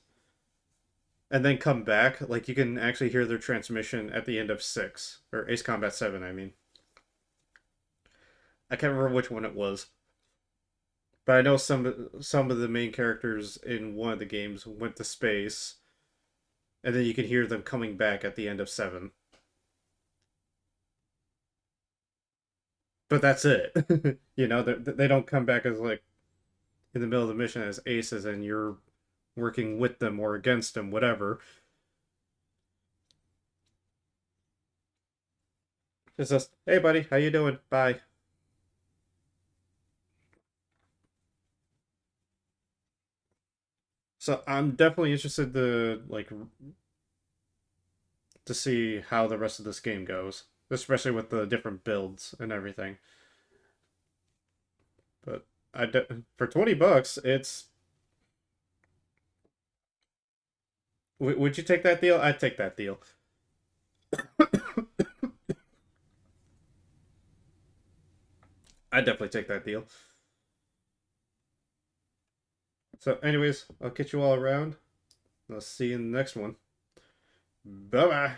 and then come back, like you can actually hear their transmission at the end of 6 or Ace Combat 7. I mean, I can't remember which one it was, but I know some of the main characters in one of the games went to space, and then you can hear them coming back at the end of 7. But that's it. They don't come back as like in the middle of the mission as aces, and you're working with them or against them, whatever. It's just, hey buddy, how you doing? Bye. So I'm definitely interested to see how the rest of this game goes, especially with the different builds and everything. But for $20, would you take that deal? I'd take that deal. I'd definitely take that deal. So, anyways, I'll catch you all around. I'll see you in the next one. Bye bye.